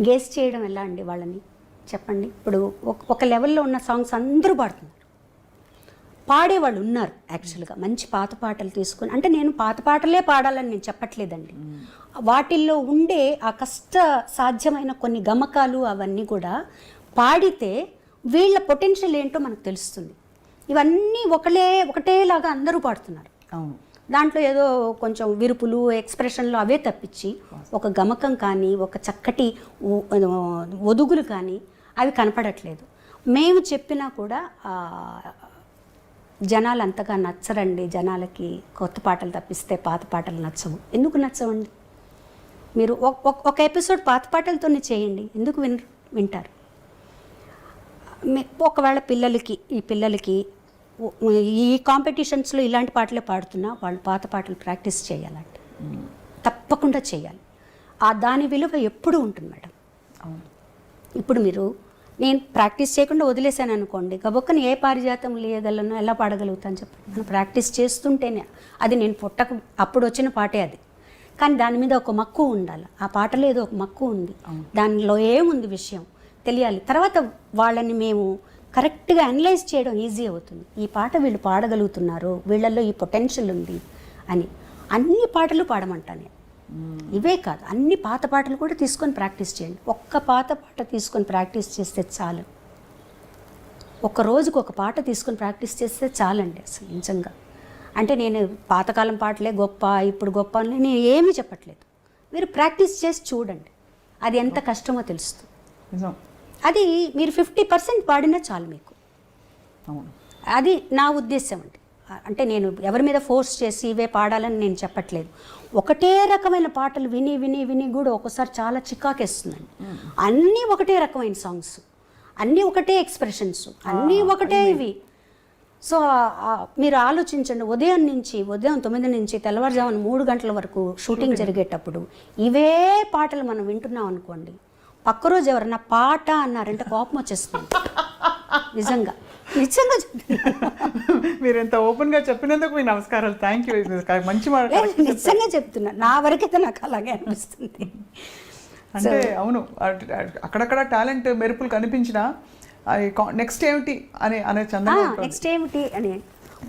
గేస్ చేయడం ఎలా అండి వాళ్ళని చెప్పండి. ఇప్పుడు ఒక లెవెల్లో ఉన్న సాంగ్స్ అందరూ పాడుతున్నారు, పాడేవాళ్ళు ఉన్నారు యాక్చువల్గా మంచి పాత పాటలు తీసుకొని. అంటే నేను పాత పాటలే పాడాలని నేను చెప్పట్లేదండి, వాటిల్లో ఉండే ఆ కష్ట సాధ్యమైన కొన్ని గమకాలు అవన్నీ కూడా పాడితే వీళ్ళ పొటెన్షియల్ ఏంటో మనకు తెలుస్తుంది. ఇవన్నీ ఒకటేలాగా అందరూ పాడుతున్నారు. అవును, దాంట్లో ఏదో కొంచెం విరుపులు ఎక్స్ప్రెషన్లు అవే తప్పించి ఒక గమకం కానీ ఒక చక్కటి ఒదుగులు కానీ అవి కనపడట్లేదు. మేము చెప్పినా కూడా జనాలు అంతగా నచ్చరండి. జనాలకి కొత్త పాటలు తప్పిస్తే పాత పాటలు నచ్చవు. ఎందుకు నచ్చవండి? మీరు ఒక ఎపిసోడ్ పాత పాటలతోనే చేయండి, ఎందుకు వింటారు? ఒకవేళ ఈ పిల్లలకి ఈ కాంపిటీషన్స్లో ఇలాంటి పాటలే పాడుతున్నా వాళ్ళు పాత పాటలు ప్రాక్టీస్ చేయాలండి, తప్పకుండా చేయాలి. దాని విలువ ఎప్పుడూ ఉంటుంది మేడం. ఇప్పుడు నేను ప్రాక్టీస్ చేయకుండా వదిలేశాను అనుకోండి, గబొక్కని ఏ పారిజాతం లేయగలను ఎలా పాడగలుగుతాను చెప్పండి. మనం ప్రాక్టీస్ చేస్తుంటేనే అది నేను అప్పుడు వచ్చిన పాటే అది, కానీ దాని మీద ఒక మక్కువ ఉండాలి. ఆ పాటలో ఏదో ఒక మక్కువ ఉంది, దానిలో ఏముంది విషయం తెలియాలి. తర్వాత వాళ్ళని మేము కరెక్ట్గా అనలైజ్ చేయడం ఈజీ అవుతుంది. ఈ పాట వీళ్ళు పాడగలుగుతున్నారు, వీళ్ళల్లో ఈ పొటెన్షియల్ ఉంది అని. అన్ని పాటలు పాడమంటాను, ఇవే కాదు అన్ని పాత పాటలు కూడా తీసుకొని ప్రాక్టీస్ చేయండి. ఒక్క పాత పాట తీసుకొని ప్రాక్టీస్ చేస్తే చాలు, ఒక రోజుకు ఒక పాట తీసుకొని ప్రాక్టీస్ చేస్తే చాలండి. అసలు నిజంగా అంటే నేను పాతకాలం పాటలే గొప్ప ఇప్పుడు గొప్ప అని నేను ఏమీ చెప్పట్లేదు. మీరు ప్రాక్టీస్ చేసి చూడండి, అది ఎంత కష్టమో తెలుస్తుంది. అది మీరు 50% పాడినా చాలు మీకు. అది నా ఉద్దేశం అండి. అంటే నేను ఎవరి మీద ఫోర్స్ చేసి ఇవే పాడాలని నేను చెప్పట్లేదు. ఒకటే రకమైన పాటలు విని విని విని కూడా ఒకసారి చాలా చికాకేస్తుందండి. అన్నీ ఒకటే రకమైన సాంగ్స్, అన్నీ ఒకటే ఎక్స్ప్రెషన్స్, అన్నీ ఒకటే ఇవి. సో మీరు ఆలోచించండి, ఉదయం 9 నుంచి తెల్లవారుజామున 3 గంటల వరకు షూటింగ్ జరిగేటప్పుడు ఇవే పాటలు మనం వింటున్నాం అనుకోండి, పక్క రోజు ఎవరన్నా పాట అన్నారంటే కోపం వచ్చేస్తుంది. నిజంగా మీరు ఎంత ఓపెన్గా చెప్పినందుకు మీ నమస్కారాలు. Thank you. మంచి మాట, నిజంగా చెప్తున్నా. నా వరకైతే నాకు అలాగే అనిపిస్తుంది. అంటే అవును, అక్కడక్కడ టాలెంట్ మెరుపులు కనిపించినా నెక్స్ట్ ఏమిటి అనే చందంగా నెక్స్ట్ ఏమిటి అని.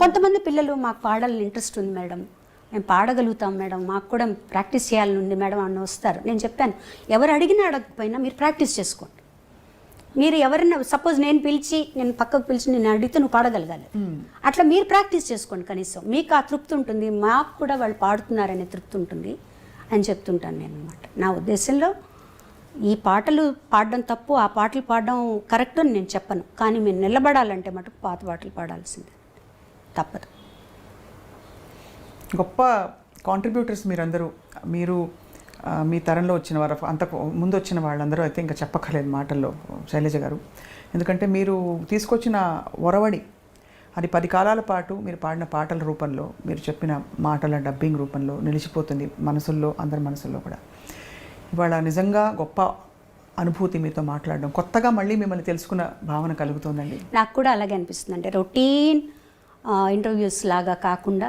కొంతమంది పిల్లలు మాకు పాడాలని ఇంట్రెస్ట్ ఉంది మేడం, మేము పాడగలుగుతాం మేడం, మాకు కూడా ప్రాక్టీస్ చేయాలని ఉంది మేడం అని వస్తారు. నేను చెప్పాను, ఎవరు అడిగినా అడగకపోయినా మీరు ప్రాక్టీస్ చేసుకోండి. మీరు ఎవరైనా సపోజ్ నేను పక్కకు పిలిచి నేను అడిగితే నువ్వు పాడగలగాలి, అట్లా మీరు ప్రాక్టీస్ చేసుకోండి. కనీసం మీకు ఆ తృప్తి ఉంటుంది, మాకు కూడా వాళ్ళు పాడుతున్నారనే తృప్తి ఉంటుంది అని చెప్తుంటాను నేను అన్నమాట. నా ఉద్దేశంలో ఈ పాటలు పాడడం తప్పు, ఆ పాటలు పాడడం కరెక్ట్ అని నేను చెప్పను, కానీ మీరు నిలబడాలంటే మటుకు పాత పాటలు పాడాల్సిందే, తప్పదు. గొప్ప కాంట్రిబ్యూటర్స్ మీరందరూ. మీరు మీ తరంలో వచ్చిన వారు, అంతకు ముందు వచ్చిన వాళ్ళందరూ అయితే ఇంకా చెప్పక్కర్లేదు మాటల్లో శైలజ గారు. ఎందుకంటే మీరు తీసుకొచ్చిన ఒరవడి అది 10 కాలాల పాటు మీరు పాడిన పాటల రూపంలో, మీరు చెప్పిన మాటల డబ్బింగ్ రూపంలో నిలిచిపోతుంది మనసుల్లో, అందరి మనసుల్లో కూడా. ఇవాళ నిజంగా గొప్ప అనుభూతి మీతో మాట్లాడడం, కొత్తగా మళ్ళీ మిమ్మల్ని తెలుసుకున్న భావన కలుగుతుందండి. నాకు కూడా అలాగే అనిపిస్తుంది. అంటే రొటీన్ ఇంటర్వ్యూస్ లాగా కాకుండా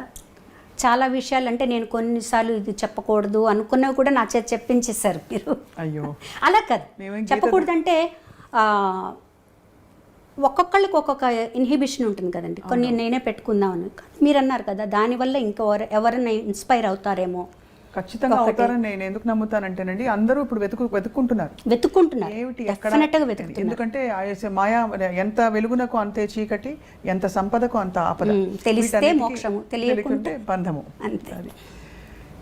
చాలా విషయాలు, అంటే నేను కొన్నిసార్లు ఇది చెప్పకూడదు అనుకున్నవి కూడా నా చేతి చెప్పించేశారు మీరు. అయ్యో అలా కాదు, చెప్పకూడదంటే ఒక్కొక్కళ్ళకి ఒక్కొక్క ఇన్హిబిషన్ ఉంటుంది కదండి. కొన్ని నేనే పెట్టుకుందామని మీరు అన్నారు కదా, దానివల్ల ఇంకా ఎవరైనా ఇన్స్పైర్ అవుతారేమో. ఖచ్చితంగా అవుతారని నేను ఎందుకు నమ్ముతానంటేనండి, అందరూ ఇప్పుడు వెతుక్కుంటున్నారు ఏమిటి ఎక్కడ. ఎందుకంటే మాయా ఎంత వెలుగునకు అంతే చీకటి, ఎంత సంపదకు అంత ఆపద, తెలిస్తే మోక్షము, తెలియకుంటే బంధము. అది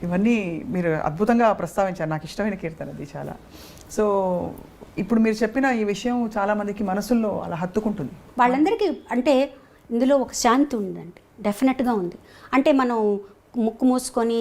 ఇవన్నీ మీరు అద్భుతంగా ప్రస్తావించారు. నాకు ఇష్టమైన కీర్తన అది చాలా. సో ఇప్పుడు మీరు చెప్పిన ఈ విషయం చాలా మందికి మనసుల్లో అలా హత్తుకుంటుంది. వాళ్ళందరికీ అంటే ఇందులో ఒక శాంతి ఉందండి, డెఫినెట్గా ఉంది. అంటే మనం ముక్కు మూసుకొని